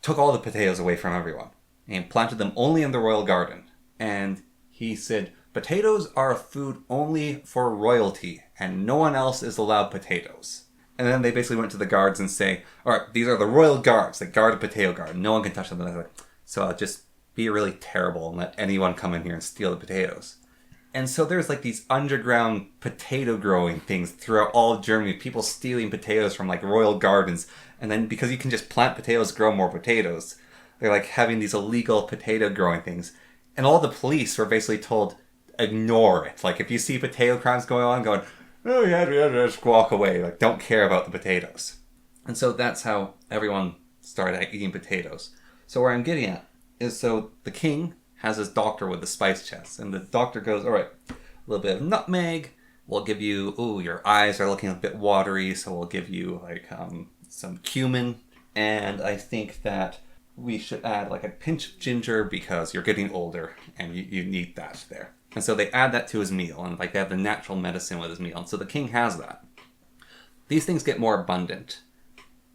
took all the potatoes away from everyone and planted them only in the royal garden. And he said, potatoes are a food only for royalty, and no one else is allowed potatoes. And then they basically went to the guards and say, all right, these are the royal guards that guard a potato garden. No one can touch them. And they're like, so I'll just be really terrible and let anyone come in here and steal the potatoes. And so there's like these underground potato growing things throughout all of Germany. People stealing potatoes from like royal gardens. And then because you can just plant potatoes, grow more potatoes, they're like having these illegal potato growing things. And all the police were basically told, ignore it. Like if you see potato crimes going on, going, oh yeah, just walk away. Like don't care about the potatoes. And so that's how everyone started eating potatoes. So where I'm getting at is, so the king has his doctor with the spice chest, and the doctor goes, all right, a little bit of nutmeg, we'll give you, your eyes are looking a bit watery, so we'll give you like some cumin, and I think that we should add like a pinch of ginger because you're getting older and you need that there. And so they add that to his meal, and like they have the natural medicine with his meal, and so the king has that. These things get more abundant.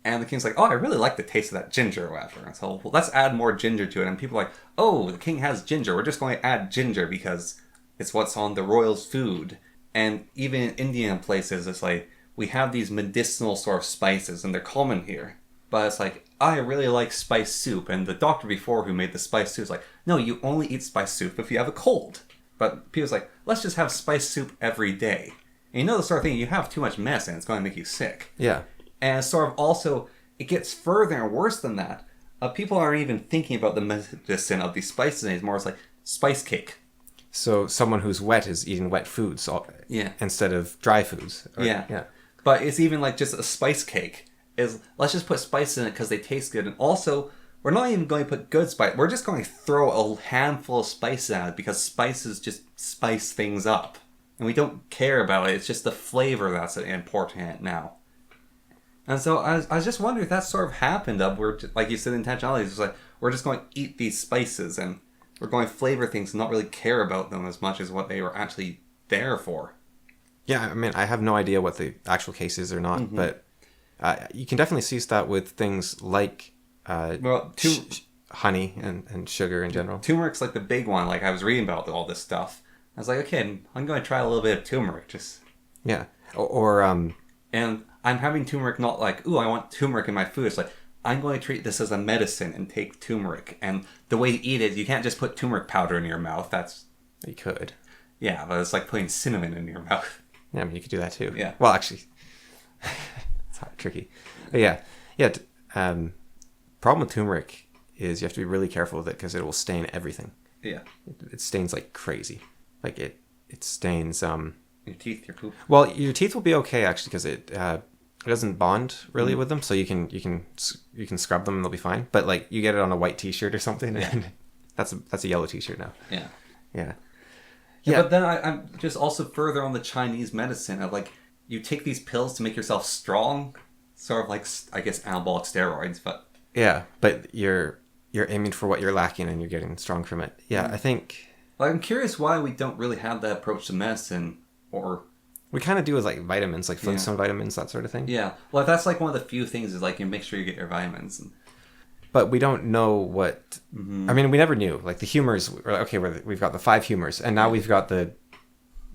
And the king's like, oh, I really like the taste of that ginger or whatever. And so let's add more ginger to it. And people are like, oh, the king has ginger. We're just going to add ginger because it's what's on the royal's food. And even in Indian places, it's like, we have these medicinal sort of spices, and they're common here. But it's like, I really like spice soup. And the doctor before who made the spice soup is like, no, you only eat spice soup if you have a cold. But people's like, let's just have spice soup every day. And you know the sort of thing, you have too much medicine, it's going to make you sick. Yeah. And sort of also, it gets further and worse than that. People aren't even thinking about the medicine of these spices anymore. It's like spice cake. So someone who's wet is eating wet foods instead of dry foods. Yeah. But it's even like just a spice cake. Let's just put spice in it because they taste good. And also, we're not even going to put good spice. We're just going to throw a handful of spices at it because spices just spice things up. And we don't care about it. It's just the flavor that's important now. And so I was just wondering if that sort of happened up where, like you said, intentionality is like, we're just going to eat these spices and we're going to flavor things and not really care about them as much as what they were actually there for. Yeah, I mean, I have no idea what the actual case is or not, but you can definitely see that with things like honey and sugar in general. Turmeric's like the big one. Like I was reading about all this stuff. I was like, okay, I'm going to try a little bit of turmeric. Just Yeah. Or and I'm having turmeric not like, ooh, I want turmeric in my food. It's like, I'm going to treat this as a medicine and take turmeric. And the way to eat it, you can't just put turmeric powder in your mouth. That's... you could. Yeah, but it's like putting cinnamon in your mouth. Yeah, I mean, you could do that too. Yeah. Well, actually, it's tricky. But yeah. Yeah. Problem with turmeric is you have to be really careful with it because it will stain everything. Yeah. It stains like crazy. Like it stains... your teeth, your poop. Well, your teeth will be okay actually because it doesn't bond really with them, so you can scrub them and they'll be fine. But like you get it on a white T-shirt or something, and that's a yellow T-shirt now. Yeah. Yeah. Yeah, but then I'm just also further on the Chinese medicine of like you take these pills to make yourself strong, sort of like I guess anabolic steroids, but yeah, but you're aiming for what you're lacking and you're getting strong from it. Yeah, I think. Well, I'm curious why we don't really have that approach to medicine, or we kind of do with like vitamins, like Flintstone vitamins, that sort of thing. Yeah, well, that's like one of the few things is like you make sure you get your vitamins. But we don't know what... I mean, we never knew. Like the humors... Okay, we've got the 5 humors, and now we've got the...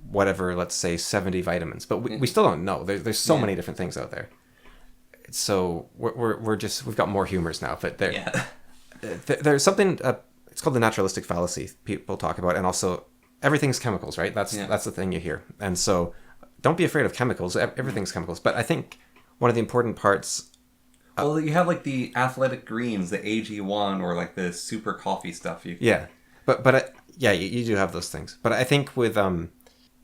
whatever, let's say 70 vitamins. But we still don't know. There's so many different things out there. So we're just... We've got more humors now. But there's something... it's called the naturalistic fallacy people talk about. And also, everything's chemicals, right? That's the thing you hear. And so, don't be afraid of chemicals. Everything's chemicals. But I think one of the important parts... well, you have like the athletic greens, the AG1, or like the super coffee stuff. Yeah, but you do have those things. But I think with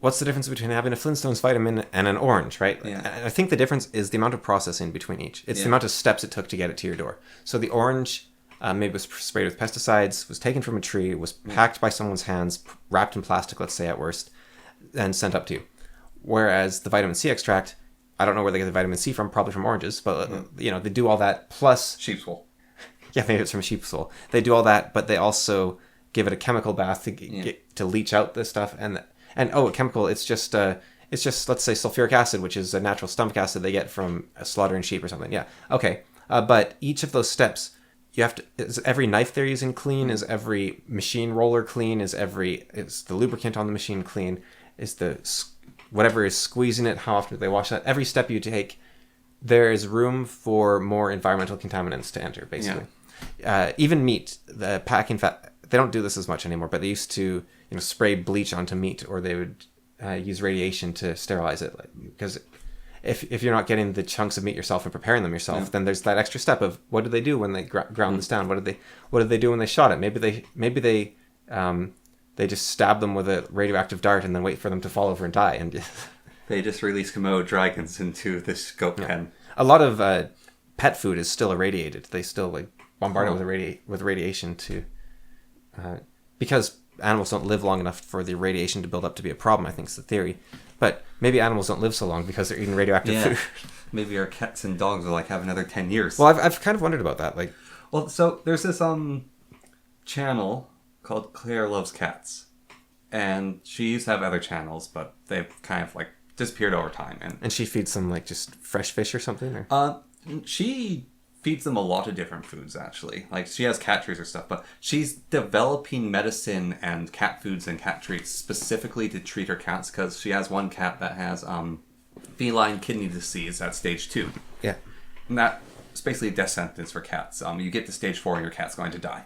what's the difference between having a Flintstones vitamin and an orange, right? Yeah. And I think the difference is the amount of processing between each. It's the amount of steps it took to get it to your door. So the orange maybe was sprayed with pesticides, was taken from a tree, was packed by someone's hands, wrapped in plastic, let's say at worst, and sent up to you. Whereas the vitamin C extract, I don't know where they get the vitamin C from, probably from oranges, but they do all that plus... sheep's wool. Yeah, maybe it's from sheep's wool. They do all that, but they also give it a chemical bath to leach out this stuff. And a chemical, it's just let's say sulfuric acid, which is a natural stomach acid they get from slaughtering sheep or something. Yeah, okay. But each of those steps, you have to... is every knife they're using clean? Is every machine roller clean? Is the lubricant on the machine clean? Is the... whatever is squeezing it, how often do they wash that? Every step you take, there is room for more environmental contaminants to enter, basically. Yeah. Even meat, the packing fat, they don't do this as much anymore, but they used to spray bleach onto meat, or they would use radiation to sterilize it. Because if you're not getting the chunks of meat yourself and preparing them yourself, then there's that extra step of what did they do when they ground this down? What did they do when they shot it? Maybe they just stab them with a radioactive dart and then wait for them to fall over and die. And they just release Komodo dragons into this scope pen. A lot of pet food is still irradiated. They still bombard it with radiation to because animals don't live long enough for the radiation to build up to be a problem. I think is the theory. But maybe animals don't live so long because they're eating radioactive food. Maybe our cats and dogs will have another 10 years. Well, I've kind of wondered about that. Well, so there's this channel called Claire Loves Cats, and she used to have other channels, but they've kind of disappeared over time. And she feeds them just fresh fish or something, or she feeds them a lot of different foods actually. She has cat treats or stuff, but she's developing medicine and cat foods and cat treats specifically to treat her cats because she has one cat that has feline kidney disease at stage 2. Yeah, and that's basically a death sentence for cats. You get to stage 4 and your cat's going to die,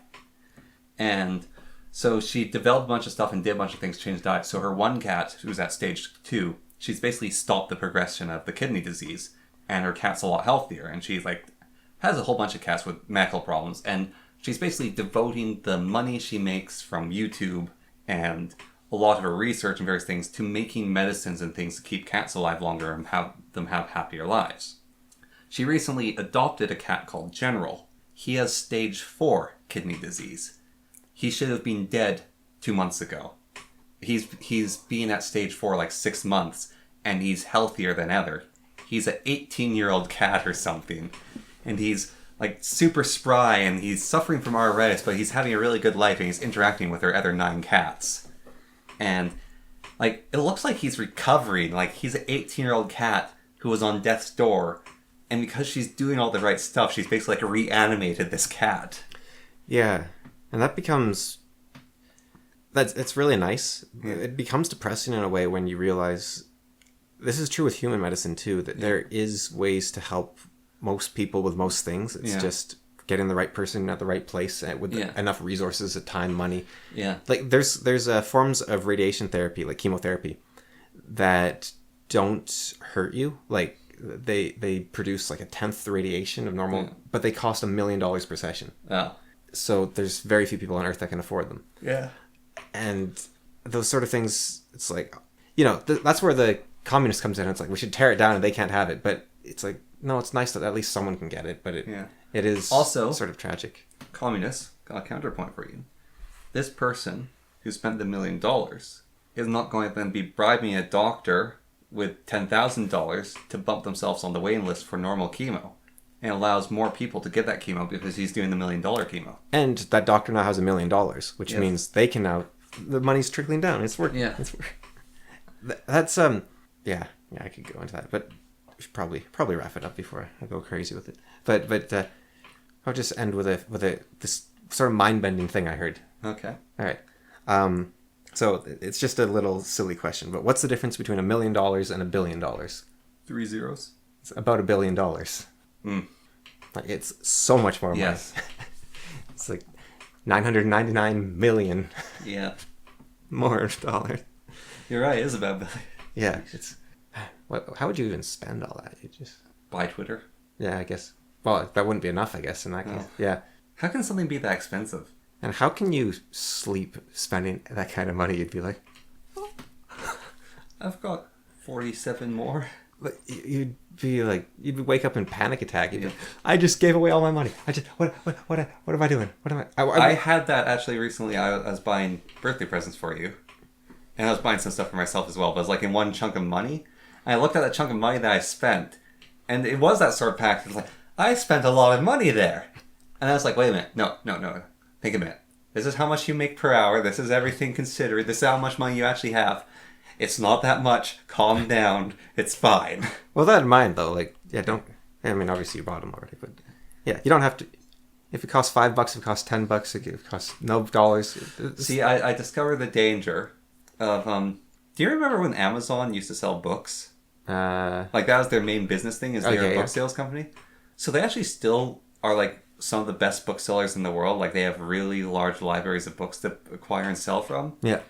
and so she developed a bunch of stuff and did a bunch of things to change diet. So her one cat, who's at stage 2, she's basically stopped the progression of the kidney disease, and her cat's a lot healthier. And she's has a whole bunch of cats with medical problems, and she's basically devoting the money she makes from YouTube and a lot of her research and various things to making medicines and things to keep cats alive longer and have them have happier lives. She recently adopted a cat called General. He has stage 4 kidney disease. He should have been dead 2 months ago. He's been at stage 4 6 months, and he's healthier than ever. He's an 18-year-old cat or something, and he's super spry, and he's suffering from arthritis, but he's having a really good life, and he's interacting with her other 9 cats. And it looks like he's recovering. He's an 18-year-old cat who was on death's door, and because she's doing all the right stuff, she's basically reanimated this cat. Yeah, and that becomes it's really nice. Yeah. It becomes depressing in a way when you realize this is true with human medicine too. That there is ways to help most people with most things. It's just getting the right person at the right place with enough resources, time, money. Yeah. Like there's forms of radiation therapy, like chemotherapy, that don't hurt you. Like they produce like a tenth the radiation of normal, but they cost $1 million per session. Oh. So there's very few people on Earth that can afford them. Yeah. And those sort of things, it's like, that's where the communist comes in. It's like, we should tear it down and they can't have it. But it's like, no, it's nice that at least someone can get it. But it is also sort of tragic. Communists, got a counterpoint for you. This person who spent the $1 million is not going to then be bribing a doctor with $10,000 to bump themselves on the waiting list for normal chemo. And allows more people to get that chemo because he's doing the $1 million chemo. And that doctor now has $1 million, which means they can now, the money's trickling down. It's working. Yeah. That's, yeah, I could go into that, but we should probably wrap it up before I go crazy with it. But I'll just end with this sort of mind-bending thing I heard. Okay. All right. So it's just a little silly question, but what's the difference between $1 million and $1 billion? 3 zeros? It's about $1 billion. Like, it's so much more money. Yes. It's like 999 million more dollars. You're right, it is about $1 billion. Yeah, it's how would you even spend all that? You just Buy Twitter? Yeah, I guess. Well, that wouldn't be enough, I guess, in that case. Yeah. How can something be that expensive? And how can you sleep spending that kind of money? You'd be like, I've got 47 more. But you'd wake up in panic attack. You'd be like, I just gave away all my money. What am I doing? I had that actually recently. I was buying birthday presents for you. And I was buying some stuff for myself as well. But it was like in one chunk of money. And I looked at that chunk of money that I spent. And it was that sort of pack. It was like, I spent a lot of money there. And I was like, wait a minute. No. Think a minute. This is how much you make per hour. This is everything considered. This is how much money you actually have. It's not that much. Calm down. It's fine. Well, that in mind, though, I mean, obviously you bought them already, but yeah, you don't have to. If it costs $5, if it costs $10, if it costs no dollars. See, I discovered the danger of, do you remember when Amazon used to sell books? Like that was their main business thing, is they're a book sales company. So they actually still are like some of the best booksellers in the world. Like they have really large libraries of books to acquire and sell from. Yeah.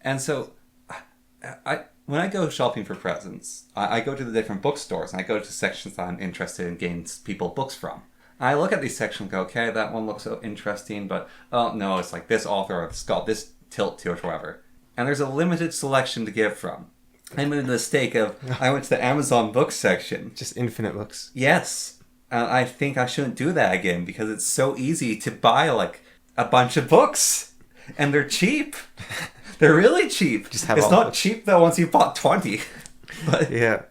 And so when I go shopping for presents, I go to the different bookstores and I go to sections that I'm interested in getting people books from. And I look at these sections and go, okay, that one looks so interesting, but oh no, it's like this author, it's got this tilt to it or whatever. And there's a limited selection to get from. I made the mistake of, I went to the Amazon books section. Just infinite books. Yes. I think I shouldn't do that again because it's so easy to buy like a bunch of books. And they're cheap. They're really cheap. It's not cheap though once you've bought 20. But yeah.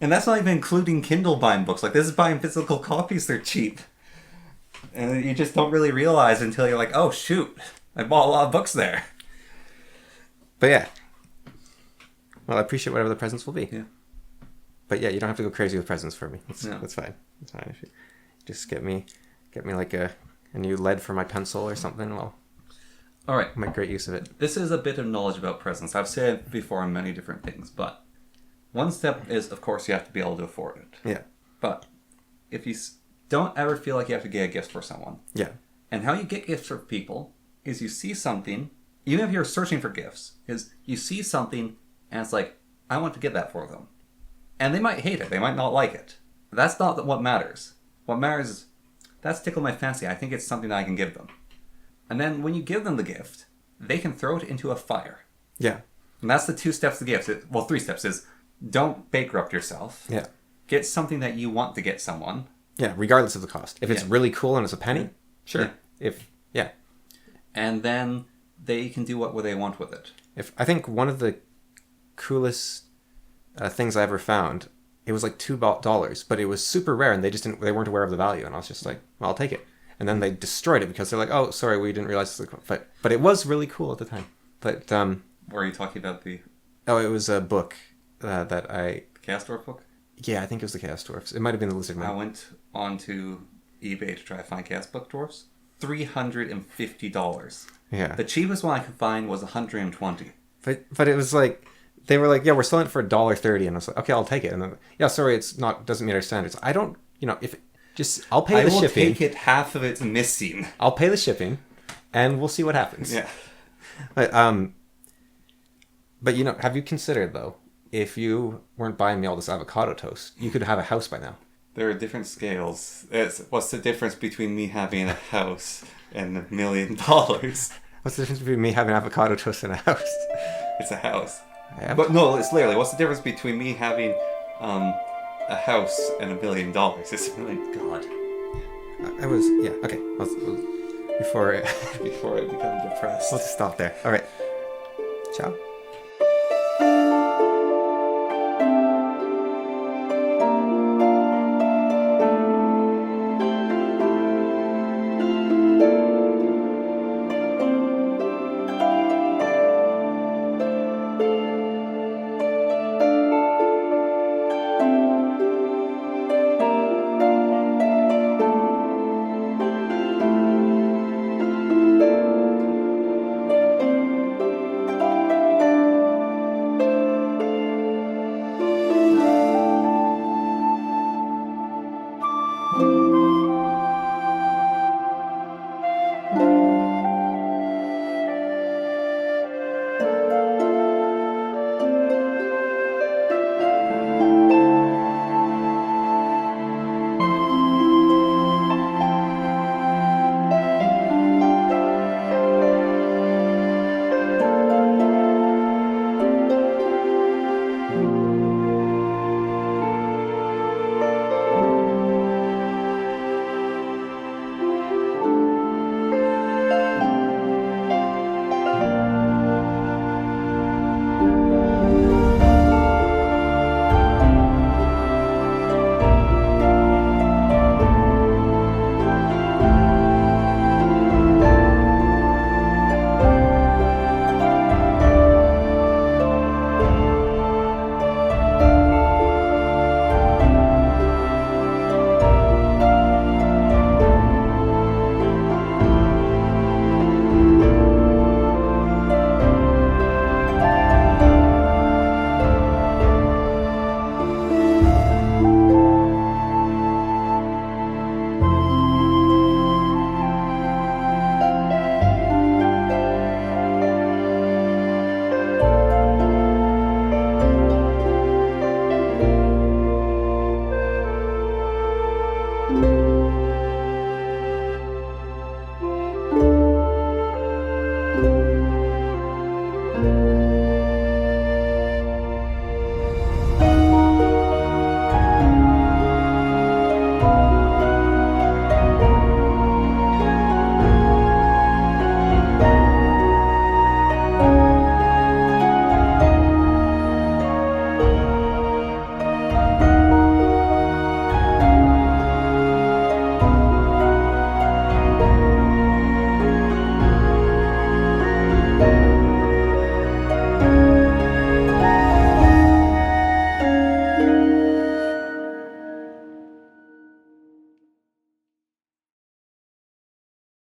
And that's not even including Kindle buying books. Like this is buying physical copies, they're cheap. And you just don't really realize until you're like, oh shoot, I bought a lot of books there. But yeah. Well, I appreciate whatever the presents will be. Yeah. But yeah, you don't have to go crazy with presents for me. That's fine. That's fine. If you just get me like a new lead for my pencil or something, well, all right. I'll make great use of it. This is a bit of knowledge about presents. I've said it before on many different things, but one step is, of course, you have to be able to afford it. Yeah. But if you don't ever feel like you have to get a gift for someone. Yeah. And how you get gifts for people is you see something, even if you're searching for gifts, is you see something and it's like, I want to get that for them. And they might hate it. They might not like it. That's not what matters. What matters is, that's tickled my fancy. I think it's something that I can give them. And then when you give them the gift, they can throw it into a fire. Yeah. And that's the 2 steps to gifts. 3 steps is, don't bankrupt yourself. Yeah. Get something that you want to get someone. Yeah, regardless of the cost. If it's really cool and it's a penny, sure. Yeah. And then they can do what they want with it. I think one of the coolest things I ever found, it was like $2, but it was super rare and they weren't aware of the value, and I was just like, well, I'll take it. And then they destroyed it because they're like, oh, sorry, we didn't realize this. But it was really cool at the time. But what are you talking about? It was a book that I... Chaos Dwarf book? Yeah, I think it was the Chaos Dwarfs. It might have been the Lizard Man. I went on to eBay to try to find chaos book dwarfs. $350. Yeah. The cheapest one I could find was $120. But it was like they were like, yeah, we're selling it for $1.30, and I was like, okay, I'll take it. And then, yeah, sorry, it's not doesn't meet our standards. I don't, if just I'll pay the shipping. I will take it. Half of it's missing. I'll pay the shipping, and we'll see what happens. Yeah. But have you considered though, if you weren't buying me all this avocado toast, you could have a house by now. There are different scales. What's the difference between me having a house and $1 million? What's the difference between me having avocado toast and a house? It's a house. Yeah. But no, it's literally, what's the difference between me having a house and $1 million? It's $1 million. God. Okay. Before I become depressed. We'll just stop there. All right. Ciao.